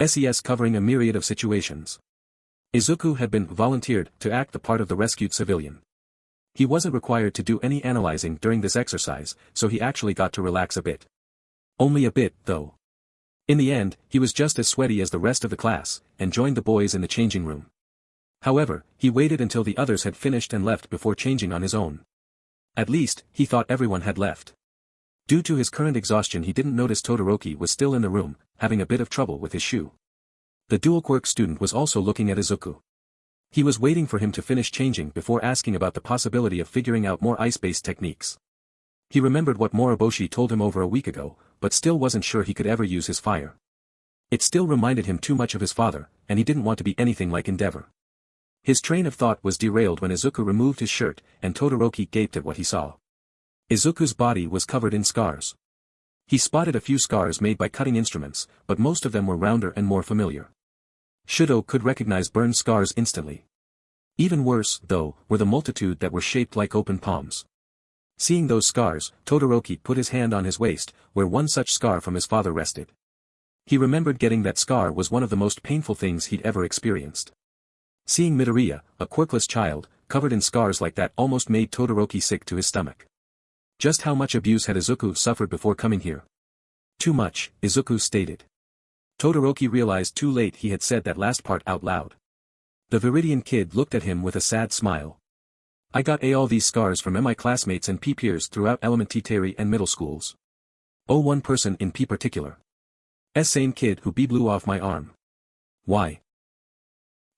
SES covering a myriad of situations. Izuku had been volunteered to act the part of the rescued civilian. He wasn't required to do any analyzing during this exercise, so he actually got to relax a bit. Only a bit, though. In the end, he was just as sweaty as the rest of the class, and joined the boys in the changing room. However, he waited until the others had finished and left before changing on his own. At least, he thought everyone had left. Due to his current exhaustion, he didn't notice Todoroki was still in the room, having a bit of trouble with his shoe. The dual quirk student was also looking at Izuku. He was waiting for him to finish changing before asking about the possibility of figuring out more ice-based techniques. He remembered what Moriboshi told him over a week ago, but still wasn't sure he could ever use his fire. It still reminded him too much of his father, and he didn't want to be anything like Endeavor. His train of thought was derailed when Izuku removed his shirt, and Todoroki gaped at what he saw. Izuku's body was covered in scars. He spotted a few scars made by cutting instruments, but most of them were rounder and more familiar. Shudo could recognize burned scars instantly. Even worse, though, were the multitude that were shaped like open palms. Seeing those scars, Todoroki put his hand on his waist, where one such scar from his father rested. He remembered getting that scar was one of the most painful things he'd ever experienced. Seeing Midoriya, a quirkless child, covered in scars like that almost made Todoroki sick to his stomach. Just how much abuse had Izuku suffered before coming here? Too much, Izuku stated. Todoroki realized too late he had said that last part out loud. The Viridian kid looked at him with a sad smile. I got all these scars from my classmates and peers throughout elementary and middle schools. Oh, one person in particular. Same kid who blew off my arm. Why?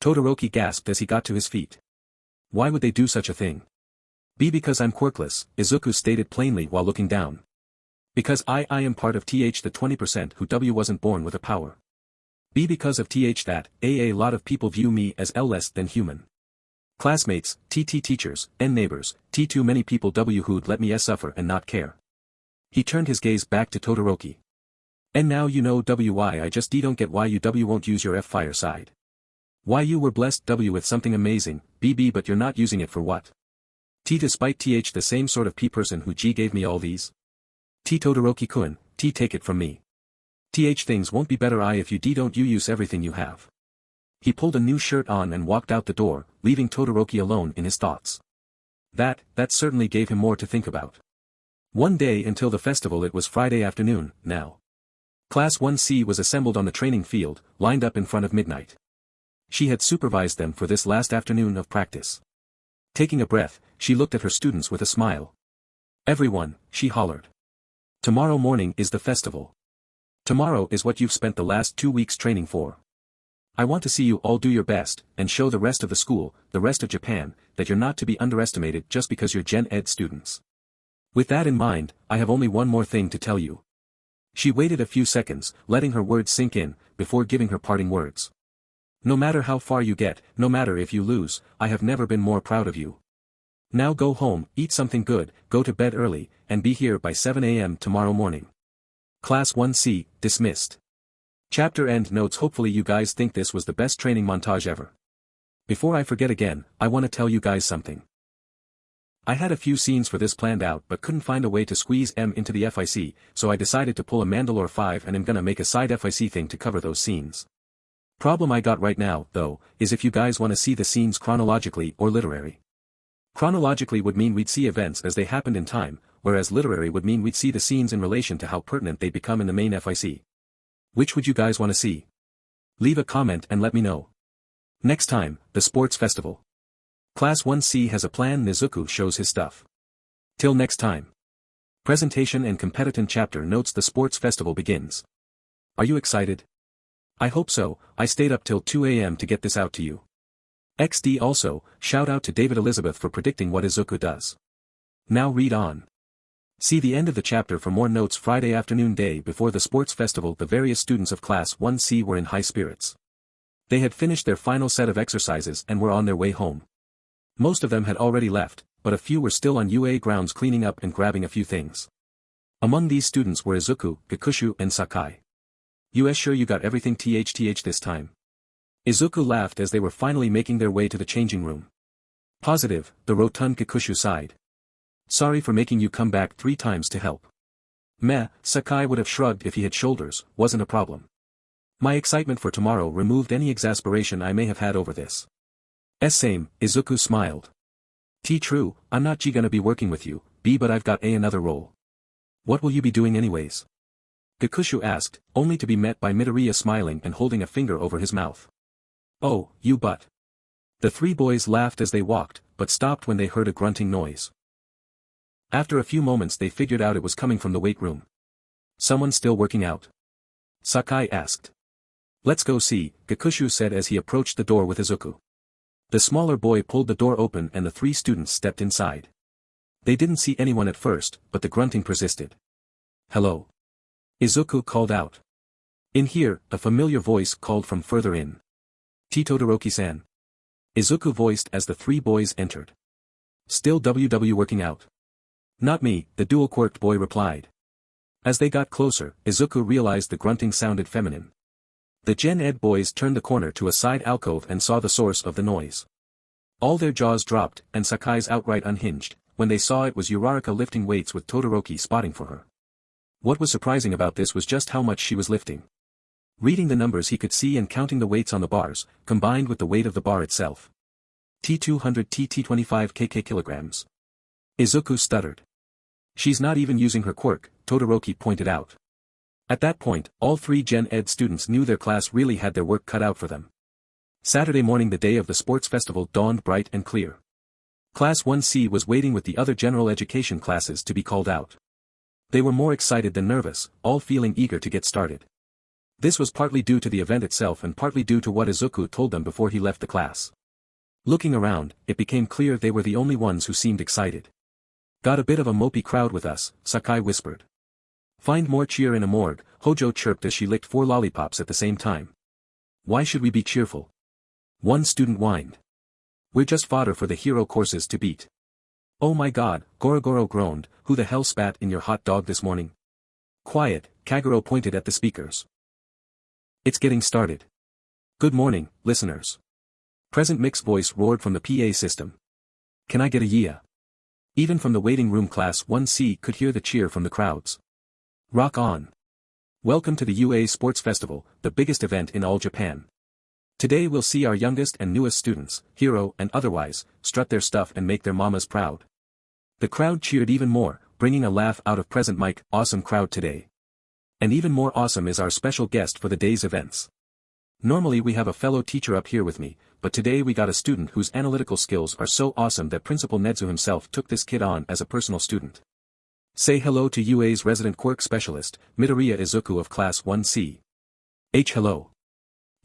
Todoroki gasped as he got to his feet. Why would they do such a thing? Because I'm quirkless, Izuku stated plainly while looking down. Because I am part of the 20% who wasn't born with a power. Because of that, a lot of people view me as less than human. Classmates, teachers, and neighbors, too many people who'd let me suffer and not care. He turned his gaze back to Todoroki. And now you know why I just don't get why you won't use your fire side. Why you were blessed with something amazing, but you're not using it for what? Despite the same sort of person who gave me all these? Todoroki-kun, take it from me. Things won't be better if you don't use everything you have. He pulled a new shirt on and walked out the door, leaving Todoroki alone in his thoughts. That certainly gave him more to think about. One day until the festival, it was Friday afternoon, now. Class 1C was assembled on the training field, lined up in front of Midnight. She had supervised them for this last afternoon of practice. Taking a breath, she looked at her students with a smile. Everyone, she hollered. Tomorrow morning is the festival. Tomorrow is what you've spent the last 2 weeks training for. I want to see you all do your best, and show the rest of the school, the rest of Japan, that you're not to be underestimated just because you're Gen Ed students. With that in mind, I have only one more thing to tell you. She waited a few seconds, letting her words sink in, before giving her parting words. No matter how far you get, no matter if you lose, I have never been more proud of you. Now go home, eat something good, go to bed early, and be here by 7 a.m. tomorrow morning. Class 1C, dismissed. Chapter end notes. Hopefully you guys think this was the best training montage ever. Before I forget again, I want to tell you guys something. I had a few scenes for this planned out but couldn't find a way to squeeze M into the FIC, so I decided to pull a Mandalore 5 and I'm gonna make a side FIC thing to cover those scenes. Problem I got right now, though, is if you guys want to see the scenes chronologically or literary. Chronologically would mean we'd see events as they happened in time, whereas literary would mean we'd see the scenes in relation to how pertinent they become in the main FIC. Which would you guys want to see? Leave a comment and let me know. Next time, the sports festival. Class 1C has a plan. Nizuku shows his stuff. Till next time. Presentation and competition. Chapter notes. The sports festival begins. Are you excited? I hope so. I stayed up till 2 a.m. to get this out to you. XD. Also, shout out to David Elizabeth for predicting what Izuku does. Now read on. See the end of the chapter for more notes. Friday afternoon, day before the sports festival, the various students of Class 1C were in high spirits. They had finished their final set of exercises and were on their way home. Most of them had already left, but a few were still on UA grounds cleaning up and grabbing a few things. Among these students were Izuku, Kikushu, and Sakai. You sure you got everything this time? Izuku laughed as they were finally making their way to the changing room. Positive, the rotund Kikushu sighed. Sorry for making you come back 3 times to help. Meh, Sakai would have shrugged if he had shoulders, wasn't a problem. My excitement for tomorrow removed any exasperation I may have had over this. Same, Izuku smiled. True, I'm not gonna be working with you, but I've got another role. What will you be doing anyways? Gakushu asked, only to be met by Midoriya smiling and holding a finger over his mouth. Oh, you but. The three boys laughed as they walked, but stopped when they heard a grunting noise. After a few moments they figured out it was coming from the weight room. Someone still working out? Sakai asked. Let's go see, Gakushu said as he approached the door with Izuku. The smaller boy pulled the door open and the three students stepped inside. They didn't see anyone at first, but the grunting persisted. Hello. Izuku called out. In here, a familiar voice called from further in. Todoroki-san. Izuku voiced as the three boys entered. Still WW working out? Not me, the dual-quirked boy replied. As they got closer, Izuku realized the grunting sounded feminine. The Gen Ed boys turned the corner to a side alcove and saw the source of the noise. All their jaws dropped, and Sakai's outright unhinged, when they saw it was Uraraka lifting weights with Todoroki spotting for her. What was surprising about this was just how much she was lifting. Reading the numbers he could see and counting the weights on the bars, combined with the weight of the bar itself. T200 T25 kk kilograms. Izuku stuttered. She's not even using her quirk, Todoroki pointed out. At that point, all three Gen Ed students knew their class really had their work cut out for them. Saturday morning, the day of the sports festival, dawned bright and clear. Class 1C was waiting with the other general education classes to be called out. They were more excited than nervous, all feeling eager to get started. This was partly due to the event itself and partly due to what Izuku told them before he left the class. Looking around, it became clear they were the only ones who seemed excited. Got a bit of a mopey crowd with us, Sakai whispered. Find more cheer in a morgue, Hojo chirped as she licked 4 lollipops at the same time. Why should we be cheerful? One student whined. We're just fodder for the hero courses to beat. Oh my god, Gorogoro groaned, who the hell spat in your hot dog this morning? Quiet, Kagero pointed at the speakers. It's getting started. Good morning, listeners. Present Mick's voice roared from the PA system. Can I get a yeah? Even from the waiting room, Class 1C could hear the cheer from the crowds. Rock on. Welcome to the UA Sports Festival, the biggest event in all Japan. Today we'll see our youngest and newest students, hero and otherwise, strut their stuff and make their mamas proud. The crowd cheered even more, bringing a laugh out of Present Mike. Awesome crowd today. And even more awesome is our special guest for the day's events. Normally we have a fellow teacher up here with me, but today we got a student whose analytical skills are so awesome that Principal Nedzu himself took this kid on as a personal student. Say hello to UA's resident quirk specialist, Midoriya Izuku of Class 1C. Hello.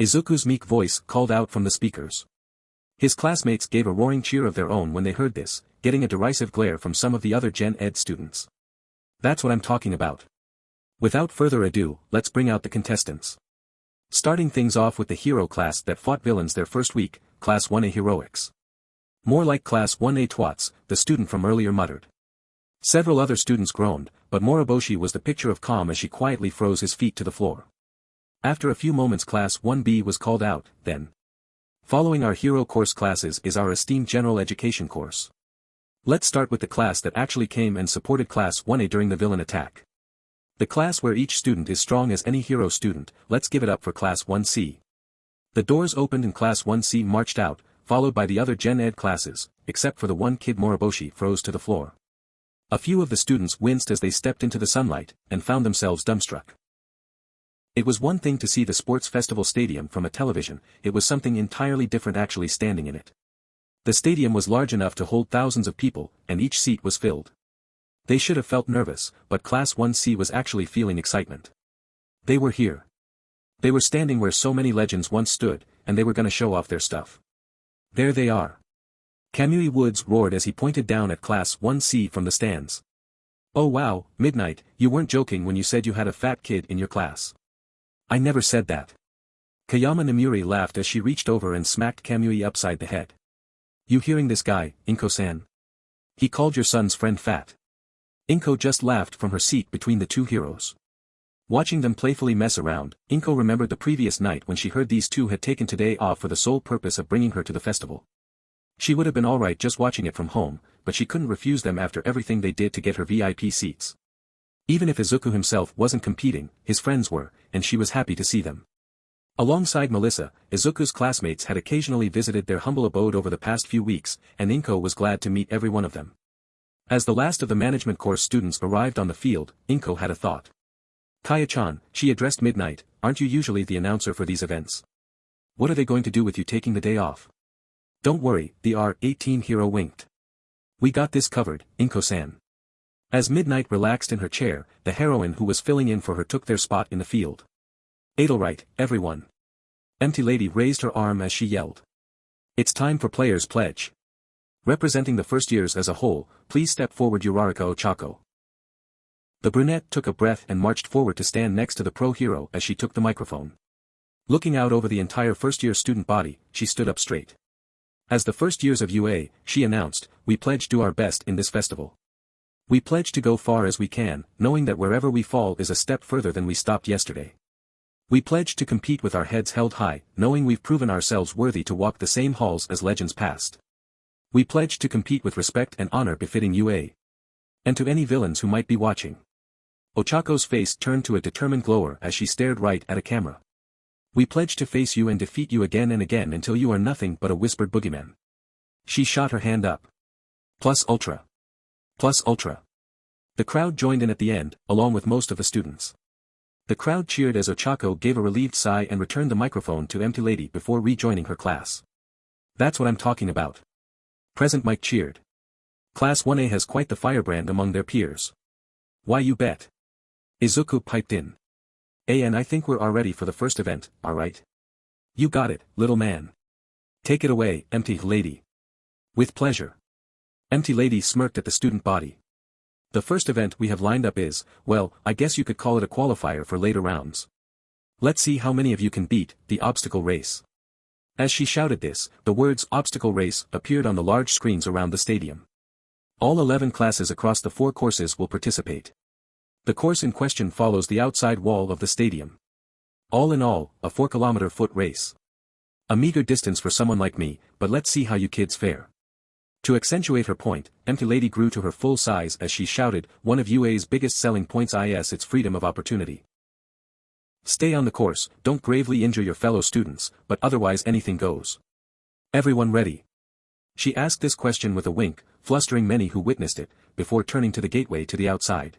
Izuku's meek voice called out from the speakers. His classmates gave a roaring cheer of their own when they heard this, getting a derisive glare from some of the other Gen Ed students. That's what I'm talking about. Without further ado, let's bring out the contestants. Starting things off with the hero class that fought villains their first week, Class 1A Heroics. More like Class 1A Twats, the student from earlier muttered. Several other students groaned, but Moriboshi was the picture of calm as she quietly froze his feet to the floor. After a few moments, Class 1B was called out, then. Following our hero course classes is our esteemed general education course. Let's start with the class that actually came and supported Class 1A during the villain attack. The class where each student is strong as any hero student. Let's give it up for Class 1C. The doors opened and Class 1C marched out, followed by the other Gen Ed classes, except for the one kid Moriboshi froze to the floor. A few of the students winced as they stepped into the sunlight, and found themselves dumbstruck. It was one thing to see the sports festival stadium from a television, it was something entirely different actually standing in it. The stadium was large enough to hold thousands of people, and each seat was filled. They should have felt nervous, but Class 1C was actually feeling excitement. They were here. They were standing where so many legends once stood, and they were gonna show off their stuff. There they are. Kamui Woods roared as he pointed down at Class 1C from the stands. Oh wow, Midnight, you weren't joking when you said you had a fat kid in your class. I never said that. Kayama Namuri laughed as she reached over and smacked Kamui upside the head. You hearing this guy, Inko-san? He called your son's friend fat. Inko just laughed from her seat between the two heroes. Watching them playfully mess around, Inko remembered the previous night when she heard these two had taken today off for the sole purpose of bringing her to the festival. She would have been alright just watching it from home, but she couldn't refuse them after everything they did to get her VIP seats. Even if Izuku himself wasn't competing, his friends were, and she was happy to see them. Alongside Melissa, Izuku's classmates had occasionally visited their humble abode over the past few weeks, and Inko was glad to meet every one of them. As the last of the management course students arrived on the field, Inko had a thought. Kaya-chan, she addressed Midnight, aren't you usually the announcer for these events? What are they going to do with you taking the day off? Don't worry, the R-18 hero winked. We got this covered, Inko-san. As Midnight relaxed in her chair, the heroine who was filling in for her took their spot in the field. Adelright, everyone. Empty Lady raised her arm as she yelled. It's time for Players' Pledge. Representing the first years as a whole, please step forward Uraraka Ochako. The brunette took a breath and marched forward to stand next to the pro hero as she took the microphone. Looking out over the entire first-year student body, she stood up straight. As the first years of UA, she announced, we pledge to do our best in this festival. We pledge to go far as we can, knowing that wherever we fall is a step further than we stopped yesterday. We pledge to compete with our heads held high, knowing we've proven ourselves worthy to walk the same halls as legends past. We pledge to compete with respect and honor befitting UA. And to any villains who might be watching. Ochako's face turned to a determined glower as she stared right at a camera. We pledge to face you and defeat you again and again until you are nothing but a whispered boogeyman. She shot her hand up. Plus ultra. Plus ultra. The crowd joined in at the end, along with most of the students. The crowd cheered as Ochako gave a relieved sigh and returned the microphone to Empty Lady before rejoining her class. That's what I'm talking about. Present Mike cheered. Class 1A has quite the firebrand among their peers. Why you bet? Izuku piped in. And I think we're all ready for the first event, alright? You got it, little man. Take it away, Empty Lady. With pleasure. Empty Lady smirked at the student body. The first event we have lined up is, well, I guess you could call it a qualifier for later rounds. Let's see how many of you can beat the obstacle race. As she shouted this, the words obstacle race appeared on the large screens around the stadium. All 11 classes across the 4 courses will participate. The course in question follows the outside wall of the stadium. All in all, a 4-kilometer-foot race. A meager distance for someone like me, but let's see how you kids fare. To accentuate her point, Empty Lady grew to her full size as she shouted, one of UA's biggest selling points is its freedom of opportunity. Stay on the course, don't gravely injure your fellow students, but otherwise anything goes. Everyone ready? She asked this question with a wink, flustering many who witnessed it, before turning to the gateway to the outside.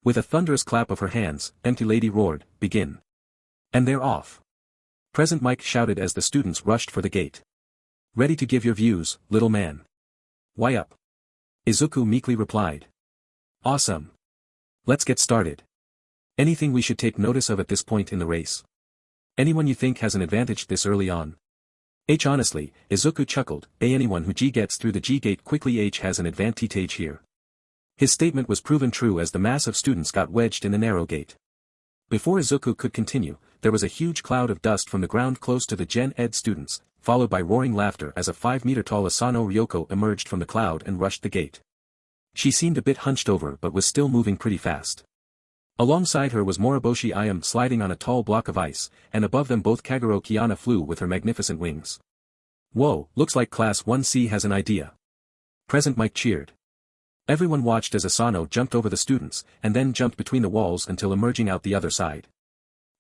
With a thunderous clap of her hands, Empty Lady roared, begin. And they're off. Present Mike shouted as the students rushed for the gate. Ready to give your views, little man. Why up? Izuku meekly replied. Awesome. Let's get started. Anything we should take notice of at this point in the race? Anyone you think has an advantage this early on? Honestly, Izuku chuckled, anyone who G gets through the G gate quickly has an advantage here. His statement was proven true as the mass of students got wedged in the narrow gate. Before Izuku could continue, there was a huge cloud of dust from the ground close to the Gen Ed students, followed by roaring laughter as a 5-meter-tall Asano Ryoko emerged from the cloud and rushed the gate. She seemed a bit hunched over but was still moving pretty fast. Alongside her was Moriboshi Ayam sliding on a tall block of ice, and above them both Kagero Kiana flew with her magnificent wings. Whoa, looks like Class 1C has an idea. Present Mike cheered. Everyone watched as Asano jumped over the students, and then jumped between the walls until emerging out the other side.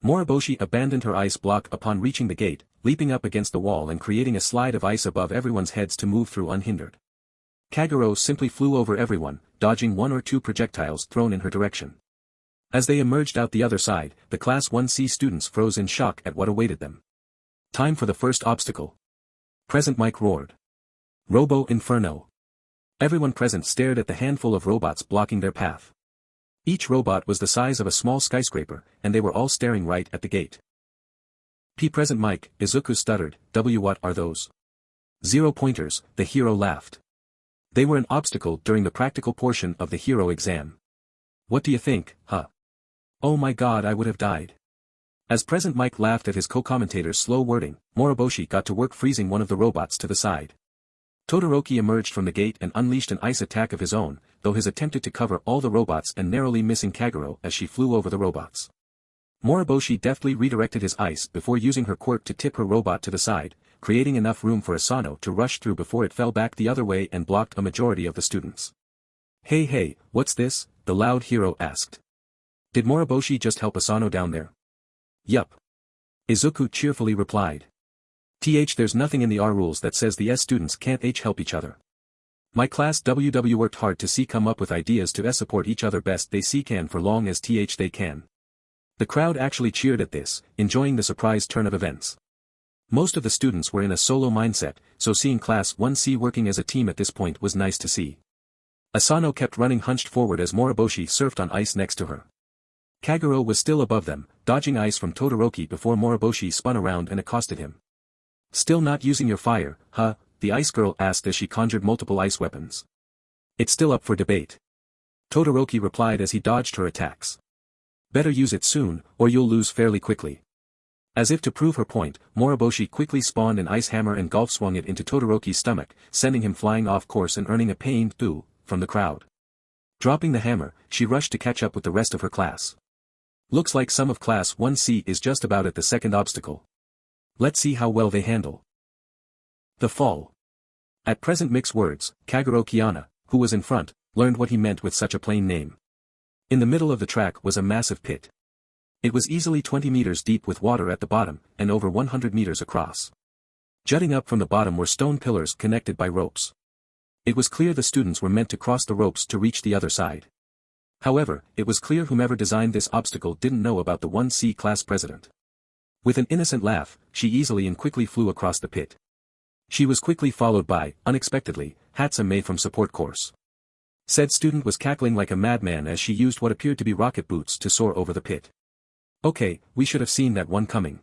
Moriboshi abandoned her ice block upon reaching the gate, leaping up against the wall and creating a slide of ice above everyone's heads to move through unhindered. Kagero simply flew over everyone, dodging 1 or 2 projectiles thrown in her direction. As they emerged out the other side, the Class 1C students froze in shock at what awaited them. Time for the first obstacle. Present Mike roared. Robo Inferno. Everyone present stared at the handful of robots blocking their path. Each robot was the size of a small skyscraper, and they were all staring right at the gate. Present Mike, Izuku stuttered, what are those? 0 pointers, the hero laughed. They were an obstacle during the practical portion of the hero exam. What do you think, huh? Oh my god, I would have died. As Present Mike laughed at his co-commentator's slow wording, Moriboshi got to work freezing one of the robots to the side. Todoroki emerged from the gate and unleashed an ice attack of his own, though his attempted to cover all the robots and narrowly missing Kagero as she flew over the robots. Moriboshi deftly redirected his ice before using her quirk to tip her robot to the side, creating enough room for Asano to rush through before it fell back the other way and blocked a majority of the students. Hey, what's this? The loud hero asked. Did Moriboshi just help Asano down there? Yup. Izuku cheerfully replied. There's nothing in the R rules that says the S students can't help each other. My class WW worked hard to come up with ideas to support each other best they can for long as they can. The crowd actually cheered at this, enjoying the surprise turn of events. Most of the students were in a solo mindset, so seeing Class 1C working as a team at this point was nice to see. Asano kept running hunched forward as Moriboshi surfed on ice next to her. Kagero was still above them, dodging ice from Todoroki before Moriboshi spun around and accosted him. Still not using your fire, huh? The ice girl asked as she conjured multiple ice weapons. It's still up for debate. Todoroki replied as he dodged her attacks. Better use it soon, or you'll lose fairly quickly. As if to prove her point, Moriboshi quickly spawned an ice hammer and golf swung it into Todoroki's stomach, sending him flying off course and earning a pained boo from the crowd. Dropping the hammer, she rushed to catch up with the rest of her class. Looks like some of Class 1C is just about at the second obstacle. Let's see how well they handle. The fall. At present mixed words, Kagero Kiana, who was in front, learned what he meant with such a plain name. In the middle of the track was a massive pit. It was easily 20 meters deep with water at the bottom, and over 100 meters across. Jutting up from the bottom were stone pillars connected by ropes. It was clear the students were meant to cross the ropes to reach the other side. However, it was clear whomever designed this obstacle didn't know about the 1C class president. With an innocent laugh, she easily and quickly flew across the pit. She was quickly followed by, unexpectedly, Hatsune from support course. Said student was cackling like a madman as she used what appeared to be rocket boots to soar over the pit. Okay, we should have seen that one coming.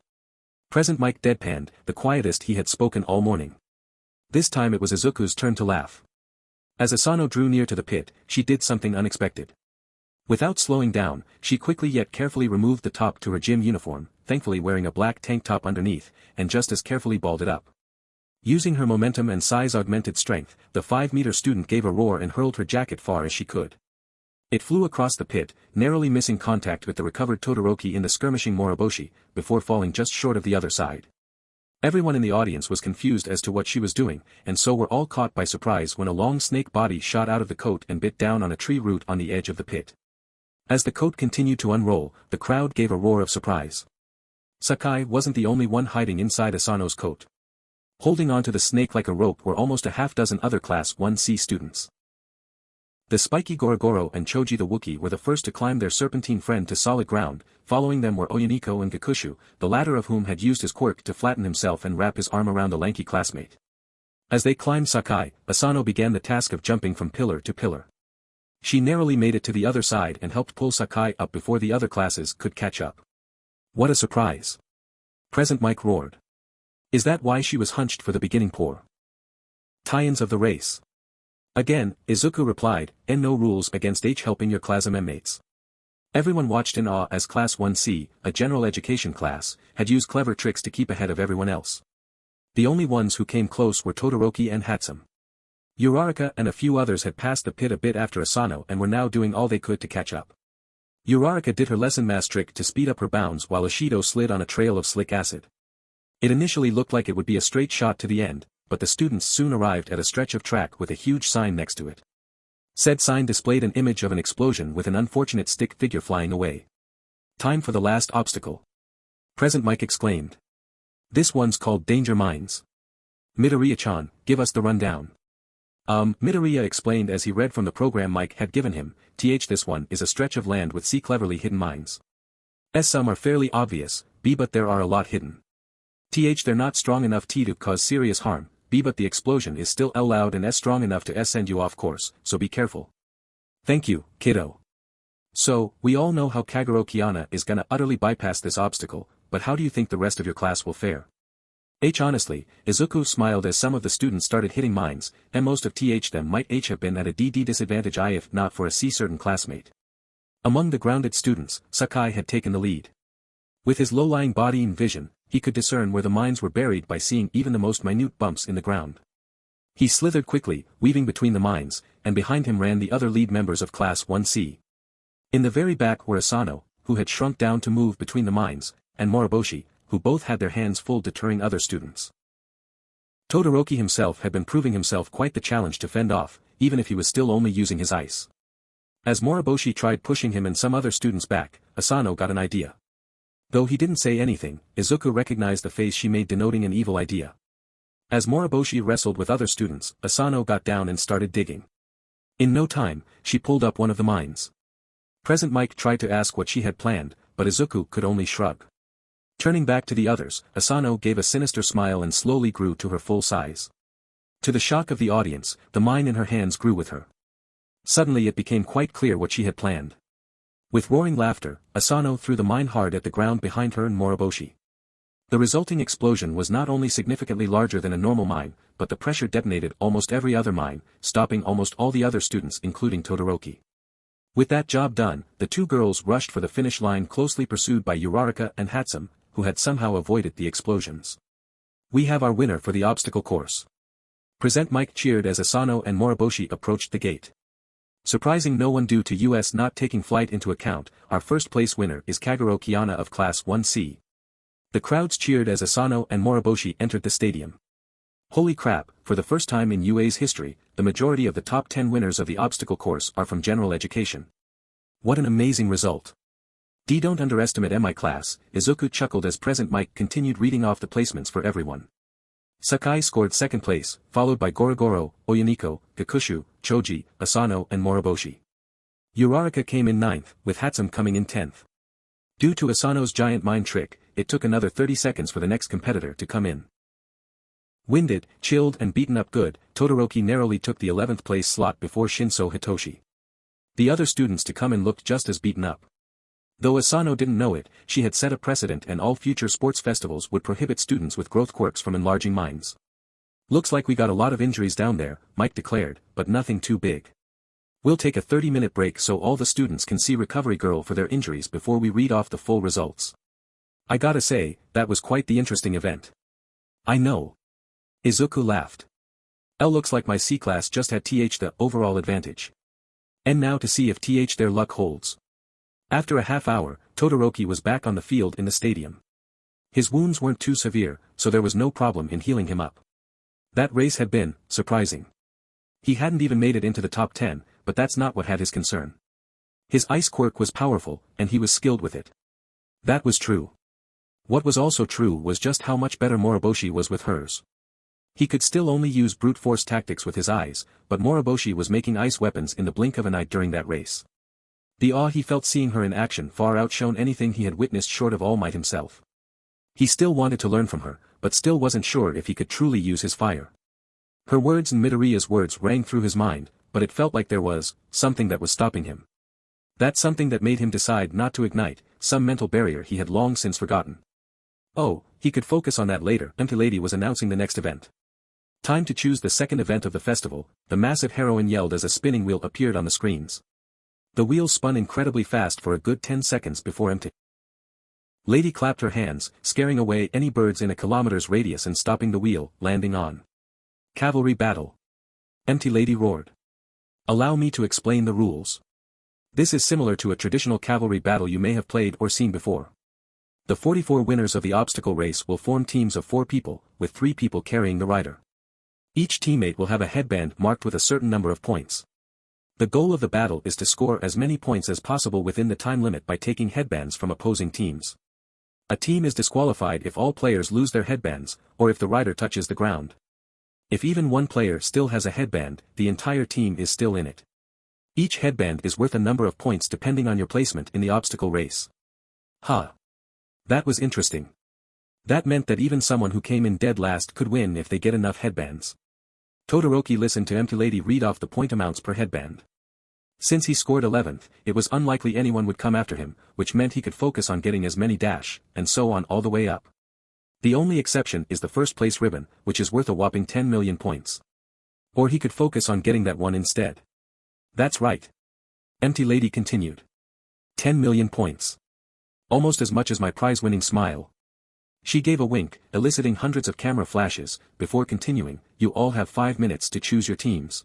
Present Mike deadpanned, the quietest he had spoken all morning. This time it was Izuku's turn to laugh. As Asano drew near to the pit, she did something unexpected. Without slowing down, she quickly yet carefully removed the top to her gym uniform, thankfully wearing a black tank top underneath, and just as carefully balled it up. Using her momentum and size-augmented strength, the 5-meter student gave a roar and hurled her jacket far as she could. It flew across the pit, narrowly missing contact with the recovered Todoroki in the skirmishing Moriboshi, before falling just short of the other side. Everyone in the audience was confused as to what she was doing, and so were all caught by surprise when a long snake body shot out of the coat and bit down on a tree root on the edge of the pit. As the coat continued to unroll, the crowd gave a roar of surprise. Sakai wasn't the only one hiding inside Asano's coat. Holding onto the snake like a rope were almost a half-dozen other Class 1C students. The spiky Gorogoro and Choji the Wookiee were the first to climb their serpentine friend to solid ground, following them were Oyuniko and Gakushu, the latter of whom had used his quirk to flatten himself and wrap his arm around a lanky classmate. As they climbed Sakai, Asano began the task of jumping from pillar to pillar. She narrowly made it to the other side and helped pull Sakai up before the other classes could catch up. What a surprise! Present Mike roared. Is that why she was hunched for the beginning pour? Tie-ins of the race. Again, Izuku replied, no rules against helping your classmate mates. Everyone watched in awe as Class 1C, a general education class, had used clever tricks to keep ahead of everyone else. The only ones who came close were Todoroki and Hatsune. Uraraka and a few others had passed the pit a bit after Asano and were now doing all they could to catch up. Uraraka did her lesson mass trick to speed up her bounds while Ishido slid on a trail of slick acid. It initially looked like it would be a straight shot to the end, but the students soon arrived at a stretch of track with a huge sign next to it. Said sign displayed an image of an explosion with an unfortunate stick figure flying away. Time for the last obstacle. Present Mike exclaimed. This one's called Danger Mines. Midoriya-chan, give us the rundown. Midoriya explained as he read from the program Mike had given him, this one is a stretch of land with cleverly hidden mines. Some are fairly obvious, but there are a lot hidden. They're not strong enough to cause serious harm, but the explosion is still loud and strong enough to send you off course, so be careful. Thank you, kiddo. So, we all know how Kagero Kiana is gonna utterly bypass this obstacle, but how do you think the rest of your class will fare? Honestly, Izuku smiled as some of the students started hitting mines, and most of them might have been at a DD disadvantage if not for a C-certain classmate. Among the grounded students, Sakai had taken the lead. With his low-lying body and vision, he could discern where the mines were buried by seeing even the most minute bumps in the ground. He slithered quickly, weaving between the mines, and behind him ran the other lead members of Class 1C. In the very back were Asano, who had shrunk down to move between the mines, and Moriboshi, who both had their hands full deterring other students. Todoroki himself had been proving himself quite the challenge to fend off, even if he was still only using his ice. As Moriboshi tried pushing him and some other students back, Asano got an idea. Though he didn't say anything, Izuku recognized the face she made denoting an evil idea. As Moriboshi wrestled with other students, Asano got down and started digging. In no time, she pulled up one of the mines. Present Mike tried to ask what she had planned, but Izuku could only shrug. Turning back to the others, Asano gave a sinister smile and slowly grew to her full size. To the shock of the audience, the mine in her hands grew with her. Suddenly it became quite clear what she had planned. With roaring laughter, Asano threw the mine hard at the ground behind her and Moriboshi. The resulting explosion was not only significantly larger than a normal mine, but the pressure detonated almost every other mine, stopping almost all the other students including Todoroki. With that job done, the two girls rushed for the finish line closely pursued by Uraraka and Hatsum, who had somehow avoided the explosions. We have our winner for the obstacle course. Present Mike cheered as Asano and Moriboshi approached the gate. Surprising no one due to US not taking flight into account, our first place winner is Kagero Kiana of Class 1C. The crowds cheered as Asano and Moriboshi entered the stadium. Holy crap, for the first time in UA's history, the majority of the top 10 winners of the obstacle course are from general education. What an amazing result. Don't underestimate MI class, Izuku chuckled as Present Mike continued reading off the placements for everyone. Sakai scored second place, followed by Gorogoro, Oyuniko, Kakushu, Choji, Asano and Moriboshi. Uraraka came in 9th, with Hatsum coming in 10th. Due to Asano's giant mind trick, it took another 30 seconds for the next competitor to come in. Winded, chilled and beaten up good, Todoroki narrowly took the 11th place slot before Shinso Hitoshi. The other students to come in looked just as beaten up. Though Asano didn't know it, she had set a precedent and all future sports festivals would prohibit students with growth quirks from enlarging minds. Looks like we got a lot of injuries down there, Mike declared, but nothing too big. We'll take a 30-minute break so all the students can see Recovery Girl for their injuries before we read off the full results. I gotta say, that was quite the interesting event. I know. Izuku laughed. L looks like my C-class just had the overall advantage. And now to see if their luck holds. After a half hour, Todoroki was back on the field in the stadium. His wounds weren't too severe, so there was no problem in healing him up. That race had been surprising. He hadn't even made it into the top 10, but that's not what had his concern. His ice quirk was powerful, and he was skilled with it. That was true. What was also true was just how much better Moriboshi was with hers. He could still only use brute force tactics with his eyes, but Moriboshi was making ice weapons in the blink of an eye during that race. The awe he felt seeing her in action far outshone anything he had witnessed short of All Might himself. He still wanted to learn from her, but still wasn't sure if he could truly use his fire. Her words and Midoriya's words rang through his mind, but it felt like there was something that was stopping him. That something that made him decide not to ignite, some mental barrier he had long since forgotten. Oh, he could focus on that later. Empty Lady was announcing the next event. Time to choose the second event of the festival, the massive heroine yelled as a spinning wheel appeared on the screens. The wheel spun incredibly fast for a good 10 seconds before Empty Lady clapped her hands, scaring away any birds in a kilometer's radius and stopping the wheel, landing on. Cavalry battle. Empty Lady roared. Allow me to explain the rules. This is similar to a traditional cavalry battle you may have played or seen before. The 44 winners of the obstacle race will form teams of 4 people, with 3 people carrying the rider. Each teammate will have a headband marked with a certain number of points. The goal of the battle is to score as many points as possible within the time limit by taking headbands from opposing teams. A team is disqualified if all players lose their headbands, or if the rider touches the ground. If even one player still has a headband, the entire team is still in it. Each headband is worth a number of points depending on your placement in the obstacle race. That was interesting. That meant that even someone who came in dead last could win if they get enough headbands. Todoroki listened to Empty Lady read off the point amounts per headband. Since he scored 11th, it was unlikely anyone would come after him, which meant he could focus on getting as many and so on all the way up. The only exception is the first place ribbon, which is worth a whopping 10 million points. Or he could focus on getting that one instead. That's right. Empty Lady continued. 10 million points. Almost as much as my prize-winning smile. She gave a wink, eliciting hundreds of camera flashes, before continuing, you all have 5 minutes to choose your teams.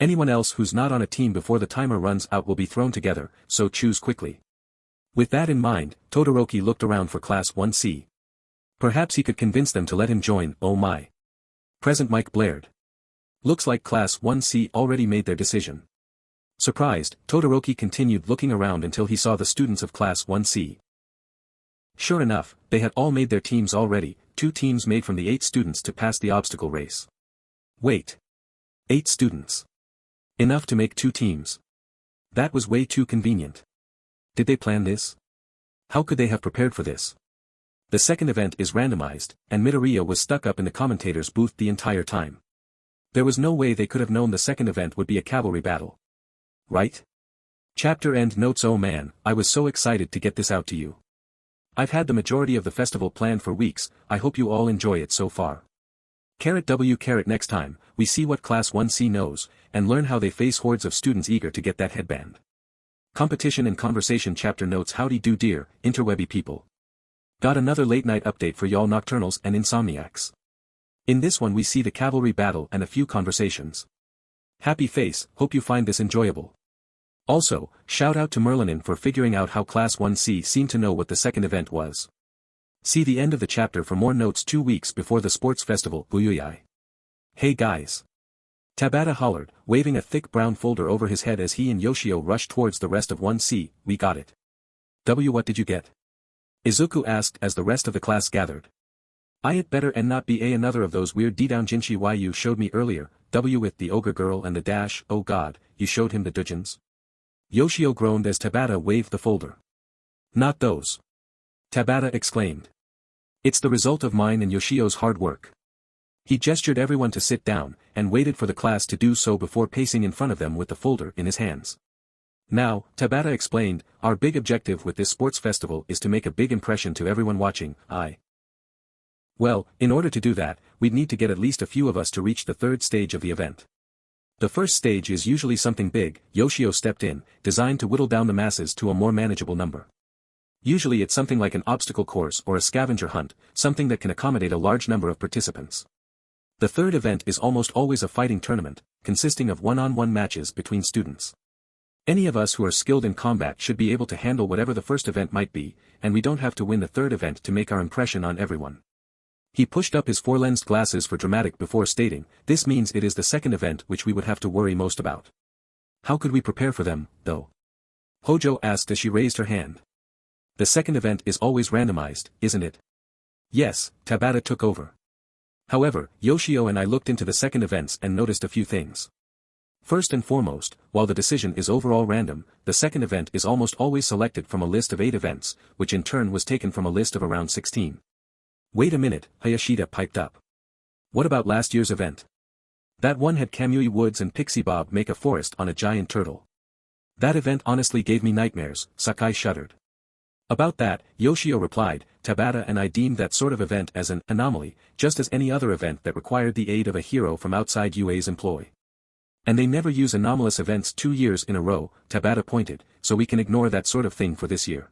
Anyone else who's not on a team before the timer runs out will be thrown together, so choose quickly. With that in mind, Todoroki looked around for Class 1C. Perhaps he could convince them to let him join. Oh my. Present Mike blared. Looks like Class 1C already made their decision. Surprised, Todoroki continued looking around until he saw the students of Class 1C. Sure enough, they had all made their teams already, 2 teams made from the 8 students to pass the obstacle race. Wait. 8 students. Enough to make 2 teams. That was way too convenient. Did they plan this? How could they have prepared for this? The second event is randomized, and Midoriya was stuck up in the commentator's booth the entire time. There was no way they could have known the second event would be a cavalry battle. Right? Chapter end notes. Oh man, I was so excited to get this out to you. I've had the majority of the festival planned for weeks, I hope you all enjoy it so far. Next time, we see what Class 1C knows, and learn how they face hordes of students eager to get that headband. Competition and conversation. Chapter notes. Howdy do dear, interwebby people. Got another late night update for y'all nocturnals and insomniacs. In this one we see the cavalry battle and a few conversations. Happy face, hope you find this enjoyable. Also, shout out to Merlinin for figuring out how Class 1C seemed to know what the second event was. See the end of the chapter for more notes. 2 weeks before the sports festival. Buyuyai. Hey guys. Tabata hollered, waving a thick brown folder over his head as he and Yoshio rushed towards the rest of 1C. We got it. What did you get? Izuku asked as the rest of the class gathered. It better and not be another of those weird D-down jinshi you showed me earlier, with the ogre girl and the dash. Oh god, you showed him the dujins? Yoshio groaned as Tabata waved the folder. Not those. Tabata exclaimed. It's the result of mine and Yoshio's hard work. He gestured everyone to sit down, and waited for the class to do so before pacing in front of them with the folder in his hands. Now, Tabata explained, our big objective with this sports festival is to make a big impression to everyone watching. Well, in order to do that, we'd need to get at least a few of us to reach the 3rd stage of the event. The first stage is usually something big, Yoshio stepped in, designed to whittle down the masses to a more manageable number. Usually it's something like an obstacle course or a scavenger hunt, something that can accommodate a large number of participants. The 3rd event is almost always a fighting tournament, consisting of one-on-one matches between students. Any of us who are skilled in combat should be able to handle whatever the first event might be, and we don't have to win the 3rd event to make our impression on everyone. He pushed up his 4-lensed glasses for dramatic before stating, this means it is the second event which we would have to worry most about. How could we prepare for them, though? Hojo asked as she raised her hand. The second event is always randomized, isn't it? Yes, Tabata took over. However, Yoshio and I looked into the second events and noticed a few things. First and foremost, while the decision is overall random, the second event is almost always selected from a list of 8 events, which in turn was taken from a list of around 16. Wait a minute, Hayashida piped up. What about last year's event? That one had Kamui Woods and Pixie Bob make a forest on a giant turtle. That event honestly gave me nightmares, Sakai shuddered. About that, Yoshio replied, Tabata and I deemed that sort of event as an anomaly, just as any other event that required the aid of a hero from outside UA's employ. And they never use anomalous events 2 years in a row, Tabata pointed, so we can ignore that sort of thing for this year.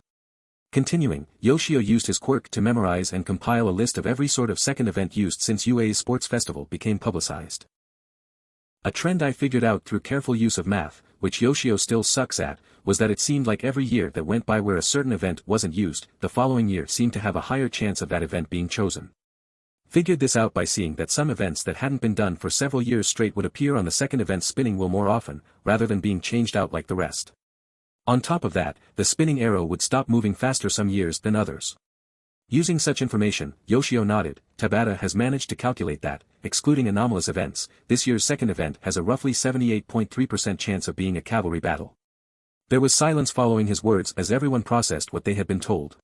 Continuing, Yoshio used his quirk to memorize and compile a list of every sort of second event used since UA's sports festival became publicized. A trend I figured out through careful use of math, which Yoshio still sucks at, was that it seemed like every year that went by where a certain event wasn't used, the following year seemed to have a higher chance of that event being chosen. Figured this out by seeing that some events that hadn't been done for several years straight would appear on the second event spinning wheel more often, rather than being changed out like the rest. On top of that, the spinning arrow would stop moving faster some years than others. Using such information, Yoshio nodded, Tabata has managed to calculate that, excluding anomalous events, this year's second event has a roughly 78.3% chance of being a cavalry battle. There was silence following his words as everyone processed what they had been told.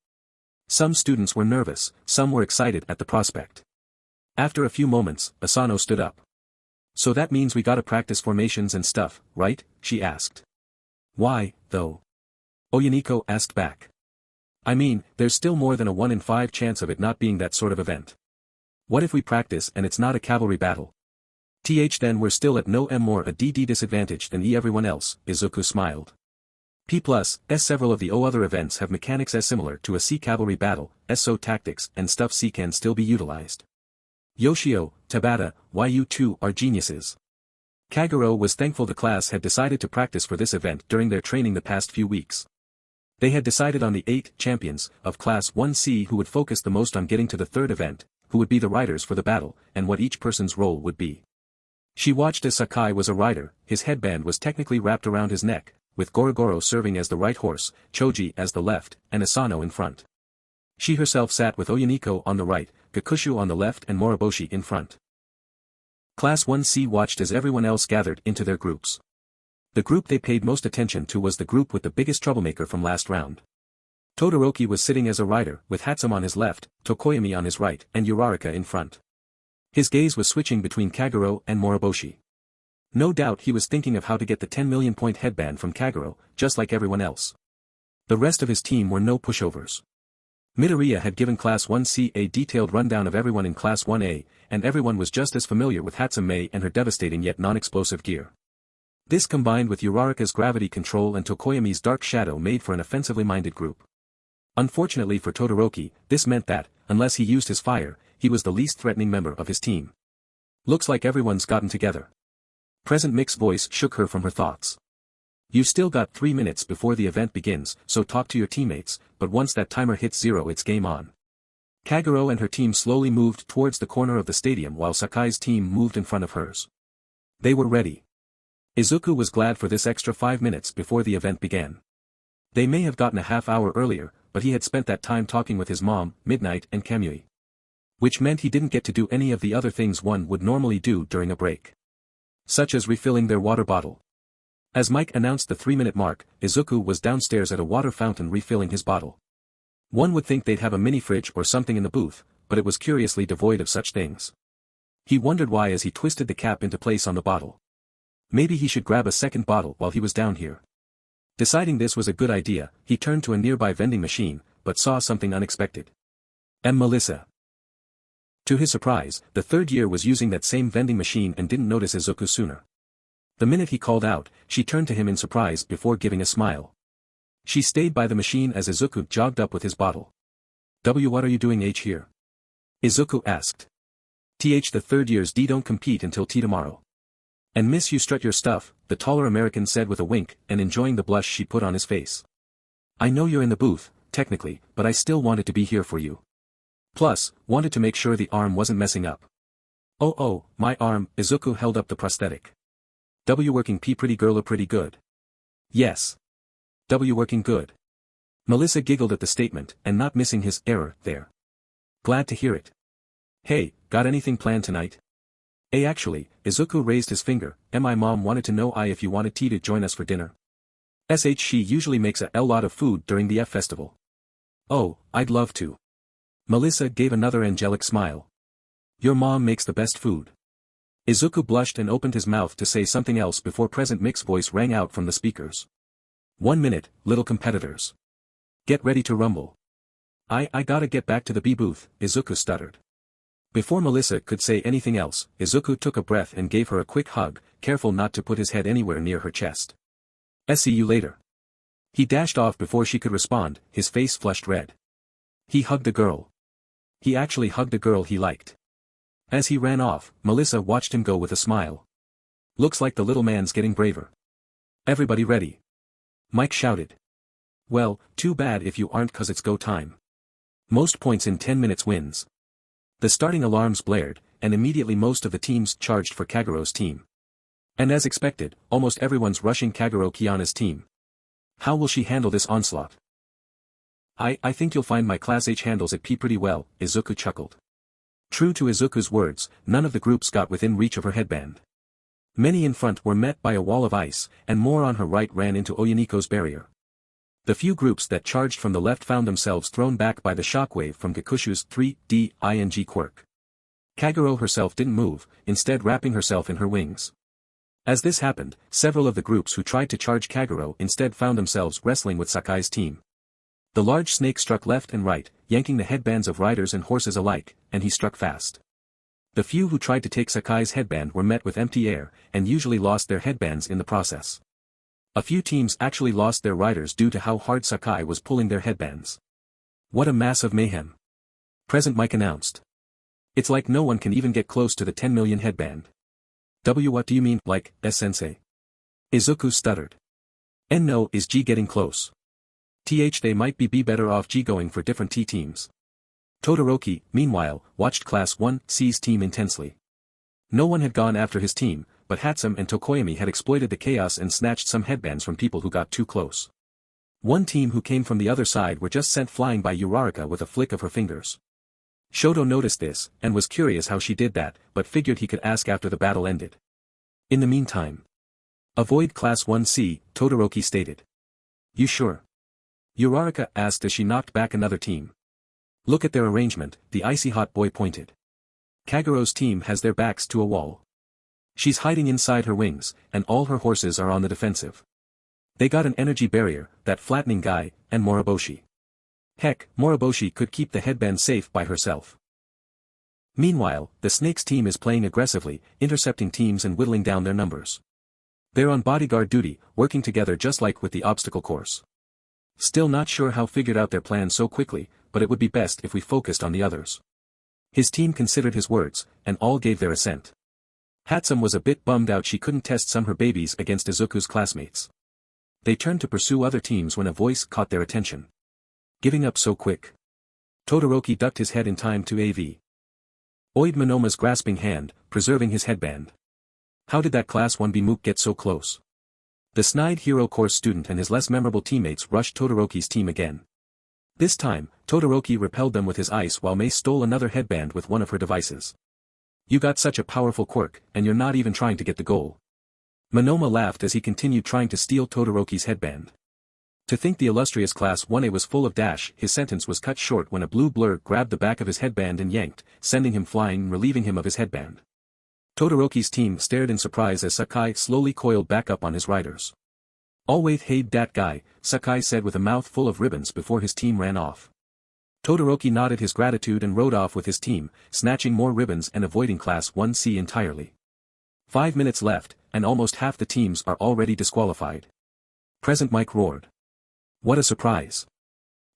Some students were nervous, some were excited at the prospect. After a few moments, Asano stood up. So that means we gotta practice formations and stuff, right? She asked. Why, though? Oyaniko asked back. I mean, there's still more than a 1 in 5 chance of it not being that sort of event. What if we practice and it's not a cavalry battle? Then we're still at no more a DD disadvantage than everyone else, Izuku smiled. P+, several of the other events have mechanics as similar to a C cavalry battle, so tactics and stuff C can still be utilized. Yoshio, Tabata, you two are geniuses. Kagero was thankful the class had decided to practice for this event during their training the past few weeks. They had decided on the 8 champions of Class 1C who would focus the most on getting to the 3rd event, who would be the riders for the battle, and what each person's role would be. She watched as Sakai was a rider, his headband was technically wrapped around his neck, with Gorogoro serving as the right horse, Choji as the left, and Asano in front. She herself sat with Oyuniko on the right, Gakushu on the left and Moriboshi in front. Class 1C watched as everyone else gathered into their groups. The group they paid most attention to was the group with the biggest troublemaker from last round. Todoroki was sitting as a rider, with Hatsum on his left, Tokoyami on his right, and Uraraka in front. His gaze was switching between Kagero and Moriboshi. No doubt he was thinking of how to get the 10 million point headband from Kagero, just like everyone else. The rest of his team were no pushovers. Midoriya had given Class 1C a detailed rundown of everyone in Class 1A, and everyone was just as familiar with Hatsume and her devastating yet non-explosive gear. This combined with Uraraka's gravity control and Tokoyami's dark shadow made for an offensively minded group. Unfortunately for Todoroki, this meant that, unless he used his fire, he was the least threatening member of his team. Looks like everyone's gotten together. Present Mick's voice shook her from her thoughts. You still got 3 minutes before the event begins, so talk to your teammates, but once that timer hits 0 it's game on. Kagero and her team slowly moved towards the corner of the stadium while Sakai's team moved in front of hers. They were ready. Izuku was glad for this extra 5 minutes before the event began. They may have gotten a half hour earlier, but he had spent that time talking with his mom, Midnight and Kamui. Which meant he didn't get to do any of the other things one would normally do during a break. Such as refilling their water bottle. As Mike announced the 3-minute mark, Izuku was downstairs at a water fountain refilling his bottle. One would think they'd have a mini-fridge or something in the booth, but it was curiously devoid of such things. He wondered why as he twisted the cap into place on the bottle. Maybe he should grab a second bottle while he was down here. Deciding this was a good idea, he turned to a nearby vending machine, but saw something unexpected. Melissa. To his surprise, the third year was using that same vending machine and didn't notice Izuku sooner. The minute he called out, she turned to him in surprise before giving a smile. She stayed by the machine as Izuku jogged up with his bottle. What are you doing here? Izuku asked. The third years don't compete until tomorrow. And miss you strut your stuff, the taller American said with a wink and enjoying the blush she put on his face. I know you're in the booth, technically, but I still wanted to be here for you. Plus, wanted to make sure the arm wasn't messing up. Oh, my arm, Izuku held up the prosthetic. Working pretty girl or pretty good? Yes. Working good. Melissa giggled at the statement and not missing his error there. Glad to hear it. Hey, got anything planned tonight? Actually, Izuku raised his finger, my mom wanted to know if you wanted to join us for dinner. She usually makes a lot of food during the F festival. Oh, I'd love to. Melissa gave another angelic smile. Your mom makes the best food. Izuku blushed and opened his mouth to say something else before Present Mick's voice rang out from the speakers. 1 minute, little competitors. Get ready to rumble. I gotta get back to the B booth, Izuku stuttered. Before Melissa could say anything else, Izuku took a breath and gave her a quick hug, careful not to put his head anywhere near her chest. See you later. He dashed off before she could respond, his face flushed red. He hugged a girl. He actually hugged a girl he liked. As he ran off, Melissa watched him go with a smile. Looks like the little man's getting braver. Everybody ready? Mike shouted. Well, too bad if you aren't 'cause it's go time. Most points in 10 minutes wins. The starting alarms blared, and immediately most of the teams charged for Kagero's team. And as expected, almost everyone's rushing Kagero Kiana's team. How will she handle this onslaught? I think you'll find my Class H handles it pretty well, Izuku chuckled. True to Izuku's words, none of the groups got within reach of her headband. Many in front were met by a wall of ice, and more on her right ran into Oyuniko's barrier. The few groups that charged from the left found themselves thrown back by the shockwave from Gakushu's 3D quirk. Kagero herself didn't move, instead wrapping herself in her wings. As this happened, several of the groups who tried to charge Kagero instead found themselves wrestling with Sakai's team. The large snake struck left and right, yanking the headbands of riders and horses alike, and he struck fast. The few who tried to take Sakai's headband were met with empty air, and usually lost their headbands in the process. A few teams actually lost their riders due to how hard Sakai was pulling their headbands. What a mass of mayhem. Present Mike announced. It's like no one can even get close to the 10 million headband. What do you mean, like, sensei? Izuku stuttered. No, is G getting close? They might be better off G going for different T teams. Todoroki, meanwhile, watched Class 1C's team intensely. No one had gone after his team, but Hatsum and Tokoyami had exploited the chaos and snatched some headbands from people who got too close. One team who came from the other side were just sent flying by Uraraka with a flick of her fingers. Shoto noticed this, and was curious how she did that, but figured he could ask after the battle ended. In the meantime. Avoid Class 1C, Todoroki stated. You sure? Uraraka asked as she knocked back another team. Look at their arrangement, the icy hot boy pointed. Kagero's team has their backs to a wall. She's hiding inside her wings, and all her horses are on the defensive. They got an energy barrier, that flattening guy, and Moriboshi. Heck, Moriboshi could keep the headband safe by herself. Meanwhile, the Snake's team is playing aggressively, intercepting teams and whittling down their numbers. They're on bodyguard duty, working together just like with the obstacle course. Still not sure how figured out their plan so quickly, but it would be best if we focused on the others. His team considered his words, and all gave their assent. Hatsum was a bit bummed out she couldn't test some her babies against Izuku's classmates. They turned to pursue other teams when a voice caught their attention. Giving up so quick. Todoroki ducked his head in time to AV. Oid Monoma's grasping hand, preserving his headband. How did that Class 1B mook get so close? The snide hero course student and his less memorable teammates rushed Todoroki's team again. This time, Todoroki repelled them with his ice while Mei stole another headband with one of her devices. You got such a powerful quirk, and you're not even trying to get the goal. Monoma laughed as he continued trying to steal Todoroki's headband. To think the illustrious Class 1A was full of dash, his sentence was cut short when a blue blur grabbed the back of his headband and yanked, sending him flying and relieving him of his headband. Todoroki's team stared in surprise as Sakai slowly coiled back up on his riders. Always hate that guy, Sakai said with a mouth full of ribbons before his team ran off. Todoroki nodded his gratitude and rode off with his team, snatching more ribbons and avoiding Class 1C entirely. 5 minutes left, and almost half the teams are already disqualified. Present Mike roared. What a surprise.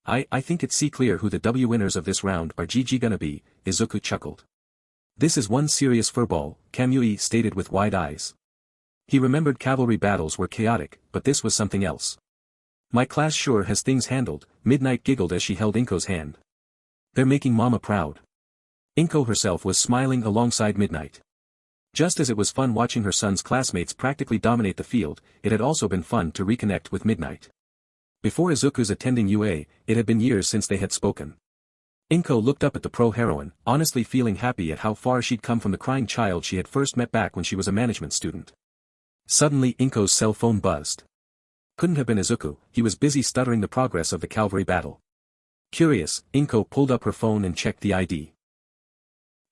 I think it's clear who the W winners of this round are gonna be, Izuku chuckled. This is one serious furball, Kamui stated with wide eyes. He remembered cavalry battles were chaotic, but this was something else. My class sure has things handled, Midnight giggled as she held Inko's hand. They're making Mama proud. Inko herself was smiling alongside Midnight. Just as it was fun watching her son's classmates practically dominate the field, it had also been fun to reconnect with Midnight. Before Izuku's attending UA, it had been years since they had spoken. Inko looked up at the pro-heroine, honestly feeling happy at how far she'd come from the crying child she had first met back when she was a management student. Suddenly Inko's cell phone buzzed. Couldn't have been Izuku, he was busy stuttering the progress of the cavalry battle. Curious, Inko pulled up her phone and checked the ID.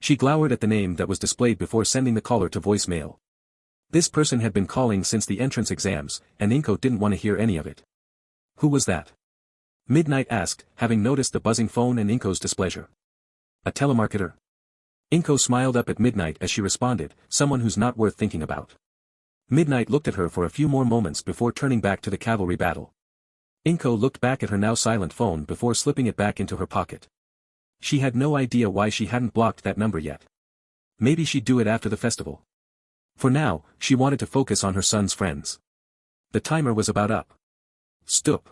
She glowered at the name that was displayed before sending the caller to voicemail. This person had been calling since the entrance exams, and Inko didn't want to hear any of it. Who was that? Midnight asked, having noticed the buzzing phone and Inko's displeasure. A telemarketer? Inko smiled up at Midnight as she responded, someone who's not worth thinking about. Midnight looked at her for a few more moments before turning back to the cavalry battle. Inko looked back at her now silent phone before slipping it back into her pocket. She had no idea why she hadn't blocked that number yet. Maybe she'd do it after the festival. For now, she wanted to focus on her son's friends. The timer was about up. Stop.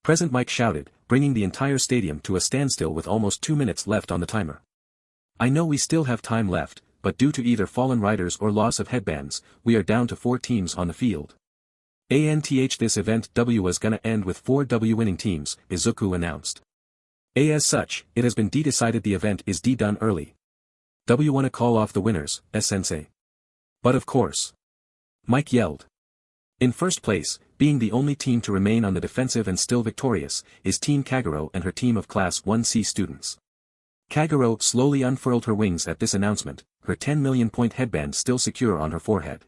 Present Mike shouted, bringing the entire stadium to a standstill with almost 2 minutes left on the timer. I know we still have time left, but due to either fallen riders or loss of headbands, we are down to 4 teams on the field. This event W was gonna end with 4 W winning teams, Izuku announced. As such, it has been decided the event is done early. W wanna call off the winners, sensei. But of course. Mike yelled. In first place, being the only team to remain on the defensive and still victorious, is Team Kagero and her team of Class 1C students. Kagero slowly unfurled her wings at this announcement, her 10 million point headband still secure on her forehead.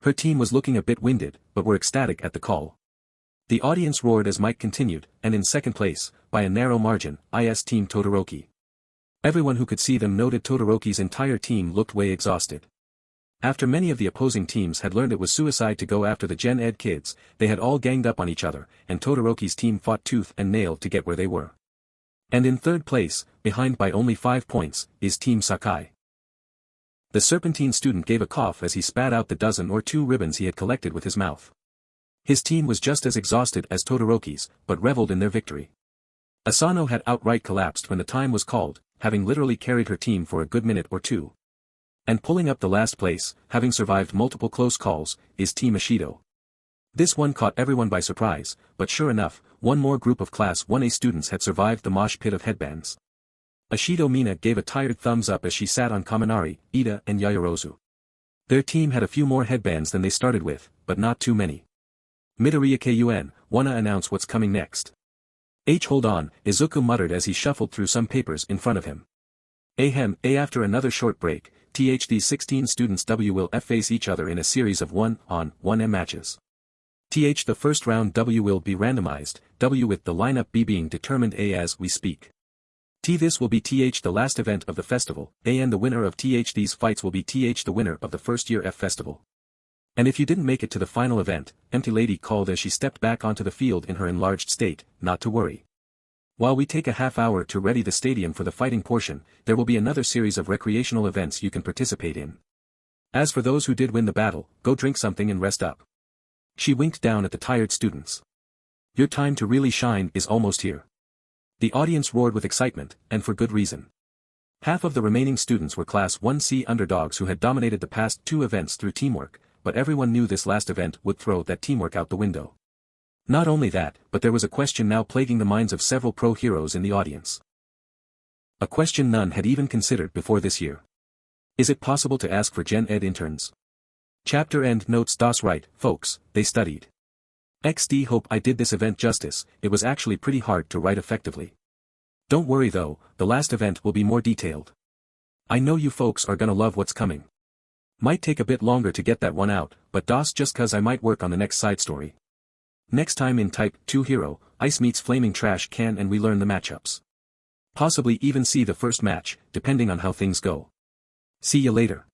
Her team was looking a bit winded, but were ecstatic at the call. The audience roared as Mike continued, and in second place, by a narrow margin, is Team Todoroki. Everyone who could see them noted Todoroki's entire team looked way exhausted. After many of the opposing teams had learned it was suicide to go after the Gen Ed kids, they had all ganged up on each other, and Todoroki's team fought tooth and nail to get where they were. And in third place, behind by only 5 points, is Team Sakai. The Serpentine student gave a cough as he spat out the dozen or 2 ribbons he had collected with his mouth. His team was just as exhausted as Todoroki's, but reveled in their victory. Asano had outright collapsed when the time was called, having literally carried her team for a good minute or 2. And pulling up the last place, having survived multiple close calls, is Team Ishido. This one caught everyone by surprise, but sure enough, one more group of Class 1A students had survived the mosh pit of headbands. Ashido Mina gave a tired thumbs up as she sat on Kaminari, Ida and Yayarozu. Their team had a few more headbands than they started with, but not too many. Midoriya Kun, wanna announce what's coming next? Hold on, Izuku muttered as he shuffled through some papers in front of him. After another short break, these 16 students will face each other in a series of 1-on-1 matches. The first round will be randomized, with the lineup being determined as we speak. This will be the last event of the festival, and the winner of these fights will be the winner of the first year F festival. And if you didn't make it to the final event, Empty Lady called as she stepped back onto the field in her enlarged state, not to worry. While we take a half hour to ready the stadium for the fighting portion, there will be another series of recreational events you can participate in. As for those who did win the battle, go drink something and rest up. She winked down at the tired students. Your time to really shine is almost here. The audience roared with excitement, and for good reason. Half of the remaining students were Class 1C underdogs who had dominated the past 2 events through teamwork, but everyone knew this last event would throw that teamwork out the window. Not only that, but there was a question now plaguing the minds of several pro heroes in the audience. A question none had even considered before this year. Is it possible to ask for Gen Ed interns? Chapter end notes. Das right, folks, they studied. XD hope I did this event justice, it was actually pretty hard to write effectively. Don't worry though, the last event will be more detailed. I know you folks are gonna love what's coming. Might take a bit longer to get that one out, but das just cause I might work on the next side story. Next time in Type 2 Hero, Ice meets Flaming Trash Can and we learn the matchups. Possibly even see the first match, depending on how things go. See ya later.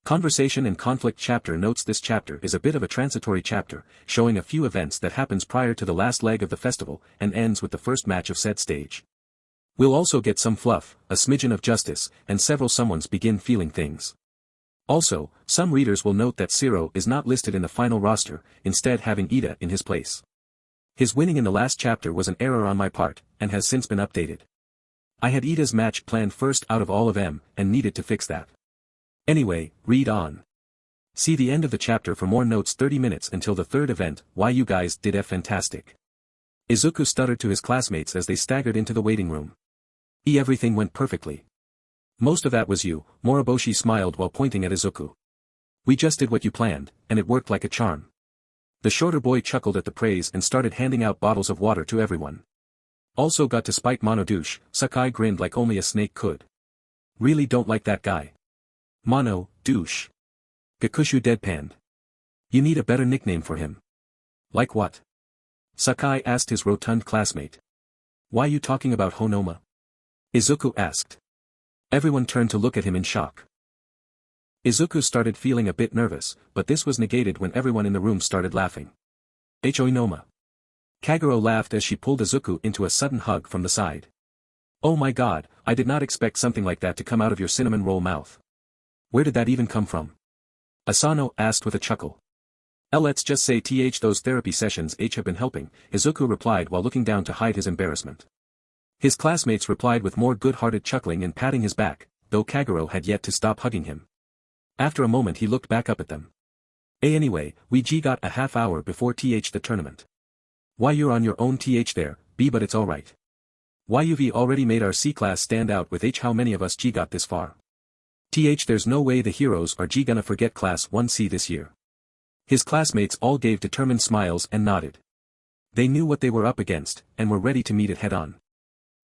Conversation and Conflict chapter notes. This chapter is a bit of a transitory chapter, showing a few events that happens prior to the last leg of the festival, and ends with the first match of said stage. We'll also get some fluff, a smidgen of justice, and several someones begin feeling things. Also, some readers will note that Zero is not listed in the final roster, instead having Ida in his place. His winning in the last chapter was an error on my part, and has since been updated. I had Ida's match planned first out of all of them, and needed to fix that. Anyway, read on. See the end of the chapter for more notes. 30 minutes until the third event. Why you guys did fantastic. Izuku stuttered to his classmates as they staggered into the waiting room. Everything went perfectly. Most of that was you, Moriboshi smiled while pointing at Izuku. We just did what you planned, and it worked like a charm. The shorter boy chuckled at the praise and started handing out bottles of water to everyone. Also got to spike Mono douche. Sakai grinned like only a snake could. Really don't like that guy. Mono, douche. Gakushu deadpanned. You need a better nickname for him. Like what? Sakai asked his rotund classmate. Why you talking about Honoma? Izuku asked. Everyone turned to look at him in shock. Izuku started feeling a bit nervous, but this was negated when everyone in the room started laughing. Honoma. Kagero laughed as she pulled Izuku into a sudden hug from the side. Oh my god, I did not expect something like that to come out of your cinnamon roll mouth. Where did that even come from? Asano asked with a chuckle. Let's just say those therapy sessions have been helping, Izuku replied while looking down to hide his embarrassment. His classmates replied with more good-hearted chuckling and patting his back, though Kagero had yet to stop hugging him. After a moment he looked back up at them. Anyway, we got a half hour before the tournament. Why you're on your own there, B but it's alright. Why you've already made our C class stand out with how many of us got this far. There's no way the heroes are gonna forget Class 1C this year. His classmates all gave determined smiles and nodded. They knew what they were up against, and were ready to meet it head-on.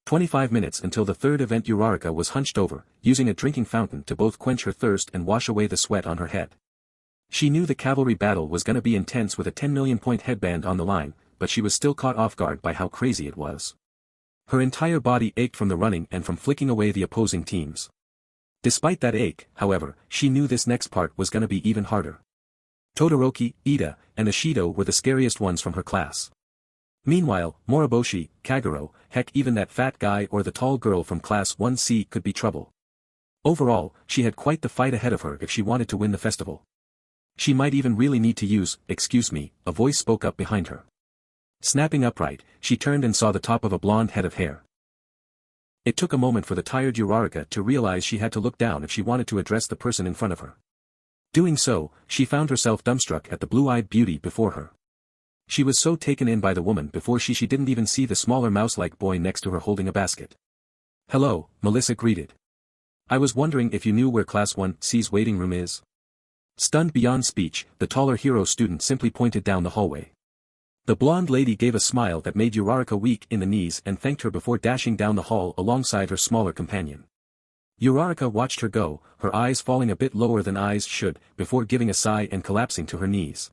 25 minutes until the third event. Uraraka was hunched over, using a drinking fountain to both quench her thirst and wash away the sweat on her head. She knew the cavalry battle was gonna be intense with a 10 million point headband on the line, but she was still caught off guard by how crazy it was. Her entire body ached from the running and from flicking away the opposing teams. Despite that ache, however, she knew this next part was gonna be even harder. Todoroki, Ida, and Ashido were the scariest ones from her class. Meanwhile, Moriboshi, Kagero, heck even that fat guy or the tall girl from Class 1C could be trouble. Overall, she had quite the fight ahead of her if she wanted to win the festival. She might even really need to use, excuse me, a voice spoke up behind her. Snapping upright, she turned and saw the top of a blonde head of hair. It took a moment for the tired Uraraka to realize she had to look down if she wanted to address the person in front of her. Doing so, she found herself dumbstruck at the blue-eyed beauty before her. She was so taken in by the woman before she didn't even see the smaller mouse-like boy next to her holding a basket. "Hello," Melissa greeted. "I was wondering if you knew where Class 1C's waiting room is." Stunned beyond speech, the taller hero student simply pointed down the hallway. The blonde lady gave a smile that made Uraraka weak in the knees and thanked her before dashing down the hall alongside her smaller companion. Uraraka watched her go, her eyes falling a bit lower than eyes should, before giving a sigh and collapsing to her knees.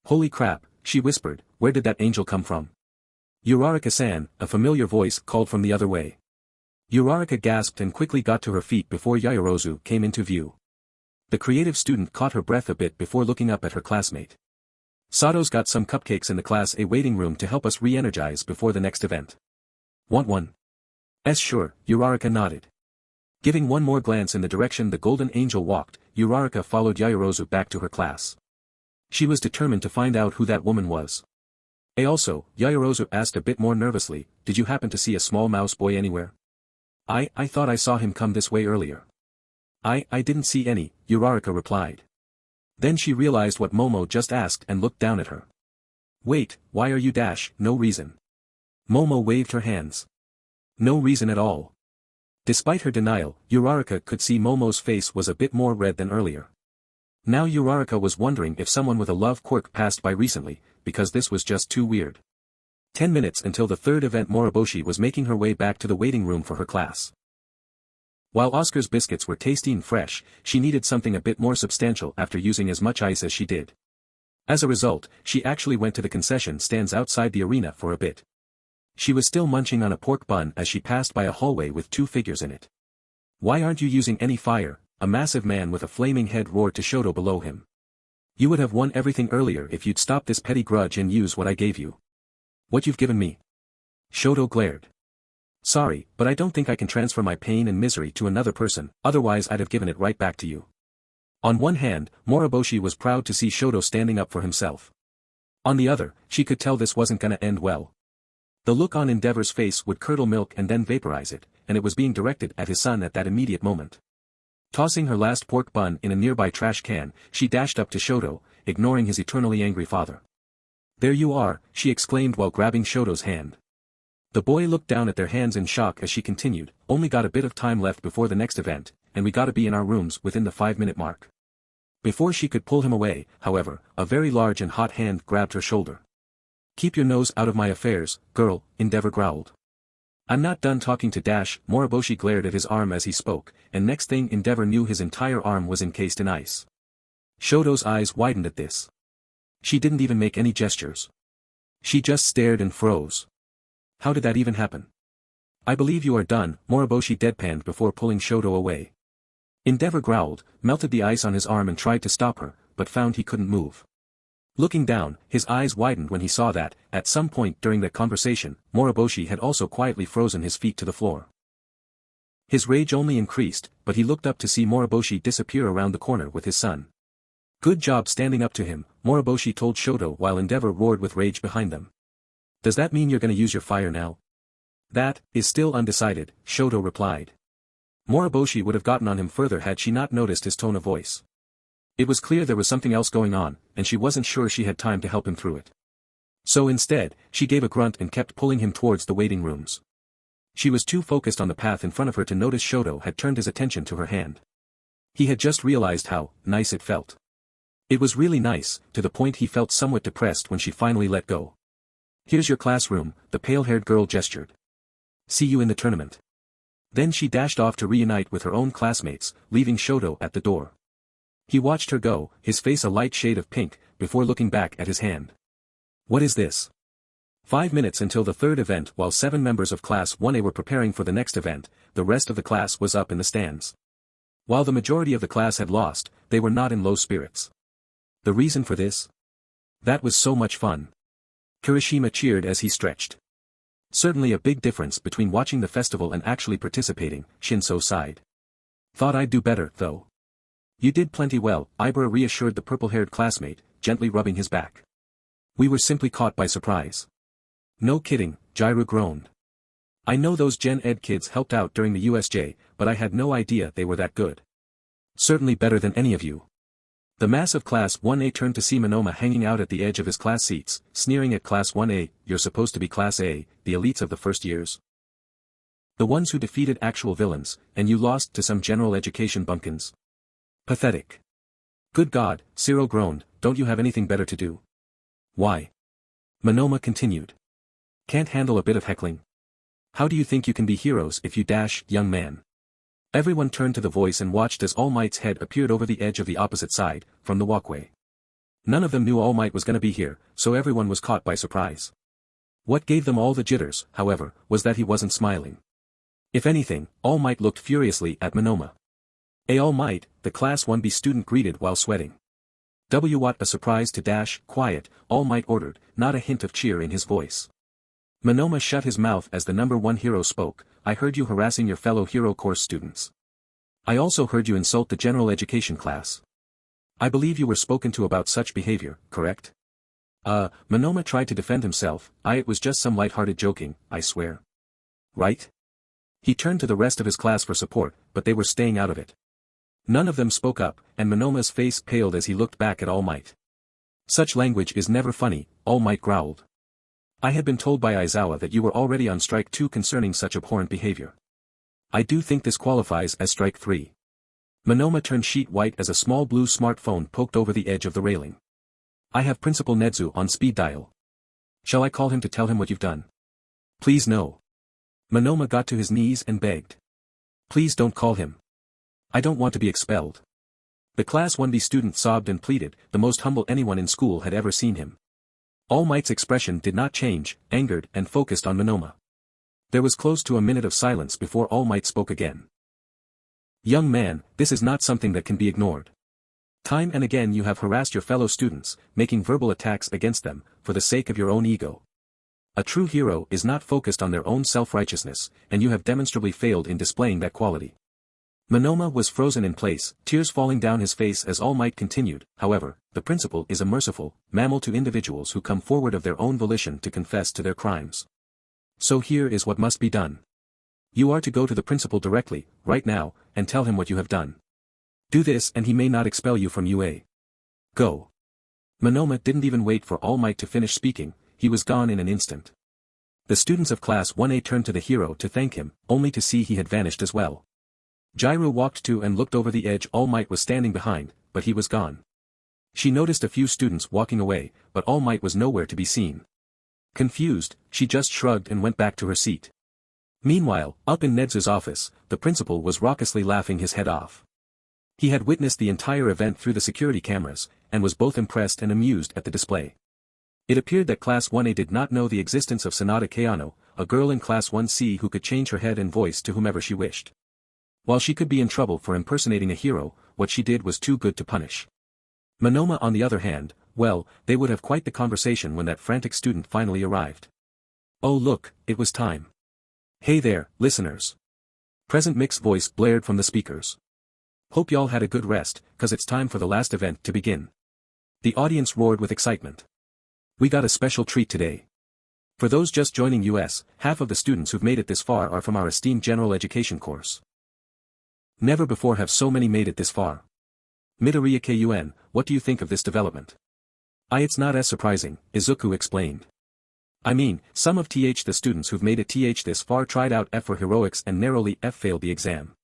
"Holy crap," she whispered, "where did that angel come from?" "Uraraka-san," a familiar voice called from the other way. Uraraka gasped and quickly got to her feet before Yaoyorozu came into view. The creative student caught her breath a bit before looking up at her classmate. "Sato's got some cupcakes in the Class A waiting room to help us re-energize before the next event. Want one?" "Yes, sure," Uraraka nodded. Giving one more glance in the direction the golden angel walked, Uraraka followed Yaoyorozu back to her class. She was determined to find out who that woman was. Also, Yaoyorozu asked a bit more nervously, "Did you happen to see a small mouse boy anywhere?" I thought I saw him come this way earlier." I didn't see any," Uraraka replied. Then she realized what Momo just asked and looked down at her. "Wait, why are you no reason?" Momo waved her hands. "No reason at all." Despite her denial, Uraraka could see Momo's face was a bit more red than earlier. Now Uraraka was wondering if someone with a love quirk passed by recently, because this was just too weird. 10 minutes until the third event. Moriboshi was making her way back to the waiting room for her class. While Oscar's biscuits were tasty and fresh, she needed something a bit more substantial after using as much ice as she did. As a result, she actually went to the concession stands outside the arena for a bit. She was still munching on a pork bun as she passed by a hallway with two figures in it. "Why aren't you using any fire?" a massive man with a flaming head roared to Shoto below him. "You would have won everything earlier if you'd stop this petty grudge and use what I gave you." "What you've given me?" Shoto glared. "Sorry, but I don't think I can transfer my pain and misery to another person, otherwise I'd have given it right back to you." On one hand, Moriboshi was proud to see Shoto standing up for himself. On the other, she could tell this wasn't gonna end well. The look on Endeavor's face would curdle milk and then vaporize it, and it was being directed at his son at that immediate moment. Tossing her last pork bun in a nearby trash can, she dashed up to Shoto, ignoring his eternally angry father. "There you are," she exclaimed while grabbing Shoto's hand. The boy looked down at their hands in shock as she continued, "Only got a bit of time left before the next event, and we gotta be in our rooms within the 5-minute mark." Before she could pull him away, however, a very large and hot hand grabbed her shoulder. "Keep your nose out of my affairs, girl," Endeavor growled. "I'm not done talking to Moriboshi glared at his arm as he spoke, and next thing Endeavor knew his entire arm was encased in ice. Shoto's eyes widened at this. She didn't even make any gestures. She just stared and froze. How did that even happen? "I believe you are done," Moriboshi deadpanned before pulling Shoto away. Endeavor growled, melted the ice on his arm and tried to stop her, but found he couldn't move. Looking down, his eyes widened when he saw that, at some point during that conversation, Moriboshi had also quietly frozen his feet to the floor. His rage only increased, but he looked up to see Moriboshi disappear around the corner with his son. "Good job standing up to him," Moriboshi told Shoto while Endeavor roared with rage behind them. "Does that mean you're gonna use your fire now?" "That is still undecided," Shoto replied. Moriboshi would have gotten on him further had she not noticed his tone of voice. It was clear there was something else going on, and she wasn't sure she had time to help him through it. So instead, she gave a grunt and kept pulling him towards the waiting rooms. She was too focused on the path in front of her to notice Shoto had turned his attention to her hand. He had just realized how nice it felt. It was really nice, to the point he felt somewhat depressed when she finally let go. "Here's your classroom," the pale-haired girl gestured. "See you in the tournament." Then she dashed off to reunite with her own classmates, leaving Shoto at the door. He watched her go, his face a light shade of pink, before looking back at his hand. "What is this?" 5 minutes until the third event. While 7 members of Class 1A were preparing for the next event, the rest of the class was up in the stands. While the majority of the class had lost, they were not in low spirits. The reason for this? That was so much fun. Kirishima cheered as he stretched. Certainly a big difference between watching the festival and actually participating, Shinso sighed. "Thought I'd do better, though." "You did plenty well," Ibara reassured the purple-haired classmate, gently rubbing his back. "We were simply caught by surprise." "No kidding," Jairu groaned. "I know those Gen Ed kids helped out during the USJ, but I had no idea they were that good. Certainly better than any of you." The mass of Class 1A turned to see Monoma hanging out at the edge of his class seats, sneering at Class 1A, "You're supposed to be Class A, the elites of the first years. The ones who defeated actual villains, and you lost to some general education bumpkins. Pathetic." "Good God," Cyril groaned, "don't you have anything better to do?" "Why?" Monoma continued. "Can't handle a bit of heckling? How do you think you can be heroes if you dash, young man?" Everyone turned to the voice and watched as All Might's head appeared over the edge of the opposite side, from the walkway. None of them knew All Might was gonna be here, so everyone was caught by surprise. What gave them all the jitters, however, was that he wasn't smiling. If anything, All Might looked furiously at Monoma. "Hey All Might," the Class 1B student greeted while sweating. What a surprise to dash, quiet, All Might ordered, not a hint of cheer in his voice. Monoma shut his mouth as the number 1 hero spoke. "I heard you harassing your fellow hero course students. I also heard you insult the general education class. I believe you were spoken to about such behavior, correct?" Monoma tried to defend himself. "It was just some light-hearted joking, I swear." "Right?" He turned to the rest of his class for support, but they were staying out of it. None of them spoke up, and Monoma's face paled as he looked back at All Might. "Such language is never funny," All Might growled. "I had been told by Aizawa that you were already on strike 2 concerning such abhorrent behavior. I do think this qualifies as strike 3. Monoma turned sheet white as a small blue smartphone poked over the edge of the railing. "I have Principal Nedzu on speed dial. Shall I call him to tell him what you've done?" "Please no." Monoma got to his knees and begged. "Please don't call him. I don't want to be expelled." The Class 1B student sobbed and pleaded, the most humble anyone in school had ever seen him. All Might's expression did not change, angered and focused on Monoma. There was close to a minute of silence before All Might spoke again. "Young man, this is not something that can be ignored. Time and again you have harassed your fellow students, making verbal attacks against them, for the sake of your own ego. A true hero is not focused on their own self-righteousness, and you have demonstrably failed in displaying that quality." Monoma was frozen in place, tears falling down his face as All Might continued. "However, the principal is a merciful mammal to individuals who come forward of their own volition to confess to their crimes. So here is what must be done. You are to go to the principal directly, right now, and tell him what you have done. Do this and he may not expel you from UA. Go." Monoma didn't even wait for All Might to finish speaking, he was gone in an instant. The students of Class 1A turned to the hero to thank him, only to see he had vanished as well. Jairu walked to and looked over the edge All Might was standing behind, but he was gone. She noticed a few students walking away, but All Might was nowhere to be seen. Confused, she just shrugged and went back to her seat. Meanwhile, up in Nedzu's office, the principal was raucously laughing his head off. He had witnessed the entire event through the security cameras, and was both impressed and amused at the display. It appeared that Class 1A did not know the existence of Sanada Kayano, a girl in Class 1C who could change her head and voice to whomever she wished. While she could be in trouble for impersonating a hero, what she did was too good to punish. Monoma on the other hand, well, they would have quite the conversation when that frantic student finally arrived. "Oh look, it was time. Hey there, listeners." Present Mick's voice blared from the speakers. "Hope y'all had a good rest, 'cause it's time for the last event to begin." The audience roared with excitement. "We got a special treat today. For those just joining us, half of the students who've made it this far are from our esteemed general education course. Never before have so many made it this far. Midoriya Kun, what do you think of this development?" It's not as surprising," Izuku explained. "I mean, some of the students who've made it this far tried out F for heroics and narrowly failed the exam.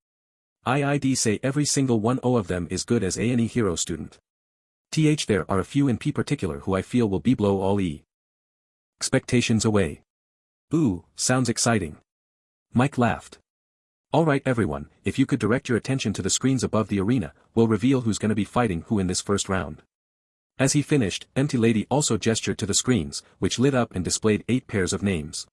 I'd say every single one of them is good as any hero student. There are a few in P particular who I feel will be blow all expectations away." "Ooh, sounds exciting." Mike laughed. "Alright everyone, if you could direct your attention to the screens above the arena, we'll reveal who's gonna be fighting who in this first round." As he finished, Empty Lady also gestured to the screens, which lit up and displayed 8 pairs of names.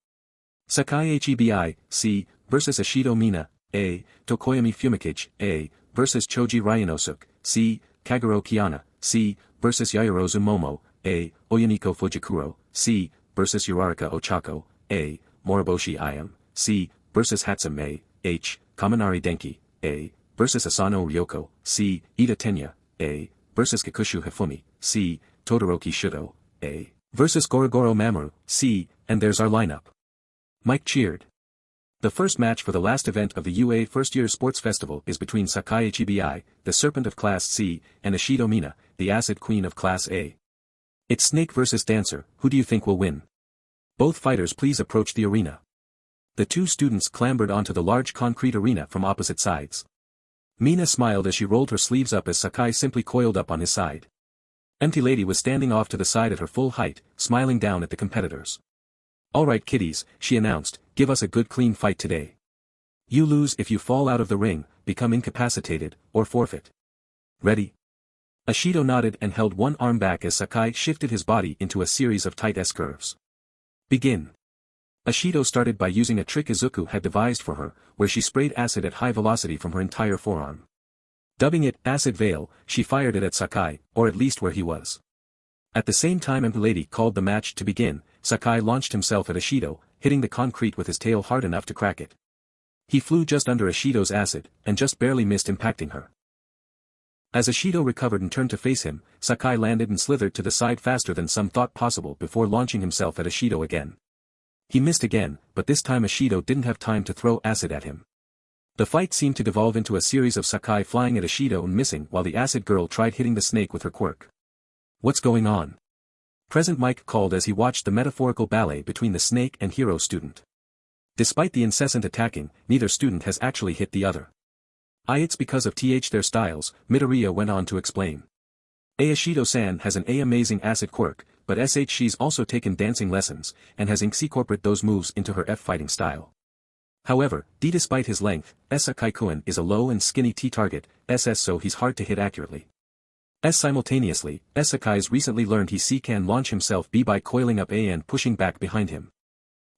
Sakai Hebi, C, versus Ashido Mina, A, Tokoyami Fumikage, A, versus Choji Ryanosuke, C, Kaguro Kiana, C, versus Yayorozu Momo, A, Oyuniko Fujikuro, C, versus Uraraka Ochako, A, Moriboshi Iam, C, versus Hatsume, H, Kaminari Denki, A, versus Asano Ryoko, C, Ida Tenya, A, versus Kikushu Hifumi, C, Todoroki Shudo, A, versus Gorogoro Mamoru, C, and there's our lineup. Mike cheered. The first match for the last event of the UA First Year Sports Festival is between Sakai Hebi, the Serpent of Class C, and Ashido Mina, the Acid Queen of Class A. It's Snake versus Dancer, who do you think will win? Both fighters please approach the arena. The two students clambered onto the large concrete arena from opposite sides. Mina smiled as she rolled her sleeves up as Sakai simply coiled up on his side. Empty Lady was standing off to the side at her full height, smiling down at the competitors. "Alright kiddies," she announced, "give us a good clean fight today. You lose if you fall out of the ring, become incapacitated, or forfeit. Ready?" Ashido nodded and held one arm back as Sakai shifted his body into a series of tight S-curves. "Begin." Ashido started by using a trick Izuku had devised for her, where she sprayed acid at high velocity from her entire forearm. Dubbing it Acid Veil, she fired it at Sakai, or at least where he was. At the same time Empty Lady called the match to begin, Sakai launched himself at Ashido, hitting the concrete with his tail hard enough to crack it. He flew just under Ashido's acid, and just barely missed impacting her. As Ashido recovered and turned to face him, Sakai landed and slithered to the side faster than some thought possible before launching himself at Ashido again. He missed again, but this time Ashido didn't have time to throw acid at him. The fight seemed to devolve into a series of Sakai flying at Ashido and missing while the acid girl tried hitting the snake with her quirk. "What's going on?" Present Mike called as he watched the metaphorical ballet between the snake and hero student. Despite the incessant attacking, neither student has actually hit the other. It's because of their styles, Midoriya went on to explain. Ashido-san has an amazing acid quirk, but she's also taken dancing lessons, and has incorporated those moves into her fighting style. However, despite his length, Sakai-kun is a low and skinny T-target, so he's hard to hit accurately. Simultaneously, Sakai's recently learned he can launch himself by coiling up and pushing back behind him.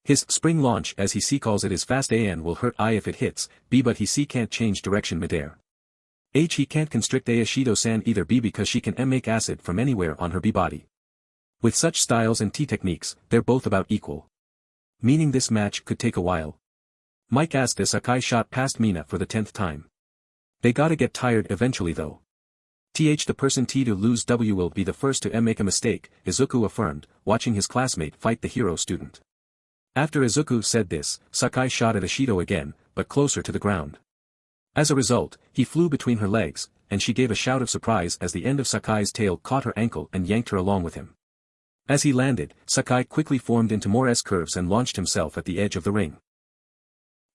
His spring launch as he calls it is fast and will hurt if it hits, but he can't change direction midair. He can't constrict Ashido-san either because she can make acid from anywhere on her body. With such styles and techniques, they're both about equal. Meaning this match could take a while. Mike asked as Sakai shot past Mina for the 10th time. They gotta get tired eventually though. The person to lose will be the first to make a mistake, Izuku affirmed, watching his classmate fight the hero student. After Izuku said this, Sakai shot at Ashido again, but closer to the ground. As a result, he flew between her legs, and she gave a shout of surprise as the end of Sakai's tail caught her ankle and yanked her along with him. As he landed, Sakai quickly formed into more S-curves and launched himself at the edge of the ring.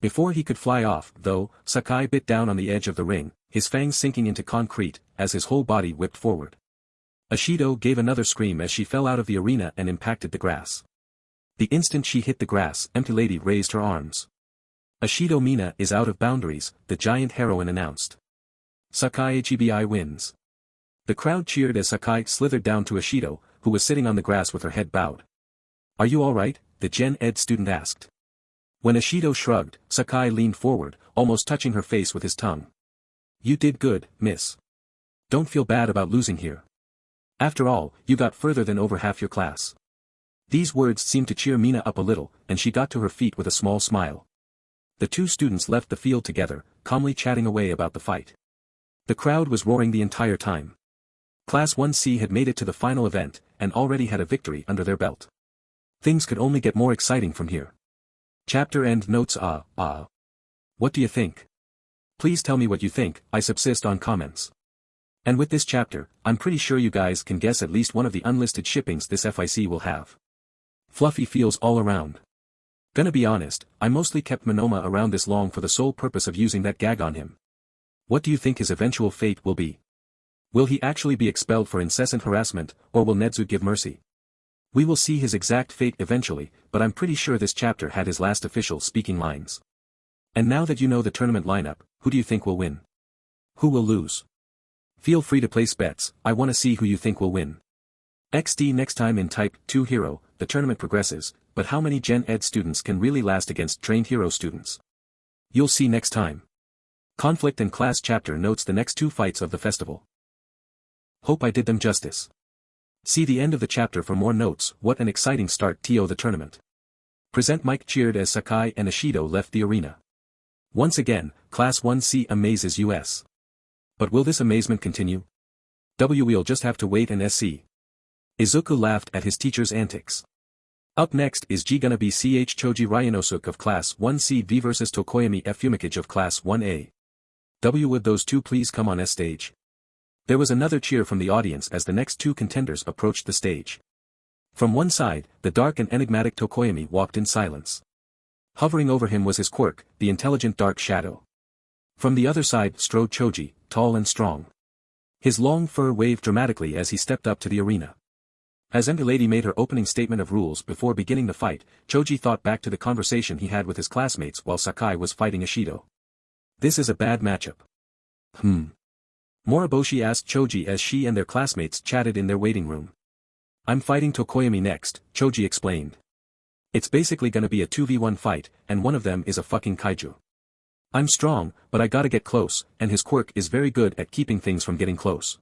Before he could fly off, though, Sakai bit down on the edge of the ring, his fangs sinking into concrete, as his whole body whipped forward. Ashido gave another scream as she fell out of the arena and impacted the grass. The instant she hit the grass, Empty Lady raised her arms. "Ashido Mina is out of boundaries," the giant heroine announced. Sakai Hbi wins. The crowd cheered as Sakai slithered down to Ashido, who was sitting on the grass with her head bowed. "Are you alright?" the Gen Ed student asked. When Ashido shrugged, Sakai leaned forward, almost touching her face with his tongue. "You did good, miss. Don't feel bad about losing here. After all, you got further than over half your class." These words seemed to cheer Mina up a little, and she got to her feet with a small smile. The two students left the field together, calmly chatting away about the fight. The crowd was roaring the entire time. Class 1C had made it to the final event, and already had a victory under their belt. Things could only get more exciting from here. Chapter end notes. What do you think? Please tell me what you think, I subsist on comments. And with this chapter, I'm pretty sure you guys can guess at least one of the unlisted shippings this FIC will have. Fluffy feels all around. Gonna be honest, I mostly kept Monoma around this long for the sole purpose of using that gag on him. What do you think his eventual fate will be? Will he actually be expelled for incessant harassment, or will Netsu give mercy? We will see his exact fate eventually, but I'm pretty sure this chapter had his last official speaking lines. And now that you know the tournament lineup, who do you think will win? Who will lose? Feel free to place bets, I wanna see who you think will win. XD next time in Type 2 Hero, the tournament progresses, but how many Gen Ed students can really last against trained hero students? You'll see next time. Conflict and Class chapter notes the next two fights of the festival. Hope I did them justice. See the end of the chapter for more notes. What an exciting start to the tournament. Present Mike cheered as Sakai and Ashido left the arena. Once again, Class 1C amazes US. But will this amazement continue? We'll just have to wait and see. Izuku laughed at his teacher's antics. Up next is gonna be Choji Ryanosuke of Class 1C v vs Tokoyami Fumikage of Class 1A. Would those two please come on stage? There was another cheer from the audience as the next two contenders approached the stage. From one side, the dark and enigmatic Tokoyami walked in silence. Hovering over him was his quirk, the intelligent dark shadow. From the other side strode Choji, tall and strong. His long fur waved dramatically as he stepped up to the arena. As Lady made her opening statement of rules before beginning the fight, Choji thought back to the conversation he had with his classmates while Sakai was fighting Ishido. This is a bad matchup. Moriboshi asked Choji as she and their classmates chatted in their waiting room. I'm fighting Tokoyami next, Choji explained. It's basically gonna be a 2v1 fight, and one of them is a fucking kaiju. I'm strong, but I gotta get close, and his quirk is very good at keeping things from getting close.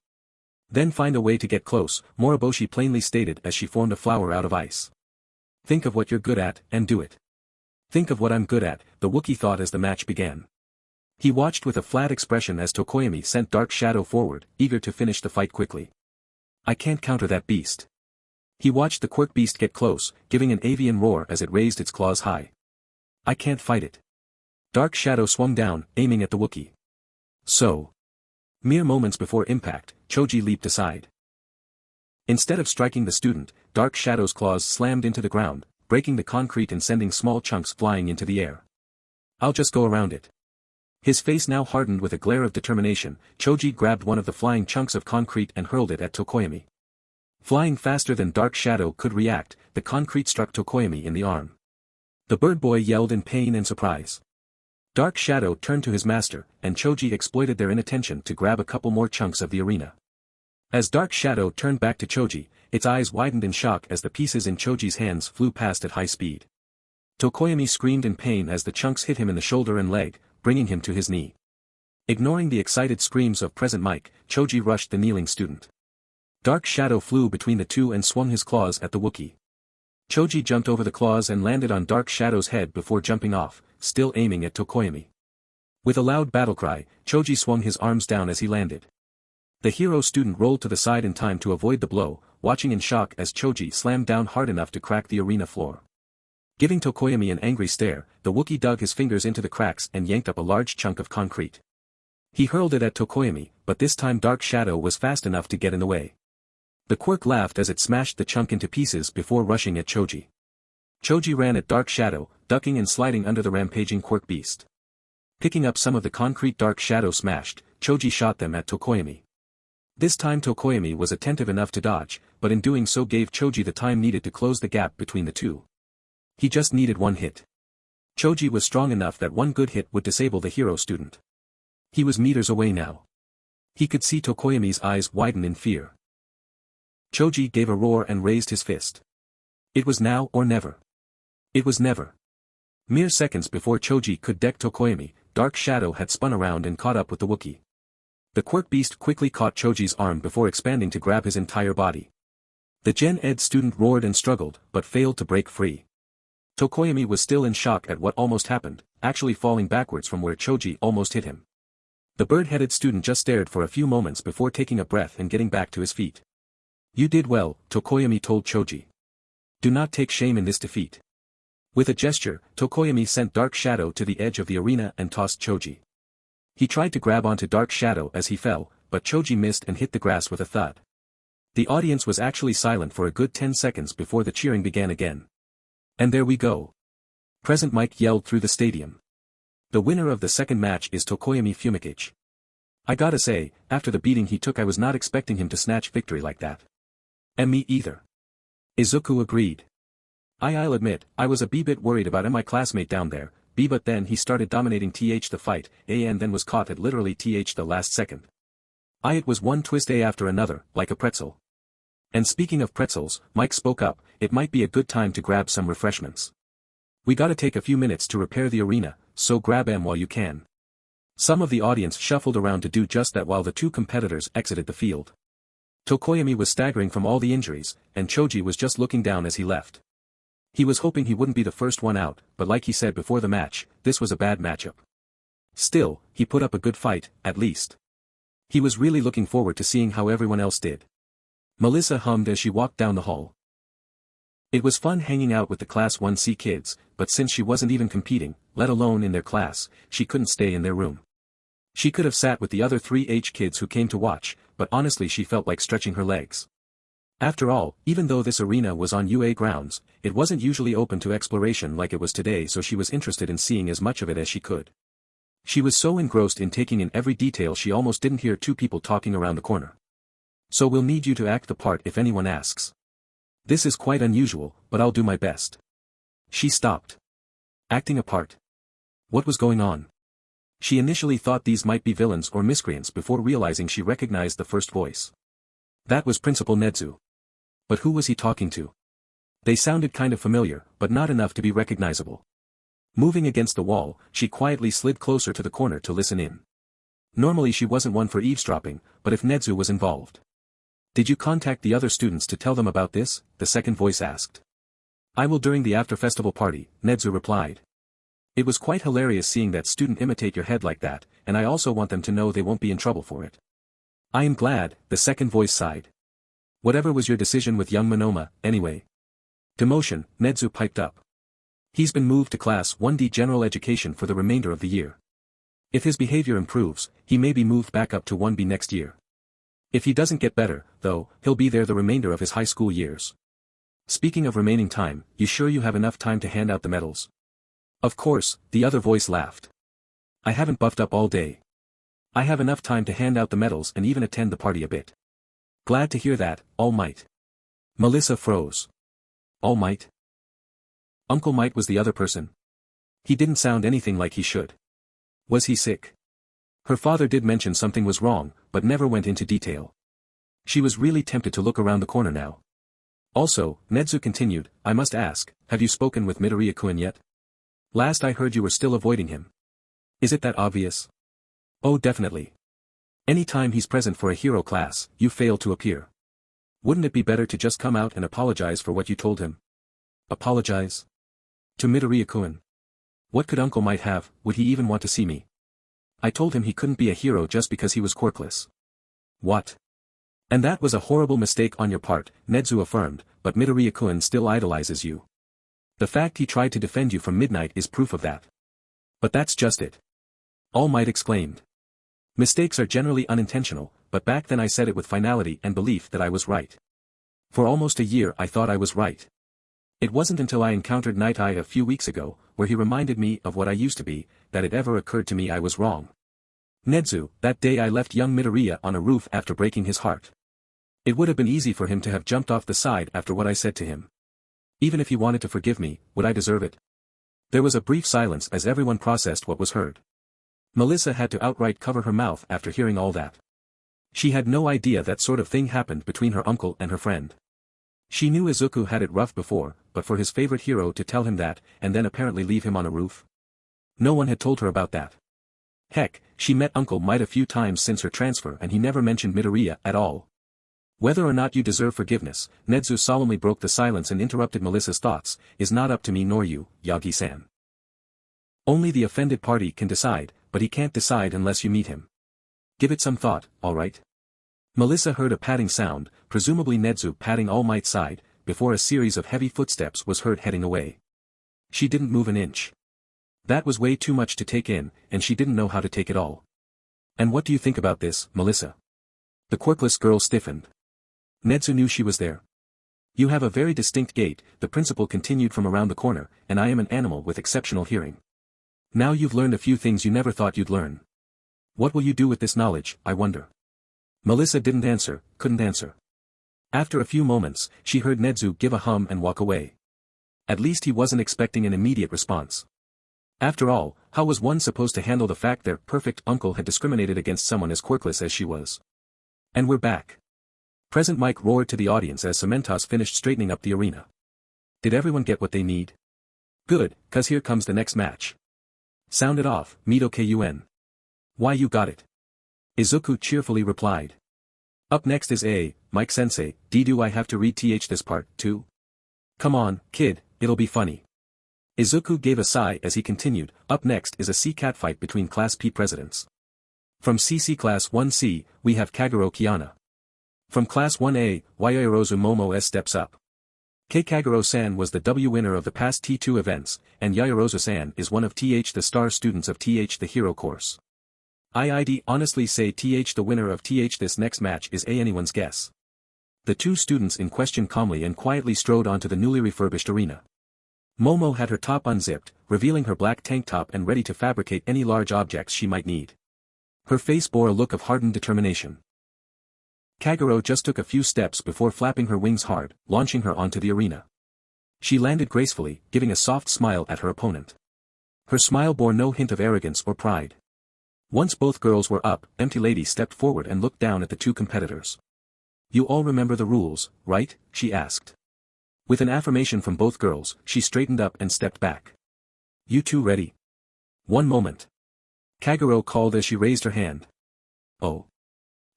Then find a way to get close, Moriboshi plainly stated as she formed a flower out of ice. Think of what you're good at, and do it. Think of what I'm good at, the Wookiee thought as the match began. He watched with a flat expression as Tokoyami sent Dark Shadow forward, eager to finish the fight quickly. I can't counter that beast. He watched the quirk beast get close, giving an avian roar as it raised its claws high. I can't fight it. Dark Shadow swung down, aiming at the Wookiee. So. Mere moments before impact, Choji leaped aside. Instead of striking the student, Dark Shadow's claws slammed into the ground, breaking the concrete and sending small chunks flying into the air. I'll just go around it. His face now hardened with a glare of determination, Choji grabbed one of the flying chunks of concrete and hurled it at Tokoyami. Flying faster than Dark Shadow could react, the concrete struck Tokoyami in the arm. The bird boy yelled in pain and surprise. Dark Shadow turned to his master, and Choji exploited their inattention to grab a couple more chunks of the arena. As Dark Shadow turned back to Choji, its eyes widened in shock as the pieces in Choji's hands flew past at high speed. Tokoyami screamed in pain as the chunks hit him in the shoulder and leg, bringing him to his knee. Ignoring the excited screams of present Mike, Choji rushed the kneeling student. Dark Shadow flew between the two and swung his claws at the Wookiee. Choji jumped over the claws and landed on Dark Shadow's head before jumping off, still aiming at Tokoyami. With a loud battlecry, Choji swung his arms down as he landed. The hero student rolled to the side in time to avoid the blow, watching in shock as Choji slammed down hard enough to crack the arena floor. Giving Tokoyami an angry stare, the Wookiee dug his fingers into the cracks and yanked up a large chunk of concrete. He hurled it at Tokoyami, but this time Dark Shadow was fast enough to get in the way. The quirk laughed as it smashed the chunk into pieces before rushing at Choji. Choji ran at Dark Shadow, ducking and sliding under the rampaging quirk beast. Picking up some of the concrete Dark Shadow smashed, Choji shot them at Tokoyami. This time Tokoyami was attentive enough to dodge, but in doing so gave Choji the time needed to close the gap between the two. He just needed one hit. Choji was strong enough that one good hit would disable the hero student. He was meters away now. He could see Tokoyami's eyes widen in fear. Choji gave a roar and raised his fist. It was now or never. It was never. Mere seconds before Choji could deck Tokoyami, Dark Shadow had spun around and caught up with the Wookiee. The quirk beast quickly caught Choji's arm before expanding to grab his entire body. The Gen Ed student roared and struggled, but failed to break free. Tokoyami was still in shock at what almost happened, actually falling backwards from where Choji almost hit him. The bird-headed student just stared for a few moments before taking a breath and getting back to his feet. You did well, Tokoyami told Choji. Do not take shame in this defeat. With a gesture, Tokoyami sent Dark Shadow to the edge of the arena and tossed Choji. He tried to grab onto Dark Shadow as he fell, but Choji missed and hit the grass with a thud. The audience was actually silent for a good 10 seconds before the cheering began again. And there we go. Present Mike yelled through the stadium. The winner of the second match is Tokoyami Fumikage. I gotta say, after the beating he took I was not expecting him to snatch victory like that. And me either. Izuku agreed. I'll admit, I was a bit worried about my classmate down there, but then he started dominating the fight, and then was caught at literally the last second. It was one twist after another, like a pretzel. And speaking of pretzels, Mike spoke up, it might be a good time to grab some refreshments. We gotta take a few minutes to repair the arena, so grab 'em while you can. Some of the audience shuffled around to do just that while the two competitors exited the field. Tokoyami was staggering from all the injuries, and Choji was just looking down as he left. He was hoping he wouldn't be the first one out, but like he said before the match, this was a bad matchup. Still, he put up a good fight, at least. He was really looking forward to seeing how everyone else did. Melissa hummed as she walked down the hall. It was fun hanging out with the Class 1C kids, but since she wasn't even competing, let alone in their class, she couldn't stay in their room. She could have sat with the other 3H kids who came to watch, but honestly she felt like stretching her legs. After all, even though this arena was on UA grounds, it wasn't usually open to exploration like it was today, so she was interested in seeing as much of it as she could. She was so engrossed in taking in every detail she almost didn't hear two people talking around the corner. So we'll need you to act the part if anyone asks. This is quite unusual, but I'll do my best. She stopped. Acting a part. What was going on? She initially thought these might be villains or miscreants before realizing she recognized the first voice. That was Principal Nedzu. But who was he talking to? They sounded kind of familiar, but not enough to be recognizable. Moving against the wall, she quietly slid closer to the corner to listen in. Normally she wasn't one for eavesdropping, but if Nedzu was involved. Did you contact the other students to tell them about this? The second voice asked. I will during the after-festival party, Nedzu replied. It was quite hilarious seeing that student imitate your head like that, and I also want them to know they won't be in trouble for it. I am glad, the second voice sighed. Whatever was your decision with young Monoma, anyway? Demotion, Nedzu piped up. He's been moved to Class 1D General Education for the remainder of the year. If his behavior improves, he may be moved back up to 1B next year. If he doesn't get better, though, he'll be there the remainder of his high school years. Speaking of remaining time, you sure you have enough time to hand out the medals? Of course, the other voice laughed. I haven't buffed up all day. I have enough time to hand out the medals and even attend the party a bit. Glad to hear that, All Might. Melissa froze. All Might? Uncle Might was the other person. He didn't sound anything like he should. Was he sick? Her father did mention something was wrong, but never went into detail. She was really tempted to look around the corner now. Also, Nedzu continued, I must ask, have you spoken with Midoriya-kun yet? Last I heard you were still avoiding him. Is it that obvious? Oh, definitely. Any time he's present for a hero class, you fail to appear. Wouldn't it be better to just come out and apologize for what you told him? Apologize? To Midoriya-kun? What could Uncle Might have? Would he even want to see me? I told him he couldn't be a hero just because he was quirkless. What? And that was a horrible mistake on your part, Nedzu affirmed, but Midoriya-kun still idolizes you. The fact he tried to defend you from midnight is proof of that. But that's just it. All Might exclaimed. Mistakes are generally unintentional, but back then I said it with finality and belief that I was right. For almost a year I thought I was right. It wasn't until I encountered Night Eye a few weeks ago, where he reminded me of what I used to be, that it ever occurred to me I was wrong. Nedzu, that day I left young Midoriya on a roof after breaking his heart. It would have been easy for him to have jumped off the side after what I said to him. Even if he wanted to forgive me, would I deserve it? There was a brief silence as everyone processed what was heard. Melissa had to outright cover her mouth after hearing all that. She had no idea that sort of thing happened between her uncle and her friend. She knew Izuku had it rough before, but for his favorite hero to tell him that, and then apparently leave him on a roof? No one had told her about that. Heck, she met Uncle Might a few times since her transfer and he never mentioned Midoriya at all. Whether or not you deserve forgiveness, Nedzu solemnly broke the silence and interrupted Melissa's thoughts, is not up to me nor you, Yagi-san. Only the offended party can decide, but he can't decide unless you meet him. Give it some thought, alright? Melissa heard a patting sound, presumably Nedzu patting All Might's side, before a series of heavy footsteps was heard heading away. She didn't move an inch. That was way too much to take in, and she didn't know how to take it all. And what do you think about this, Melissa? The quirkless girl stiffened. Nedzu knew she was there. You have a very distinct gait, the principal continued from around the corner, and I am an animal with exceptional hearing. Now you've learned a few things you never thought you'd learn. What will you do with this knowledge, I wonder? Melissa didn't answer, couldn't answer. After a few moments, she heard Nedzu give a hum and walk away. At least he wasn't expecting an immediate response. After all, how was one supposed to handle the fact their perfect uncle had discriminated against someone as quirkless as she was? And we're back. Present Mike roared to the audience as Cementos finished straightening up the arena. Did everyone get what they need? Good, 'cause here comes the next match. Sound it off, Mido-kun. Why you got it. Izuku cheerfully replied. Up next is Mike-sensei, do I have to read this part, too? Come on, kid, it'll be funny. Izuku gave a sigh as he continued, up next is a C-cat fight between Class P presidents. From CC Class 1C, we have Kagero Kiana. From Class 1A, Yaoyorozu Momo S steps up. Kagero-san was the W winner of the past T2 events, and Yaoyorozu-san is one of the star students of the hero course. I'd honestly say the winner of this next match is anyone's guess. The two students in question calmly and quietly strode onto the newly refurbished arena. Momo had her top unzipped, revealing her black tank top and ready to fabricate any large objects she might need. Her face bore a look of hardened determination. Kagero just took a few steps before flapping her wings hard, launching her onto the arena. She landed gracefully, giving a soft smile at her opponent. Her smile bore no hint of arrogance or pride. Once both girls were up, Empty Lady stepped forward and looked down at the two competitors. "You all remember the rules, right?" she asked. With an affirmation from both girls, she straightened up and stepped back. "You two ready?" "One moment." Kagero called as she raised her hand. "Oh."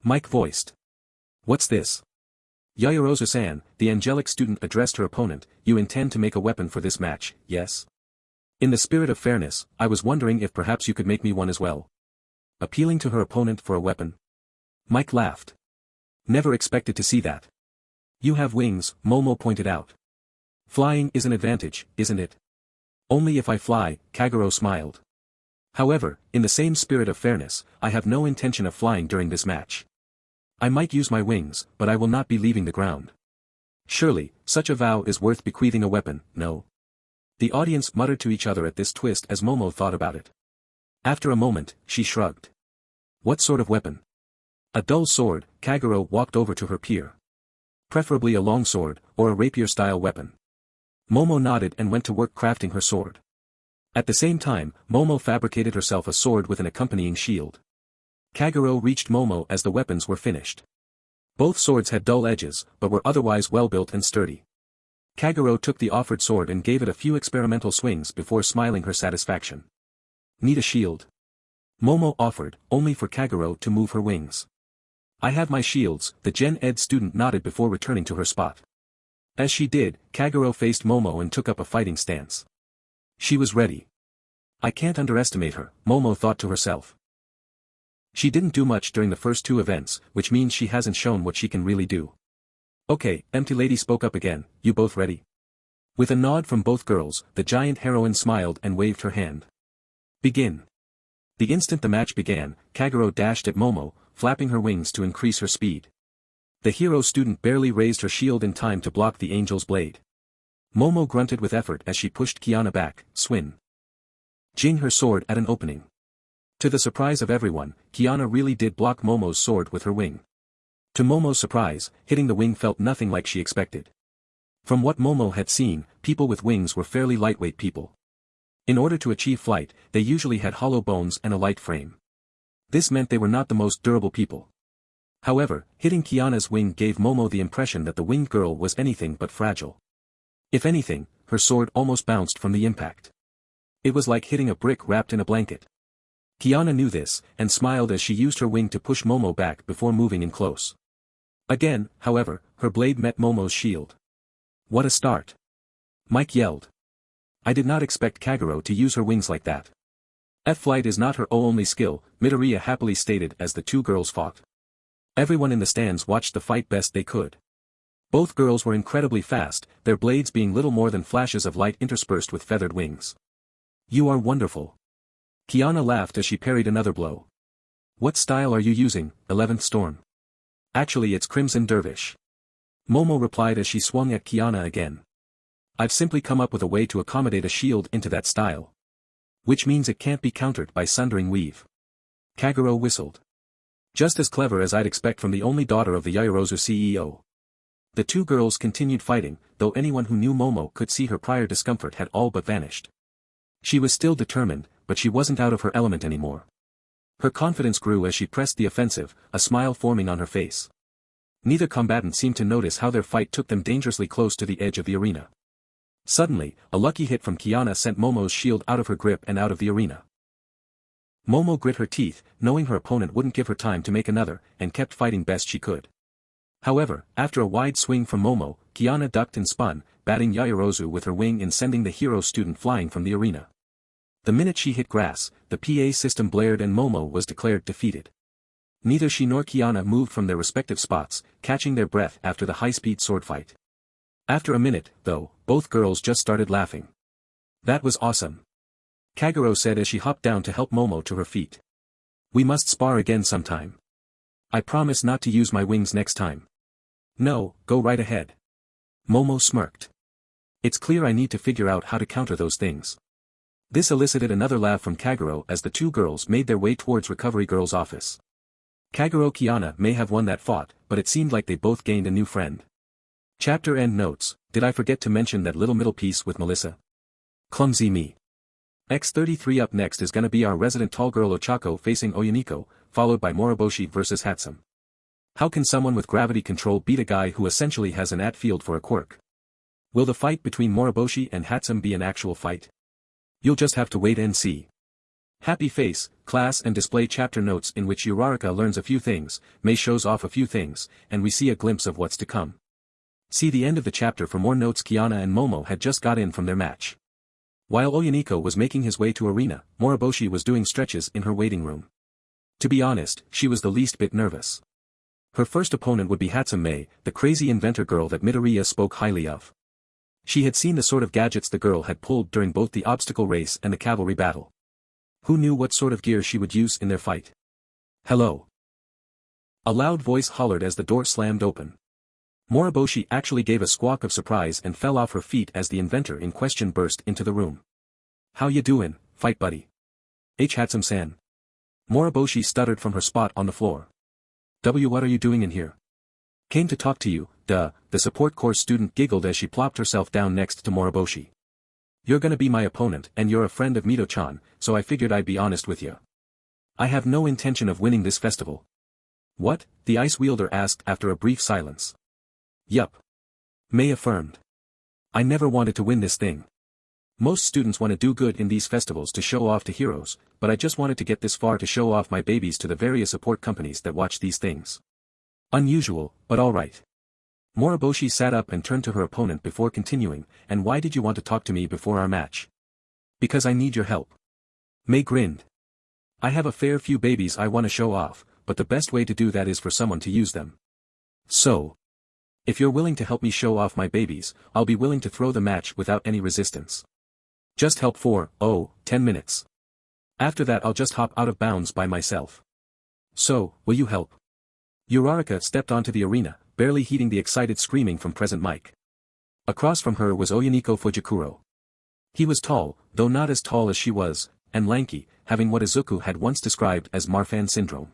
Mike voiced. "What's this?" Yaoyorozu-san, the angelic student addressed her opponent. "You intend to make a weapon for this match, yes? In the spirit of fairness, I was wondering if perhaps you could make me one as well." Appealing to her opponent for a weapon. Mike laughed. "Never expected to see that." "You have wings," Momo pointed out. "Flying is an advantage, isn't it?" "Only if I fly," Kagero smiled. "However, in the same spirit of fairness, I have no intention of flying during this match. I might use my wings, but I will not be leaving the ground." Surely, such a vow is worth bequeathing a weapon, no? The audience muttered to each other at this twist as Momo thought about it. After a moment, she shrugged. "What sort of weapon?" "A dull sword," Kagero walked over to her peer. "Preferably a long sword, or a rapier-style weapon." Momo nodded and went to work crafting her sword. At the same time, Momo fabricated herself a sword with an accompanying shield. Kagero reached Momo as the weapons were finished. Both swords had dull edges, but were otherwise well-built and sturdy. Kagero took the offered sword and gave it a few experimental swings before smiling her satisfaction. "Need a shield?" Momo offered, only for Kagero to move her wings. "I have my shields," the Gen Ed student nodded before returning to her spot. As she did, Kagero faced Momo and took up a fighting stance. She was ready. I can't underestimate her, Momo thought to herself. She didn't do much during the first two events, which means she hasn't shown what she can really do. "Okay," Empty Lady spoke up again, "you both ready?" With a nod from both girls, the giant heroine smiled and waved her hand. "Begin." The instant the match began, Kagero dashed at Momo, flapping her wings to increase her speed. The hero student barely raised her shield in time to block the angel's blade. Momo grunted with effort as she pushed Kiana back, swing. Jing her sword at an opening. To the surprise of everyone, Kiana really did block Momo's sword with her wing. To Momo's surprise, hitting the wing felt nothing like she expected. From what Momo had seen, people with wings were fairly lightweight people. In order to achieve flight, they usually had hollow bones and a light frame. This meant they were not the most durable people. However, hitting Kiana's wing gave Momo the impression that the winged girl was anything but fragile. If anything, her sword almost bounced from the impact. It was like hitting a brick wrapped in a blanket. Kiana knew this, and smiled as she used her wing to push Momo back before moving in close. Again, however, her blade met Momo's shield. "What a start!" Mike yelled. "I did not expect Kagero to use her wings like that." "Flight is not her only skill," Midoriya happily stated as the two girls fought. Everyone in the stands watched the fight best they could. Both girls were incredibly fast, their blades being little more than flashes of light interspersed with feathered wings. "You are wonderful." Kiana laughed as she parried another blow. "What style are you using, 11th Storm?" "Actually it's Crimson Dervish." Momo replied as she swung at Kiana again. "I've simply come up with a way to accommodate a shield into that style. Which means it can't be countered by Sundering Weave." Kagero whistled. "Just as clever as I'd expect from the only daughter of the Yaoyorozu CEO. The two girls continued fighting, though anyone who knew Momo could see her prior discomfort had all but vanished. She was still determined, but she wasn't out of her element anymore. Her confidence grew as she pressed the offensive, a smile forming on her face. Neither combatant seemed to notice how their fight took them dangerously close to the edge of the arena. Suddenly, a lucky hit from Kiana sent Momo's shield out of her grip and out of the arena. Momo grit her teeth, knowing her opponent wouldn't give her time to make another, and kept fighting best she could. However, after a wide swing from Momo, Kiana ducked and spun, batting Yaoyorozu with her wing and sending the hero student flying from the arena. The minute she hit grass, the PA system blared and Momo was declared defeated. Neither she nor Kiana moved from their respective spots, catching their breath after the high-speed sword fight. After a minute, though, both girls just started laughing. "That was awesome," Kagero said as she hopped down to help Momo to her feet. We must spar again sometime. I promise not to use my wings next time. No, go right ahead. Momo smirked. It's clear I need to figure out how to counter those things. This elicited another laugh from Kagero as the two girls made their way towards Recovery Girl's office. Kagero Kiana may have won that fight, but it seemed like they both gained a new friend. Chapter end notes. Did I forget to mention that little middle piece with Melissa? Clumsy me. X33 up next is gonna be our resident tall girl Ochako facing Oyuniko, followed by Moriboshi vs Hatsum. How can someone with gravity control beat a guy who essentially has an at-field for a quirk? Will the fight between Moriboshi and Hatsum be an actual fight? You'll just have to wait and see. Happy face, class and display chapter notes in which Uraraka learns a few things, Mei shows off a few things, and we see a glimpse of what's to come. See the end of the chapter for more notes. Kiana and Momo had just got in from their match. While Oyuniko was making his way to arena, Moriboshi was doing stretches in her waiting room. To be honest, she was the least bit nervous. Her first opponent would be Hatsum Mei, the crazy inventor girl that Midoriya spoke highly of. She had seen the sort of gadgets the girl had pulled during both the obstacle race and the cavalry battle. Who knew what sort of gear she would use in their fight? Hello. A loud voice hollered as the door slammed open. Moriboshi actually gave a squawk of surprise and fell off her feet as the inventor in question burst into the room. How you doin', fight buddy? Hatsum-san. Moriboshi stuttered from her spot on the floor. What are you doing in here? Came to talk to you, duh, the support course student giggled as she plopped herself down next to Moriboshi. You're gonna be my opponent and you're a friend of Mito-chan, so I figured I'd be honest with you. I have no intention of winning this festival. What? The ice wielder asked after a brief silence. Yup. Mei affirmed. I never wanted to win this thing. Most students want to do good in these festivals to show off to heroes, but I just wanted to get this far to show off my babies to the various support companies that watch these things. Unusual, but alright. Moriboshi sat up and turned to her opponent before continuing, and why did you want to talk to me before our match? Because I need your help. Mei grinned. I have a fair few babies I want to show off, but the best way to do that is for someone to use them. So, if you're willing to help me show off my babies, I'll be willing to throw the match without any resistance. Just help for, 10 minutes. After that I'll just hop out of bounds by myself. So, will you help? Uraraka stepped onto the arena, barely heeding the excited screaming from present Mike. Across from her was Oyuniko Fujikuro. He was tall, though not as tall as she was, and lanky, having what Izuku had once described as Marfan syndrome.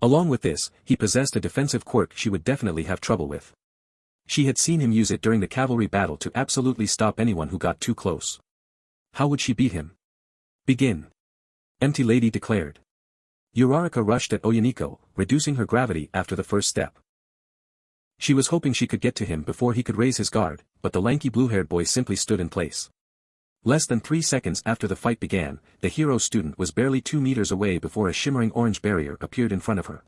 Along with this, he possessed a defensive quirk she would definitely have trouble with. She had seen him use it during the cavalry battle to absolutely stop anyone who got too close. How would she beat him? Begin. Empty Lady declared. Uraraka rushed at Oyuniko, reducing her gravity after the first step. She was hoping she could get to him before he could raise his guard, but the lanky blue-haired boy simply stood in place. Less than 3 seconds after the fight began, the hero student was barely 2 meters away before a shimmering orange barrier appeared in front of her.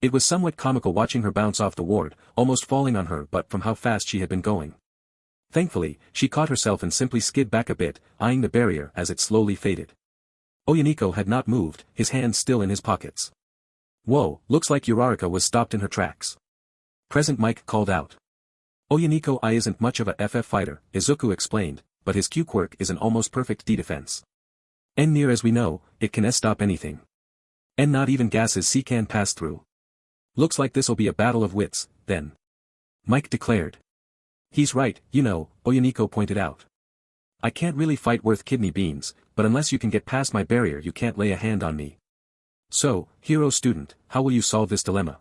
It was somewhat comical watching her bounce off the ward, almost falling on her but from how fast she had been going. Thankfully, she caught herself and simply skid back a bit, eyeing the barrier as it slowly faded. Oyuniko had not moved, his hands still in his pockets. Whoa, looks like Uraraka was stopped in her tracks. Present Mike called out. Oyuniko I isn't much of a FF fighter, Izuku explained, but his Q quirk is an almost perfect D defense. And near as we know, it can stop anything. And not even gases C can pass through. Looks like this'll be a battle of wits, then. Mike declared. He's right, Oyuniko pointed out. I can't really fight worth kidney beans, but unless you can get past my barrier you can't lay a hand on me. So, hero student, how will you solve this dilemma?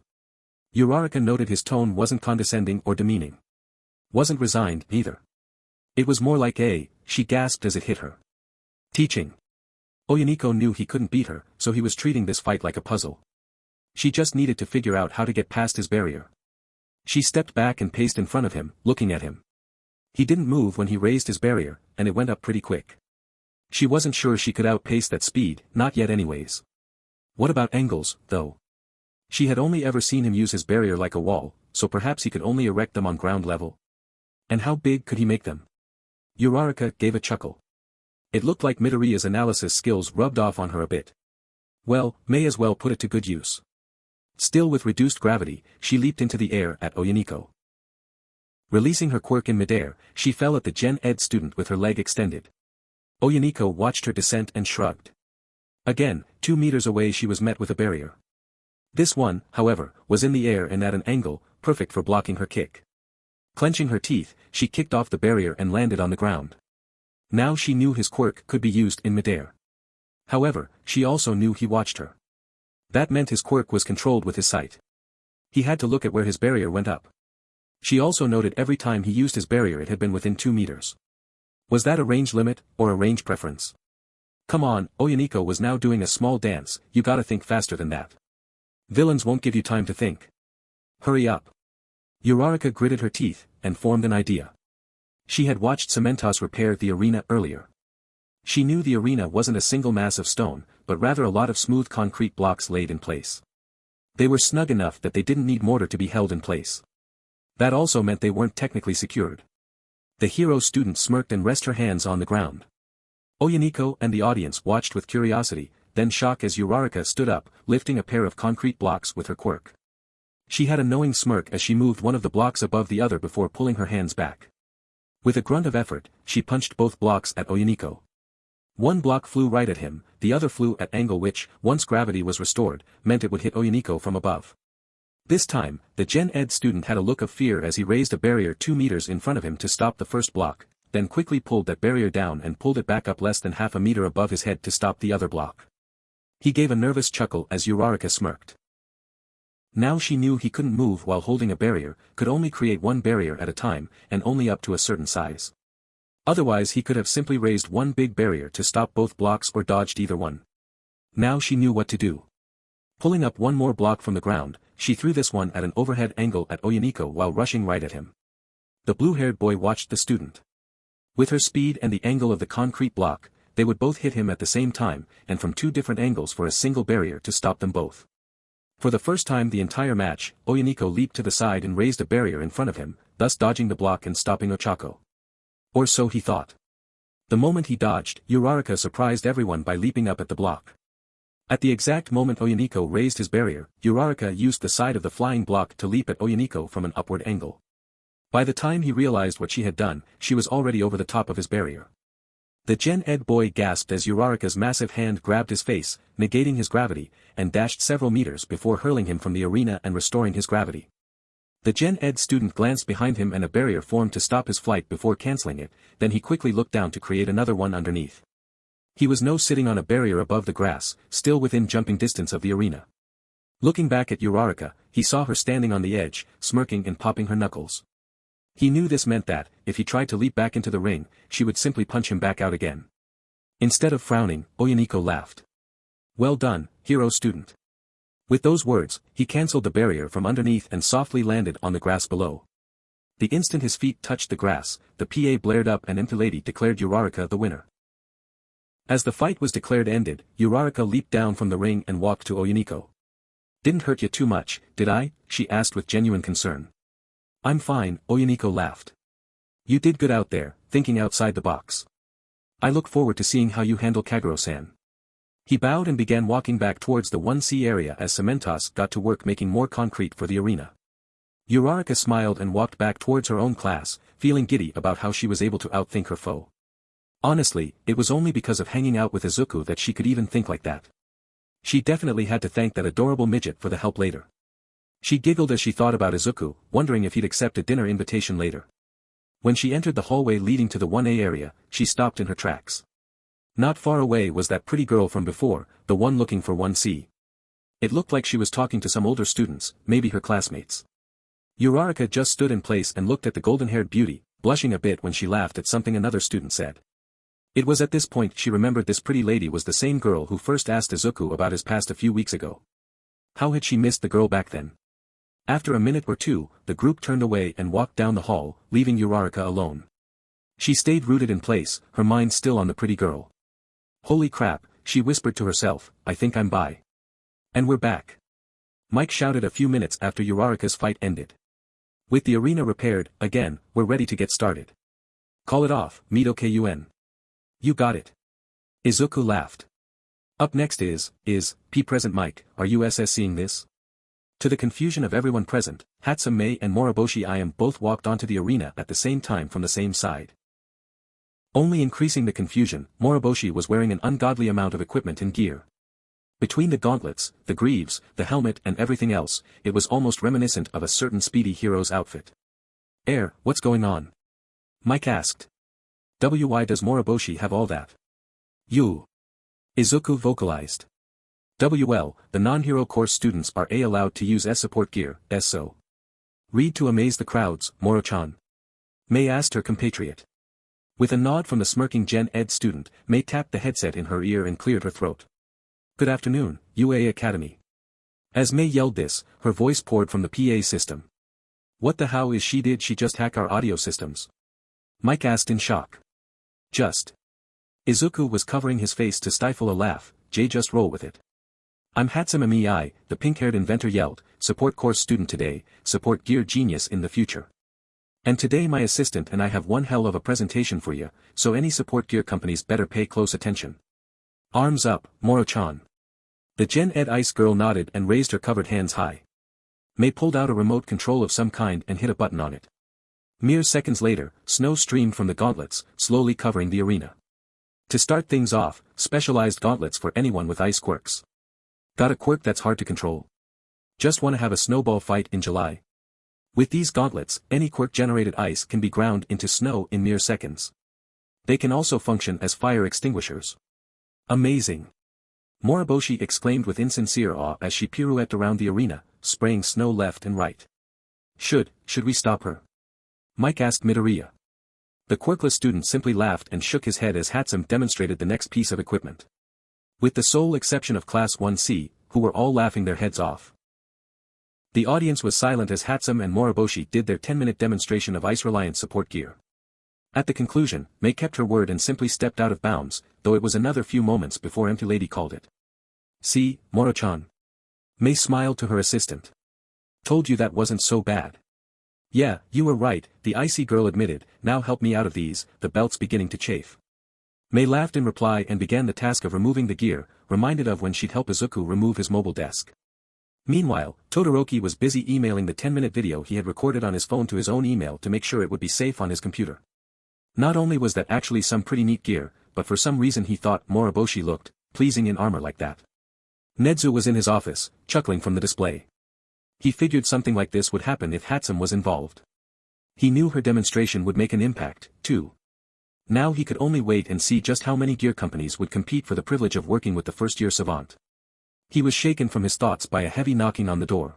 Uraraka noted his tone wasn't condescending or demeaning. Wasn't resigned, either. It was more like she gasped as it hit her. Teaching. Oyuniko knew he couldn't beat her, so he was treating this fight like a puzzle. She just needed to figure out how to get past his barrier. She stepped back and paced in front of him, looking at him. He didn't move when he raised his barrier, and it went up pretty quick. She wasn't sure she could outpace that speed, not yet anyways. What about angles, though? She had only ever seen him use his barrier like a wall, so perhaps he could only erect them on ground level. And how big could he make them? Uraraka gave a chuckle. It looked like Midoriya's analysis skills rubbed off on her a bit. Well, may as well put it to good use. Still with reduced gravity, she leaped into the air at Oyuniko. Releasing her quirk in midair, she fell at the Gen Ed student with her leg extended. Oyuniko watched her descent and shrugged. Again, 2 meters away she was met with a barrier. This one, however, was in the air and at an angle, perfect for blocking her kick. Clenching her teeth, she kicked off the barrier and landed on the ground. Now she knew his quirk could be used in midair. However, she also knew he watched her. That meant his quirk was controlled with his sight. He had to look at where his barrier went up. She also noted every time he used his barrier it had been within 2 meters. Was that a range limit, or a range preference? Come on, Oyaniko was now doing a small dance, you gotta think faster than that. Villains won't give you time to think. Hurry up. Uraraka gritted her teeth, and formed an idea. She had watched Cementos repair the arena earlier. She knew the arena wasn't a single mass of stone, but rather a lot of smooth concrete blocks laid in place. They were snug enough that they didn't need mortar to be held in place. That also meant they weren't technically secured. The hero student smirked and rested her hands on the ground. Oyaniko and the audience watched with curiosity, then shock as Uraraka stood up, lifting a pair of concrete blocks with her quirk. She had a knowing smirk as she moved one of the blocks above the other before pulling her hands back. With a grunt of effort, she punched both blocks at Oyaniko. One block flew right at him, the other flew at angle which, once gravity was restored, meant it would hit Oyaniko from above. This time, the Gen Ed student had a look of fear as he raised a barrier 2 meters in front of him to stop the first block, then quickly pulled that barrier down and pulled it back up less than half a meter above his head to stop the other block. He gave a nervous chuckle as Uraraka smirked. Now she knew he couldn't move while holding a barrier, could only create one barrier at a time, and only up to a certain size. Otherwise he could have simply raised one big barrier to stop both blocks or dodged either one. Now she knew what to do. Pulling up one more block from the ground, she threw this one at an overhead angle at Oyaniko while rushing right at him. The blue-haired boy watched the student. With her speed and the angle of the concrete block, they would both hit him at the same time, and from 2 different angles for a single barrier to stop them both. For the first time the entire match, Oyaniko leaped to the side and raised a barrier in front of him, thus dodging the block and stopping Ochako. Or so he thought. The moment he dodged, Uraraka surprised everyone by leaping up at the block. At the exact moment Oyaniko raised his barrier, Uraraka used the side of the flying block to leap at Oyaniko from an upward angle. By the time he realized what she had done, she was already over the top of his barrier. The Gen Ed boy gasped as Uraraka's massive hand grabbed his face, negating his gravity, and dashed several meters before hurling him from the arena and restoring his gravity. The Gen Ed student glanced behind him and a barrier formed to stop his flight before canceling it, then he quickly looked down to create another one underneath. He was now sitting on a barrier above the grass, still within jumping distance of the arena. Looking back at Uraraka, he saw her standing on the edge, smirking and popping her knuckles. He knew this meant that, if he tried to leap back into the ring, she would simply punch him back out again. Instead of frowning, Oyaniko laughed. Well done, hero student. With those words, he cancelled the barrier from underneath and softly landed on the grass below. The instant his feet touched the grass, the PA blared up and empty lady declared Uraraka the winner. As the fight was declared ended, Uraraka leaped down from the ring and walked to Oyaniko. Didn't hurt you too much, did I? She asked with genuine concern. I'm fine, Oyaniko laughed. You did good out there, thinking outside the box. I look forward to seeing how you handle Kagero-san. He bowed and began walking back towards the 1C area as Cementos got to work making more concrete for the arena. Uraraka smiled and walked back towards her own class, feeling giddy about how she was able to outthink her foe. Honestly, it was only because of hanging out with Izuku that she could even think like that. She definitely had to thank that adorable midget for the help later. She giggled as she thought about Izuku, wondering if he'd accept a dinner invitation later. When she entered the hallway leading to the 1A area, she stopped in her tracks. Not far away was that pretty girl from before, the one looking for 1C. It looked like she was talking to some older students, maybe her classmates. Uraraka just stood in place and looked at the golden-haired beauty, blushing a bit when she laughed at something another student said. It was at this point she remembered this pretty lady was the same girl who first asked Izuku about his past a few weeks ago. How had she missed the girl back then? After a minute or two, the group turned away and walked down the hall, leaving Uraraka alone. She stayed rooted in place, her mind still on the pretty girl. Holy crap, she whispered to herself, I think I'm by. And we're back. Mike shouted a few minutes after Uraraka's fight ended. With the arena repaired, again, we're ready to get started. Call it off, Mito Kun. You got it. Izuku laughed. Up next is present Mike, are you seeing this? To the confusion of everyone present, Hatsume and Moriboshi both walked onto the arena at the same time from the same side. Only increasing the confusion, Moriboshi was wearing an ungodly amount of equipment and gear. Between the gauntlets, the greaves, the helmet and everything else, it was almost reminiscent of a certain speedy hero's outfit. What's going on? Mike asked. Why does Moriboshi have all that? Izuku vocalized. The non-hero course students are allowed to use support gear, so. Read to amaze the crowds, Moro-chan. Mei asked her compatriot. With a nod from the smirking Gen Ed student, Mei tapped the headset in her ear and cleared her throat. Good afternoon, UA Academy. As Mei yelled this, her voice poured from the PA system. What the how is she? Did she just hack our audio systems? Mike asked in shock. Izuku was covering his face to stifle a laugh. Just roll with it. I'm Hatsum MEI, the pink-haired inventor yelled, support course student today, support gear genius in the future. And today my assistant and I have one hell of a presentation for you, so any support gear companies better pay close attention. Arms up, Moro-chan. The Gen Ed Ice girl nodded and raised her covered hands high. Mei pulled out a remote control of some kind and hit a button on it. Mere seconds later, snow streamed from the gauntlets, slowly covering the arena. To start things off, specialized gauntlets for anyone with ice quirks. Got a quirk that's hard to control? Just want to have a snowball fight in July? With these gauntlets, any quirk-generated ice can be ground into snow in mere seconds. They can also function as fire extinguishers. Amazing! Moriboshi exclaimed with insincere awe as she pirouetted around the arena, spraying snow left and right. Should we stop her? Mike asked Midoriya. The quirkless student simply laughed and shook his head as Hatsum demonstrated the next piece of equipment. With the sole exception of Class 1C, who were all laughing their heads off. The audience was silent as Hatsum and Moriboshi did their 10-minute demonstration of ice-reliant support gear. At the conclusion, Mei kept her word and simply stepped out of bounds, though it was another few moments before Empty Lady called it. See, Moro-chan. Mei smiled to her assistant. Told you that wasn't so bad. Yeah, you were right, the icy girl admitted, now help me out of these, the belt's beginning to chafe. Mei laughed in reply and began the task of removing the gear, reminded of when she'd help Izuku remove his mobile desk. Meanwhile, Todoroki was busy emailing the 10-minute video he had recorded on his phone to his own email to make sure it would be safe on his computer. Not only was that actually some pretty neat gear, but for some reason he thought Moriboshi looked pleasing in armor like that. Nedzu was in his office, chuckling from the display. He figured something like this would happen if Hatsum was involved. He knew her demonstration would make an impact, too. Now he could only wait and see just how many gear companies would compete for the privilege of working with the first-year savant. He was shaken from his thoughts by a heavy knocking on the door.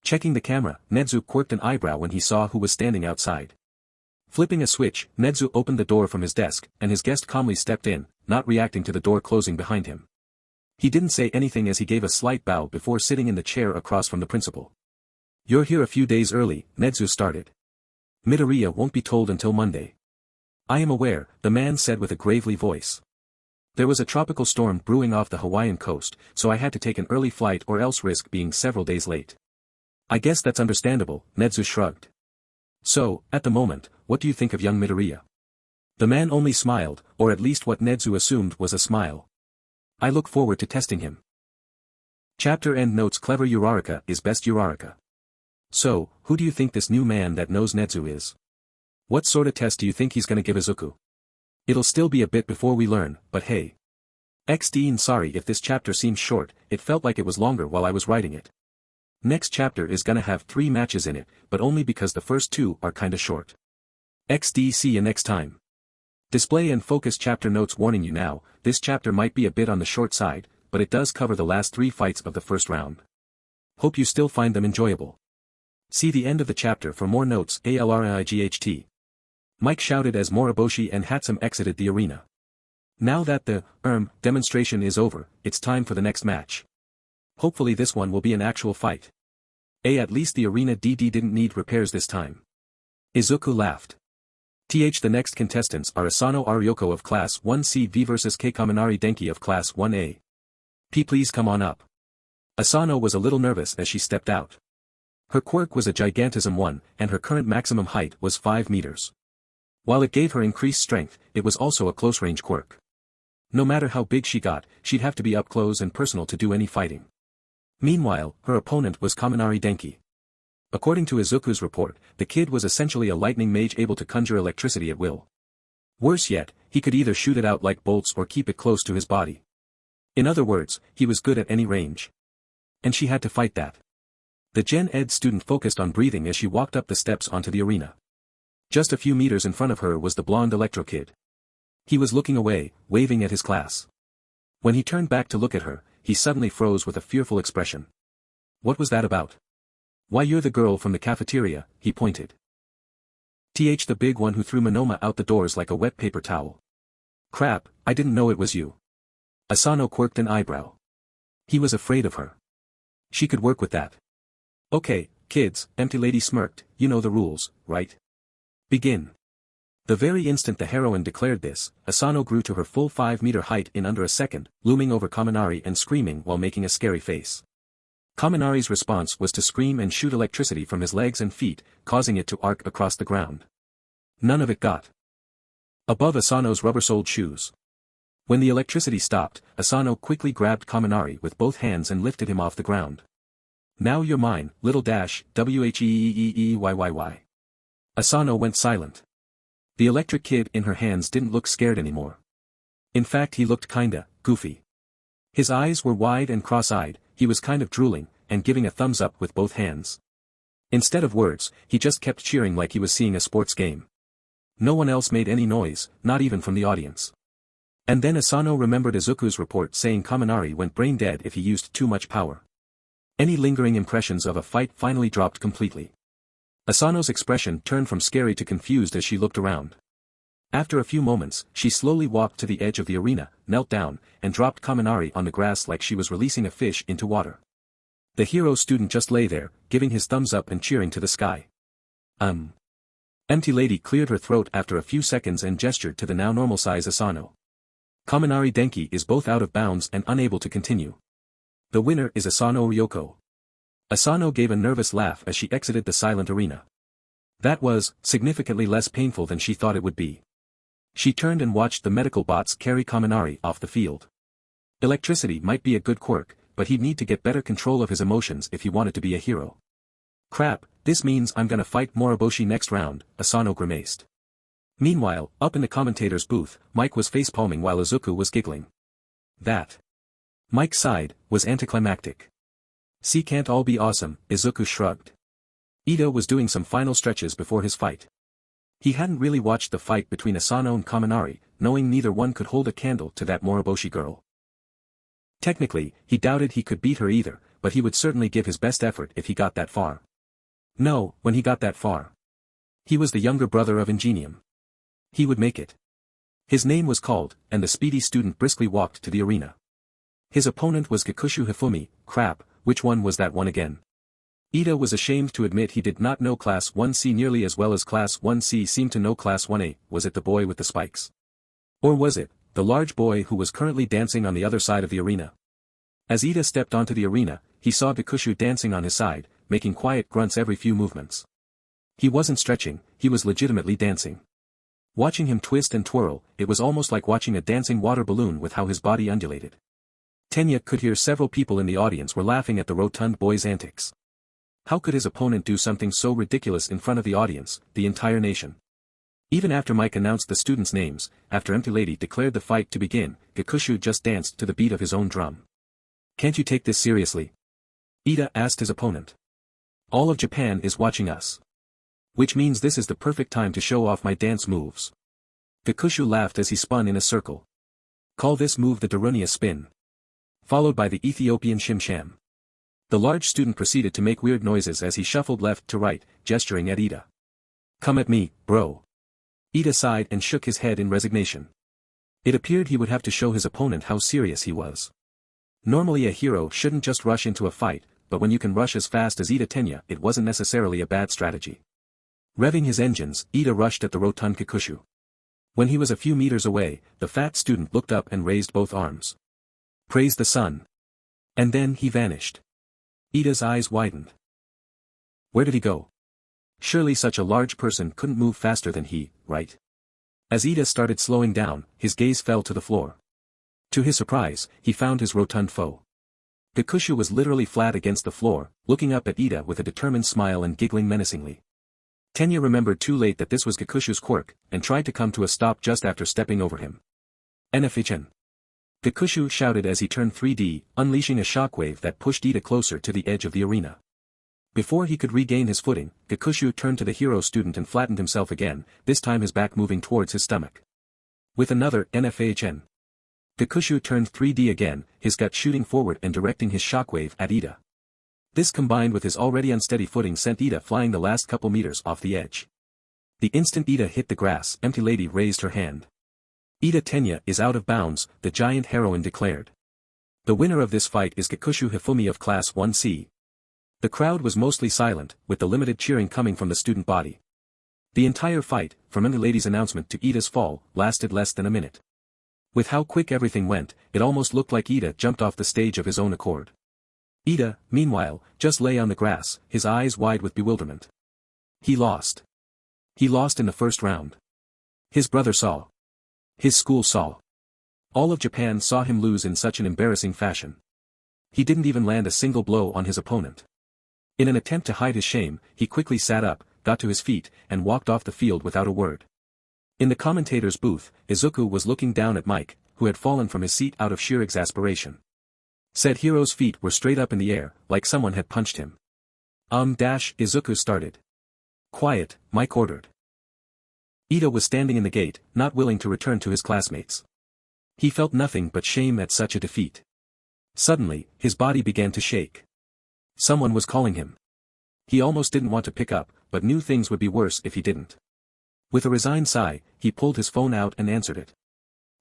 Checking the camera, Nedzu quirked an eyebrow when he saw who was standing outside. Flipping a switch, Nedzu opened the door from his desk, and his guest calmly stepped in, not reacting to the door closing behind him. He didn't say anything as he gave a slight bow before sitting in the chair across from the principal. You're here a few days early, Nedzu started. Midoriya won't be told until Monday. I am aware, the man said with a gravely voice. There was a tropical storm brewing off the Hawaiian coast, so I had to take an early flight or else risk being several days late. I guess that's understandable, Nedzu shrugged. So, at the moment, what do you think of young Midoriya? The man only smiled, or at least what Nedzu assumed was a smile. I look forward to testing him. Chapter end notes. Clever Uraraka is best Uraraka. So, who do you think this new man that knows Nedzu is? What sort of test do you think he's gonna give Izuku? It'll still be a bit before we learn, but hey. Sorry if this chapter seems short, it felt like it was longer while I was writing it. Next chapter is gonna have 3 matches in it, but only because the first 2 are kinda short. See you next time. Display and focus. Chapter notes. Warning you now, this chapter might be a bit on the short side, but it does cover the last 3 fights of the first round. Hope you still find them enjoyable. See the end of the chapter for more notes. ALRIGHT. Mike shouted as Moriboshi and Hatsum exited the arena. Now that the demonstration is over, it's time for the next match. Hopefully this one will be an actual fight. At least the arena didn't need repairs this time. Izuku laughed. The next contestants are Asano Arioko of Class 1C v versus Keikaminari Denki of Class 1A. Please come on up. Asano was a little nervous as she stepped out. Her quirk was a gigantism 1, and her current maximum height was 5 meters. While it gave her increased strength, it was also a close-range quirk. No matter how big she got, she'd have to be up close and personal to do any fighting. Meanwhile, her opponent was Kaminari Denki. According to Izuku's report, the kid was essentially a lightning mage able to conjure electricity at will. Worse yet, he could either shoot it out like bolts or keep it close to his body. In other words, he was good at any range. And she had to fight that. The Gen Ed student focused on breathing as she walked up the steps onto the arena. Just a few meters in front of her was the blonde electro kid. He was looking away, waving at his class. When he turned back to look at her, he suddenly froze with a fearful expression. What was that about? Why, you're the girl from the cafeteria, he pointed. The big one who threw Monoma out the doors like a wet paper towel. Crap, I didn't know it was you. Asano quirked an eyebrow. He was afraid of her. She could work with that. Okay, kids, Empty Lady smirked, you know the rules, right? Begin. The very instant the heroine declared this, Asano grew to her full 5-meter height in under a second, looming over Kaminari and screaming while making a scary face. Kaminari's response was to scream and shoot electricity from his legs and feet, causing it to arc across the ground. None of it got above Asano's rubber-soled shoes. When the electricity stopped, Asano quickly grabbed Kaminari with both hands and lifted him off the ground. Now you're mine, little dash, wheeeeeyyy. Asano went silent. The electric kid in her hands didn't look scared anymore. In fact, he looked kinda goofy. His eyes were wide and cross-eyed, he was kind of drooling, and giving a thumbs up with both hands. Instead of words, he just kept cheering like he was seeing a sports game. No one else made any noise, not even from the audience. And then Asano remembered Izuku's report saying Kaminari went brain dead if he used too much power. Any lingering impressions of a fight finally dropped completely. Asano's expression turned from scary to confused as she looked around. After a few moments, she slowly walked to the edge of the arena, knelt down, and dropped Kaminari on the grass like she was releasing a fish into water. The hero student just lay there, giving his thumbs up and cheering to the sky. Empty Lady cleared her throat after a few seconds and gestured to the now normal-size Asano. Kaminari Denki is both out of bounds and unable to continue. The winner is Asano Ryoko. Asano gave a nervous laugh as she exited the silent arena. That was significantly less painful than she thought it would be. She turned and watched the medical bots carry Kaminari off the field. Electricity might be a good quirk, but he'd need to get better control of his emotions if he wanted to be a hero. Crap, this means I'm gonna fight Moriboshi next round, Asano grimaced. Meanwhile, up in the commentator's booth, Mike was facepalming while Izuku was giggling. That, Mike sighed, was anticlimactic. See, can't all be awesome, Izuku shrugged. Ida was doing some final stretches before his fight. He hadn't really watched the fight between Asano and Kaminari, knowing neither one could hold a candle to that Moriboshi girl. Technically, he doubted he could beat her either, but he would certainly give his best effort if he got that far. No, when he got that far. He was the younger brother of Ingenium. He would make it. His name was called, and the speedy student briskly walked to the arena. His opponent was Kikushu Hifumi. Crap, which one was that one again? Ida was ashamed to admit he did not know Class 1C nearly as well as Class 1C seemed to know Class 1A. Was it the boy with the spikes? Or was it, the large boy who was currently dancing on the other side of the arena? As Ida stepped onto the arena, he saw Kikushu dancing on his side, making quiet grunts every few movements. He wasn't stretching, he was legitimately dancing. Watching him twist and twirl, it was almost like watching a dancing water balloon with how his body undulated. Tenya could hear several people in the audience were laughing at the rotund boy's antics. How could his opponent do something so ridiculous in front of the audience, the entire nation? Even after Mike announced the students' names, after Empty Lady declared the fight to begin, Kikushu just danced to the beat of his own drum. Can't you take this seriously? Ida asked his opponent. All of Japan is watching us. Which means this is the perfect time to show off my dance moves. Kikushu laughed as he spun in a circle. Call this move the Darunia spin. Followed by the Ethiopian shimsham. The large student proceeded to make weird noises as he shuffled left to right, gesturing at Ida. Come at me, bro. Ida sighed and shook his head in resignation. It appeared he would have to show his opponent how serious he was. Normally a hero shouldn't just rush into a fight, but when you can rush as fast as Ida Tenya, it wasn't necessarily a bad strategy. Revving his engines, Ida rushed at the rotund Kikushu. When he was a few meters away, the fat student looked up and raised both arms. Praise the sun. And then he vanished. Ida's eyes widened. Where did he go? Surely such a large person couldn't move faster than he, right? As Ida started slowing down, his gaze fell to the floor. To his surprise, he found his rotund foe. Kikushu was literally flat against the floor, looking up at Ida with a determined smile and giggling menacingly. Tenya remembered too late that this was Kikushu's quirk, and tried to come to a stop just after stepping over him. Fanfiction. Kikushu shouted as he turned 3D, unleashing a shockwave that pushed Ida closer to the edge of the arena. Before he could regain his footing, Kikushu turned to the hero student and flattened himself again, this time his back moving towards his stomach. With another NFHN. Kikushu turned 3D again, his gut shooting forward and directing his shockwave at Ida. This combined with his already unsteady footing sent Ida flying the last couple meters off the edge. The instant Ida hit the grass, Empty Lady raised her hand. Ida Tenya is out of bounds, the giant heroine declared. The winner of this fight is Kikushu Hifumi of Class 1C. The crowd was mostly silent, with the limited cheering coming from the student body. The entire fight, from Empty Lady's announcement to Ida's fall, lasted less than a minute. With how quick everything went, it almost looked like Ida jumped off the stage of his own accord. Ida, meanwhile, just lay on the grass, his eyes wide with bewilderment. He lost. He lost in the first round. His brother saw. His school saw. All of Japan saw him lose in such an embarrassing fashion. He didn't even land a single blow on his opponent. In an attempt to hide his shame, he quickly sat up, got to his feet, and walked off the field without a word. In the commentator's booth, Izuku was looking down at Mike, who had fallen from his seat out of sheer exasperation. Said hero's feet were straight up in the air, like someone had punched him. Izuku started. Quiet, Mike ordered. Ida was standing in the gate, not willing to return to his classmates. He felt nothing but shame at such a defeat. Suddenly, his body began to shake. Someone was calling him. He almost didn't want to pick up, but knew things would be worse if he didn't. With a resigned sigh, he pulled his phone out and answered it.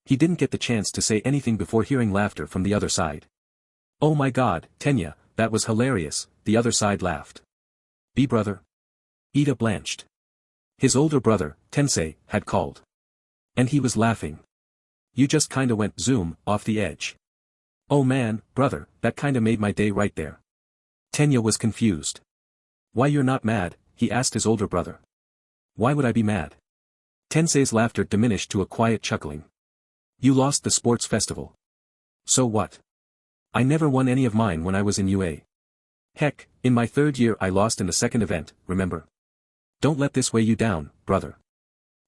He didn't get the chance to say anything before hearing laughter from the other side. Oh my God, Tenya, that was hilarious, the other side laughed. Brother? Ida blanched. His older brother, Tensei, had called. And he was laughing. You just kinda went zoom, off the edge. Oh man, brother, that kinda made my day right there. Tenya was confused. Why you're not mad, he asked his older brother. Why would I be mad? Tensei's laughter diminished to a quiet chuckling. You lost the sports festival. So what? I never won any of mine when I was in UA. Heck, in my third year I lost in the second event, remember? Don't let this weigh you down, brother.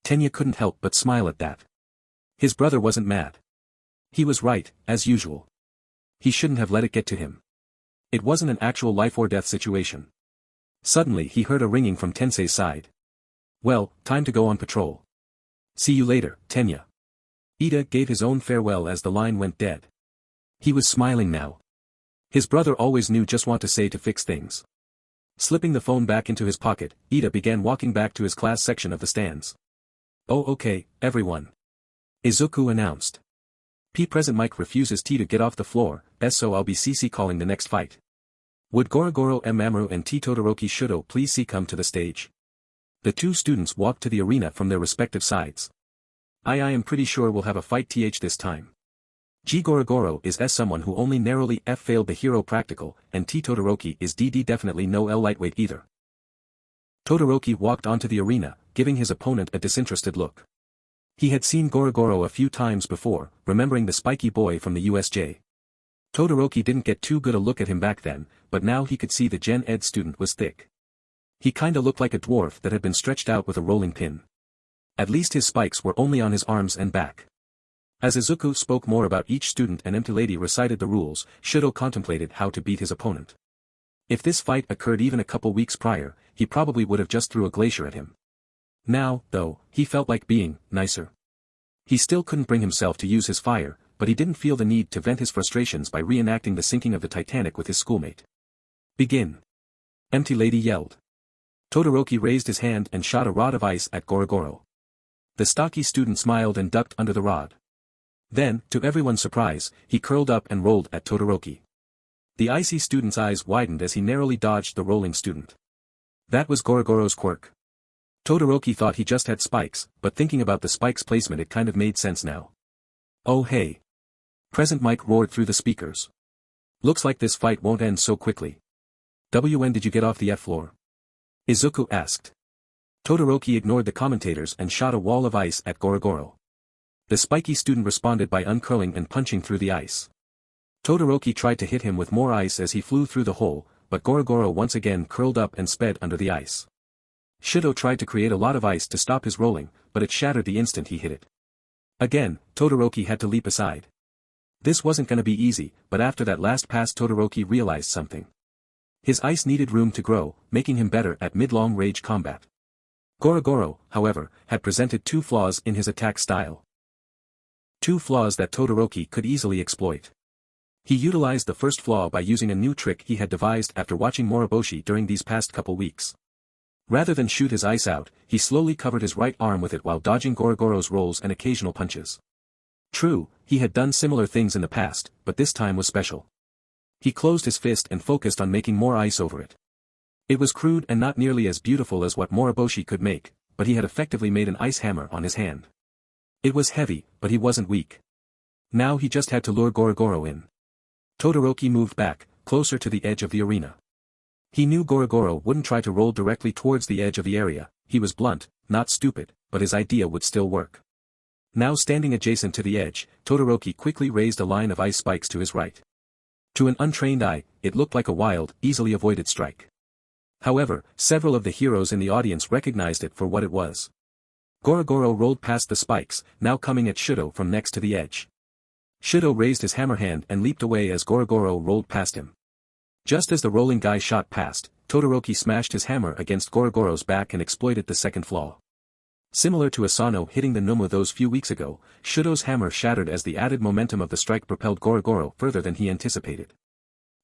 Tenya couldn't help but smile at that. His brother wasn't mad. He was right, as usual. He shouldn't have let it get to him. It wasn't an actual life-or-death situation. Suddenly he heard a ringing from Tensei's side. Well, time to go on patrol. See you later, Tenya. Ida gave his own farewell as the line went dead. He was smiling now. His brother always knew just what to say to fix things. Slipping the phone back into his pocket, Ida began walking back to his class section of the stands. Oh okay, everyone. Izuku announced. Present Mike refuses to get off the floor, so I'll be CC calling the next fight. Would Gorogoro Mamoru and Todoroki Shudo please come to the stage? The two students walked to the arena from their respective sides. I am pretty sure we'll have a fight this time. Gorogoro is someone who only narrowly failed the hero practical, and Todoroki is definitely no lightweight either. Todoroki walked onto the arena, giving his opponent a disinterested look. He had seen Gorogoro a few times before, remembering the spiky boy from the USJ. Todoroki didn't get too good a look at him back then, but now he could see the Gen Ed student was thick. He kinda looked like a dwarf that had been stretched out with a rolling pin. At least his spikes were only on his arms and back. As Izuku spoke more about each student and Empty Lady recited the rules, Shudo contemplated how to beat his opponent. If this fight occurred even a couple weeks prior, he probably would have just threw a glacier at him. Now, though, he felt like being nicer. He still couldn't bring himself to use his fire, but he didn't feel the need to vent his frustrations by reenacting the sinking of the Titanic with his schoolmate. Begin. Empty Lady yelled. Todoroki raised his hand and shot a rod of ice at Gorogoro. The stocky student smiled and ducked under the rod. Then, to everyone's surprise, he curled up and rolled at Todoroki. The icy student's eyes widened as he narrowly dodged the rolling student. That was Gorogoro's quirk. Todoroki thought he just had spikes, but thinking about the spikes' placement it kind of made sense now. Oh hey. Present Mike roared through the speakers. Looks like this fight won't end so quickly. When did you get off the floor? Izuku asked. Todoroki ignored the commentators and shot a wall of ice at Gorogoro. The spiky student responded by uncurling and punching through the ice. Todoroki tried to hit him with more ice as he flew through the hole, but Gorogoro once again curled up and sped under the ice. Shudo tried to create a lot of ice to stop his rolling, but it shattered the instant he hit it. Again, Todoroki had to leap aside. This wasn't gonna be easy, but after that last pass Todoroki realized something. His ice needed room to grow, making him better at mid-long range combat. Gorogoro, however, had presented two flaws in his attack style. Two flaws that Todoroki could easily exploit. He utilized the first flaw by using a new trick he had devised after watching Moriboshi during these past couple weeks. Rather than shoot his ice out, he slowly covered his right arm with it while dodging Gorogoro's rolls and occasional punches. True, he had done similar things in the past, but this time was special. He closed his fist and focused on making more ice over it. It was crude and not nearly as beautiful as what Moriboshi could make, but he had effectively made an ice hammer on his hand. It was heavy, but he wasn't weak. Now he just had to lure Gorogoro in. Todoroki moved back, closer to the edge of the arena. He knew Gorogoro wouldn't try to roll directly towards the edge of the area. He was blunt, not stupid, but his idea would still work. Now standing adjacent to the edge, Todoroki quickly raised a line of ice spikes to his right. To an untrained eye, it looked like a wild, easily avoided strike. However, several of the heroes in the audience recognized it for what it was. Gorogoro rolled past the spikes, now coming at Shudo from next to the edge. Shudo raised his hammer hand and leaped away as Gorogoro rolled past him. Just as the rolling guy shot past, Todoroki smashed his hammer against Gorogoro's back and exploited the second flaw. Similar to Asano hitting the Nomu those few weeks ago, Shudo's hammer shattered as the added momentum of the strike propelled Gorogoro further than he anticipated.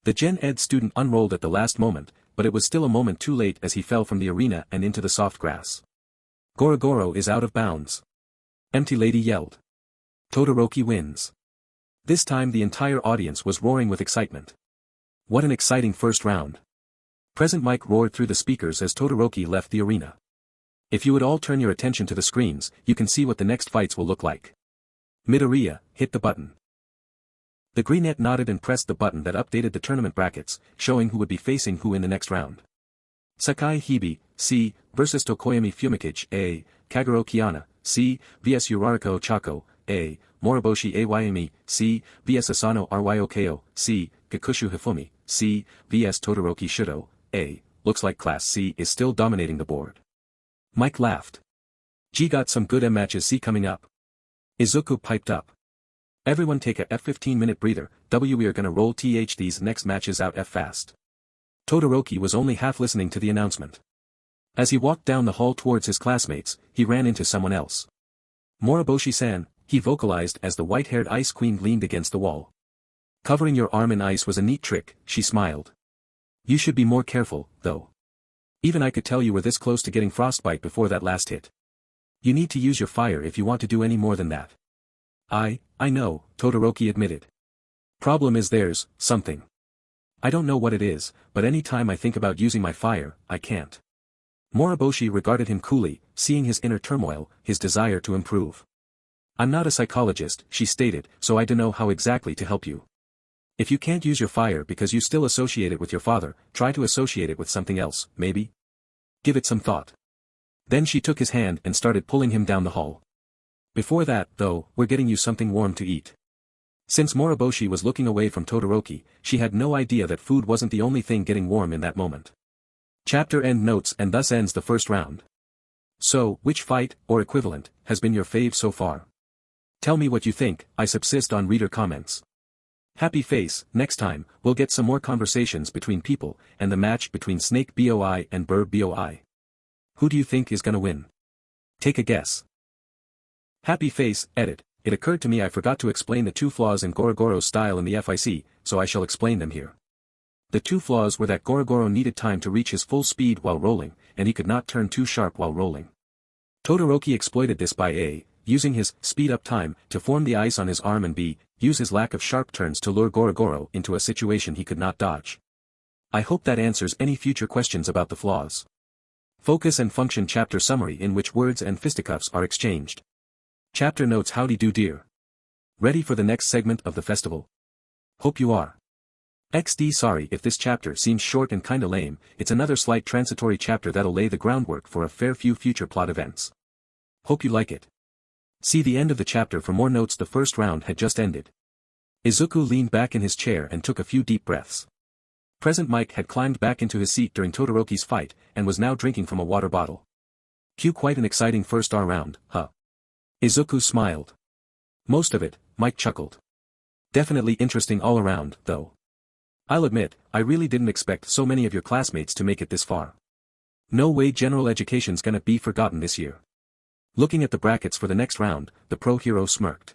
The Gen Ed student unrolled at the last moment, but it was still a moment too late as he fell from the arena and into the soft grass. Gorogoro is out of bounds. Empty Lady yelled. Todoroki wins. This time the entire audience was roaring with excitement. What an exciting first round. Present Mike roared through the speakers as Todoroki left the arena. If you would all turn your attention to the screens, you can see what the next fights will look like. Midoriya, hit the button. The Greenette nodded and pressed the button that updated the tournament brackets, showing who would be facing who in the next round. Sakai Hibi, C, vs Tokoyami Fumikage, A, Kaguro Kiana, C, vs Urariko Chako, A, Moriboshi Ayumi, C, vs Asano Ryoko, C, Gakushu Hifumi, C, vs Todoroki Shudo, A. Looks like Class C is still dominating the board. Mike laughed. G got some good matches C coming up. Izuku piped up. Everyone take a F15-minute breather, we are gonna roll these next matches out F fast. Todoroki was only half listening to the announcement. As he walked down the hall towards his classmates, he ran into someone else. Moriboshi-san, he vocalized as the white-haired ice queen leaned against the wall. Covering your arm in ice was a neat trick, she smiled. You should be more careful, though. Even I could tell you were this close to getting frostbite before that last hit. You need to use your fire if you want to do any more than that. I know, Todoroki admitted. Problem is there's something. I don't know what it is, but any time I think about using my fire, I can't. Moriboshi regarded him coolly, seeing his inner turmoil, his desire to improve. I'm not a psychologist, she stated, so I don't know how exactly to help you. If you can't use your fire because you still associate it with your father, try to associate it with something else, maybe? Give it some thought. Then she took his hand and started pulling him down the hall. Before that, though, we're getting you something warm to eat. Since Moriboshi was looking away from Todoroki, she had no idea that food wasn't the only thing getting warm in that moment. Chapter end notes and thus ends the first round. So, which fight, or equivalent, has been your fave so far? Tell me what you think, I subsist on reader comments. Happy face, next time, we'll get some more conversations between people, and the match between Snake Boi and Burr Boi. Who do you think is gonna win? Take a guess. Happy face, edit. It occurred to me I forgot to explain the two flaws in Gorogoro's style in the FIC, so I shall explain them here. The two flaws were that Gorogoro needed time to reach his full speed while rolling, and he could not turn too sharp while rolling. Todoroki exploited this by A, using his speed-up time to form the ice on his arm, and B, use his lack of sharp turns to lure Gorogoro into a situation he could not dodge. I hope that answers any future questions about the flaws. Focus and function chapter summary in which words and fisticuffs are exchanged. Chapter notes. Howdy do dear. Ready for the next segment of the festival? Hope you are. XD sorry if this chapter seems short and kinda lame, it's another slight transitory chapter that'll lay the groundwork for a fair few future plot events. Hope you like it. See the end of the chapter for more notes. The first round had just ended. Izuku leaned back in his chair and took a few deep breaths. Present Mike had climbed back into his seat during Todoroki's fight, and was now drinking from a water bottle. Cue quite an exciting first R round, huh? Izuku smiled. Most of it, Mike chuckled. Definitely interesting all around, though. I'll admit, I really didn't expect so many of your classmates to make it this far. No way general education's gonna be forgotten this year. Looking at the brackets for the next round, the pro hero smirked.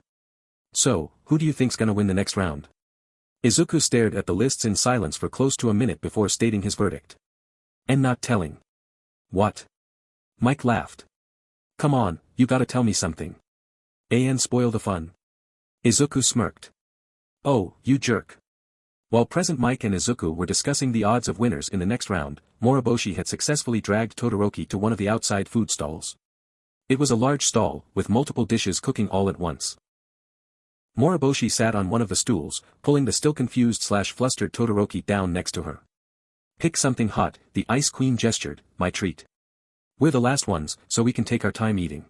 So, who do you think's gonna win the next round? Izuku stared at the lists in silence for close to a minute before stating his verdict. And not telling. What? Mike laughed. Come on, you gotta tell me something. And spoil the fun. Izuku smirked. Oh, you jerk. While present Mike and Izuku were discussing the odds of winners in the next round, Moriboshi had successfully dragged Todoroki to one of the outside food stalls. It was a large stall, with multiple dishes cooking all at once. Moriboshi sat on one of the stools, pulling the still confused/flustered Todoroki down next to her. Pick something hot, the Ice Queen gestured, my treat. We're the last ones, so we can take our time eating.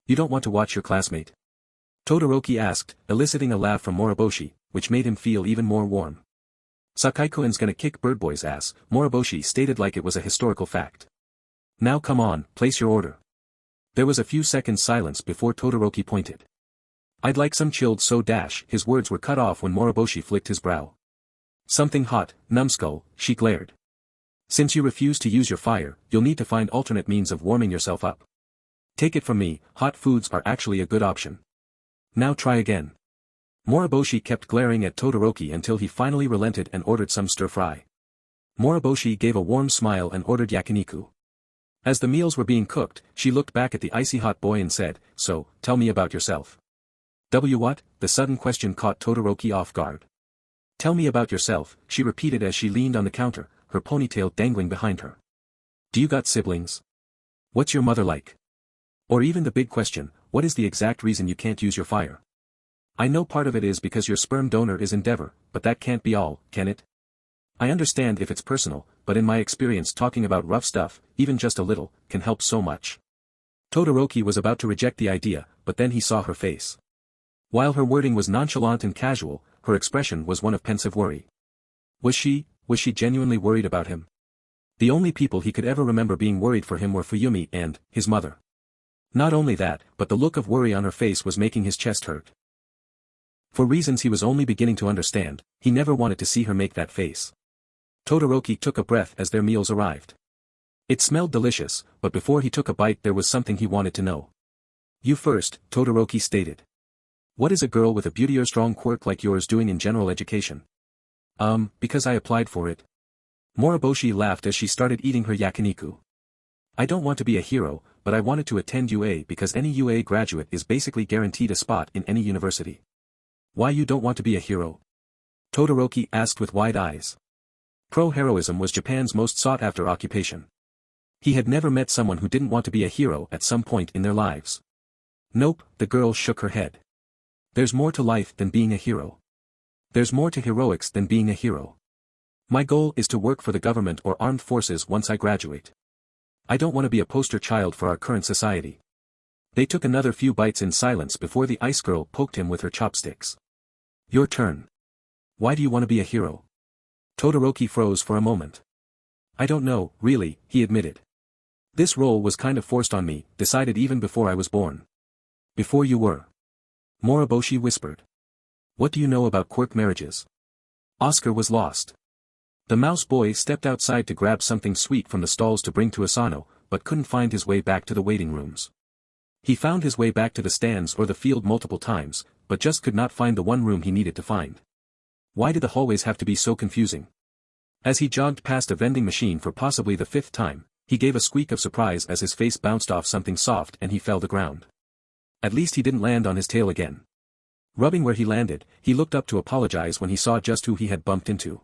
You don't want to watch your classmate? Todoroki asked, eliciting a laugh from Moriboshi, which made him feel even more warm. Sakai-kun's gonna kick Birdboy's ass, Moriboshi stated like it was a historical fact. Now come on, place your order. There was a few seconds silence before Todoroki pointed. I'd like some chilled soda. His words were cut off when Moriboshi flicked his brow. Something hot, numbskull, she glared. Since you refuse to use your fire, you'll need to find alternate means of warming yourself up. Take it from me, hot foods are actually a good option. Now try again. Moriboshi kept glaring at Todoroki until he finally relented and ordered some stir-fry. Moriboshi gave a warm smile and ordered yakiniku. As the meals were being cooked, she looked back at the icy hot boy and said, so, tell me about yourself. What? The sudden question caught Todoroki off guard. Tell me about yourself, she repeated as she leaned on the counter, her ponytail dangling behind her. Do you got siblings? What's your mother like? Or even the big question, what is the exact reason you can't use your fire? I know part of it is because your sperm donor is Endeavor, but that can't be all, can it? I understand if it's personal, but in my experience talking about rough stuff, even just a little, can help so much. Todoroki was about to reject the idea, but then he saw her face. While her wording was nonchalant and casual, her expression was one of pensive worry. Was she genuinely worried about him? The only people he could ever remember being worried for him were Fuyumi and his mother. Not only that, but the look of worry on her face was making his chest hurt. For reasons he was only beginning to understand, he never wanted to see her make that face. Todoroki took a breath as their meals arrived. It smelled delicious, but before he took a bite there was something he wanted to know. You first, Todoroki stated. What is a girl with a beauty or strong quirk like yours doing in general education? Because I applied for it. Moriboshi laughed as she started eating her yakiniku. I don't want to be a hero, but I wanted to attend UA because any UA graduate is basically guaranteed a spot in any university. Why you don't want to be a hero? Todoroki asked with wide eyes. Pro-heroism was Japan's most sought-after occupation. He had never met someone who didn't want to be a hero at some point in their lives. Nope, the girl shook her head. There's more to life than being a hero. There's more to heroics than being a hero. My goal is to work for the government or armed forces once I graduate. I don't want to be a poster child for our current society. They took another few bites in silence before the ice girl poked him with her chopsticks. Your turn. Why do you want to be a hero? Todoroki froze for a moment. I don't know, really, he admitted. This role was kind of forced on me, decided even before I was born. Before you were. Moriboshi whispered. What do you know about quirk marriages? Oscar was lost. The mouse boy stepped outside to grab something sweet from the stalls to bring to Asano, but couldn't find his way back to the waiting rooms. He found his way back to the stands or the field multiple times, but just could not find the one room he needed to find. Why did the hallways have to be so confusing? As he jogged past a vending machine for possibly the 5th time, he gave a squeak of surprise as his face bounced off something soft and he fell to the ground. At least he didn't land on his tail again. Rubbing where he landed, he looked up to apologize when he saw just who he had bumped into.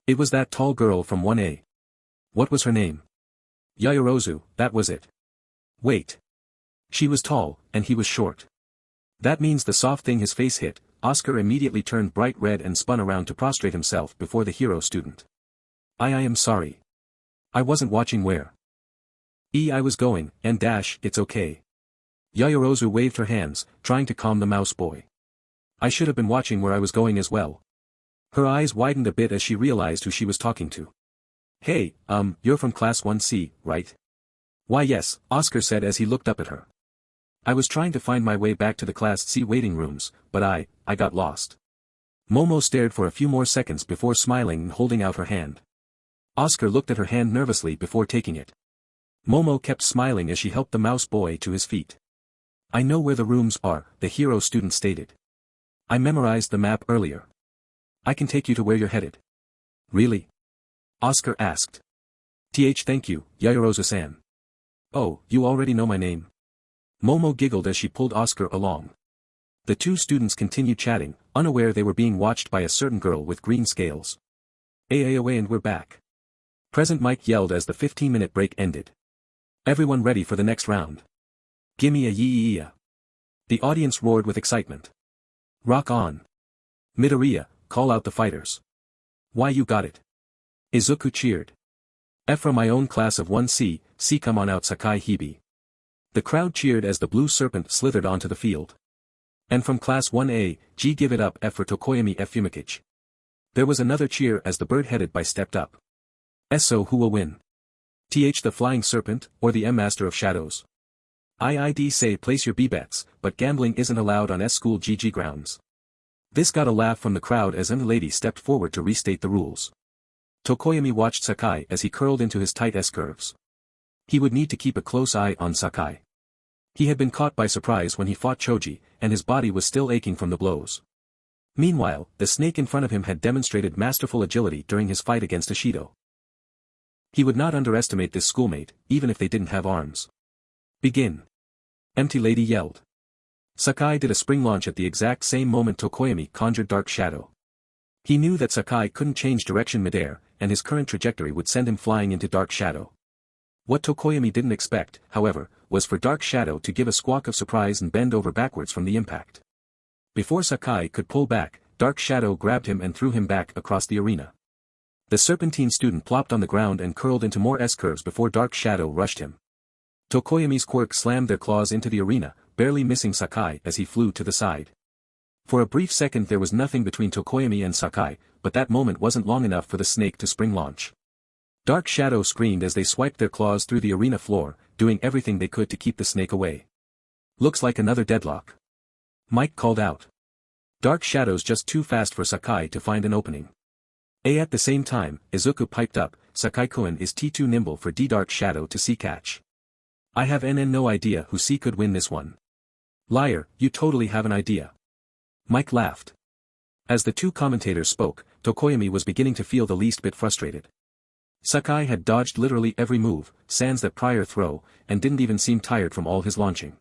It was that tall girl from 1A. What was her name? Yaoyorozu, that was it. Wait. She was tall, and he was short. That means the soft thing his face hit. Oscar immediately turned bright red and spun around to prostrate himself before the hero student. I am sorry. I wasn't watching where I was going, and it's okay. Yaoyorozu waved her hands, trying to calm the mouse boy. I should have been watching where I was going as well. Her eyes widened a bit as she realized who she was talking to. Hey, you're from class 1C, right? Why yes, Oscar said as he looked up at her. I was trying to find my way back to the Class C waiting rooms, but I got lost. Momo stared for a few more seconds before smiling and holding out her hand. Oscar looked at her hand nervously before taking it. Momo kept smiling as she helped the mouse boy to his feet. I know where the rooms are, the hero student stated. I memorized the map earlier. I can take you to where you're headed. Really? Oscar asked. Thank you, Yaoyorozu-san. Oh, you already know my name? Momo giggled as she pulled Oscar along. The two students continued chatting, unaware they were being watched by a certain girl with green scales. Away and we're back. Present Mike yelled as the 15-minute break ended. Everyone ready for the next round. Gimme a yee-yee-ya. The audience roared with excitement. Rock on. Midoriya, call out the fighters. Why you got it. Izuku cheered. From my own class of 1C, come on out Sakai Hibi. The crowd cheered as the blue serpent slithered onto the field. And from class 1A, give it up for Tokoyami Fumikichi. There was another cheer as the bird headed by stepped up. So who will win? The flying serpent, or the Master of Shadows? I'd say place your b-bets, but gambling isn't allowed on school GG grounds. This got a laugh from the crowd as an lady stepped forward to restate the rules. Tokoyami watched Sakai as he curled into his tight S-curves. He would need to keep a close eye on Sakai. He had been caught by surprise when he fought Choji, and his body was still aching from the blows. Meanwhile, the snake in front of him had demonstrated masterful agility during his fight against Ishido. He would not underestimate this schoolmate, even if they didn't have arms. Begin. Empty Lady yelled. Sakai did a spring launch at the exact same moment Tokoyami conjured Dark Shadow. He knew that Sakai couldn't change direction midair, and his current trajectory would send him flying into Dark Shadow. What Tokoyami didn't expect, however, was for Dark Shadow to give a squawk of surprise and bend over backwards from the impact. Before Sakai could pull back, Dark Shadow grabbed him and threw him back across the arena. The serpentine student plopped on the ground and curled into more S-curves before Dark Shadow rushed him. Tokoyami's quirk slammed their claws into the arena, barely missing Sakai as he flew to the side. For a brief second there was nothing between Tokoyami and Sakai, but that moment wasn't long enough for the snake to spring launch. Dark Shadow screamed as they swiped their claws through the arena floor, doing everything they could to keep the snake away. Looks like another deadlock. Mike called out. Dark Shadow's just too fast for Sakai to find an opening. At the same time, Izuku piped up, Sakai-kun is too nimble for Dark Shadow to see catch. I have no idea who could win this one. Liar, you totally have an idea. Mike laughed. As the two commentators spoke, Tokoyami was beginning to feel the least bit frustrated. Sakai had dodged literally every move, sans that prior throw, and didn't even seem tired from all his launching.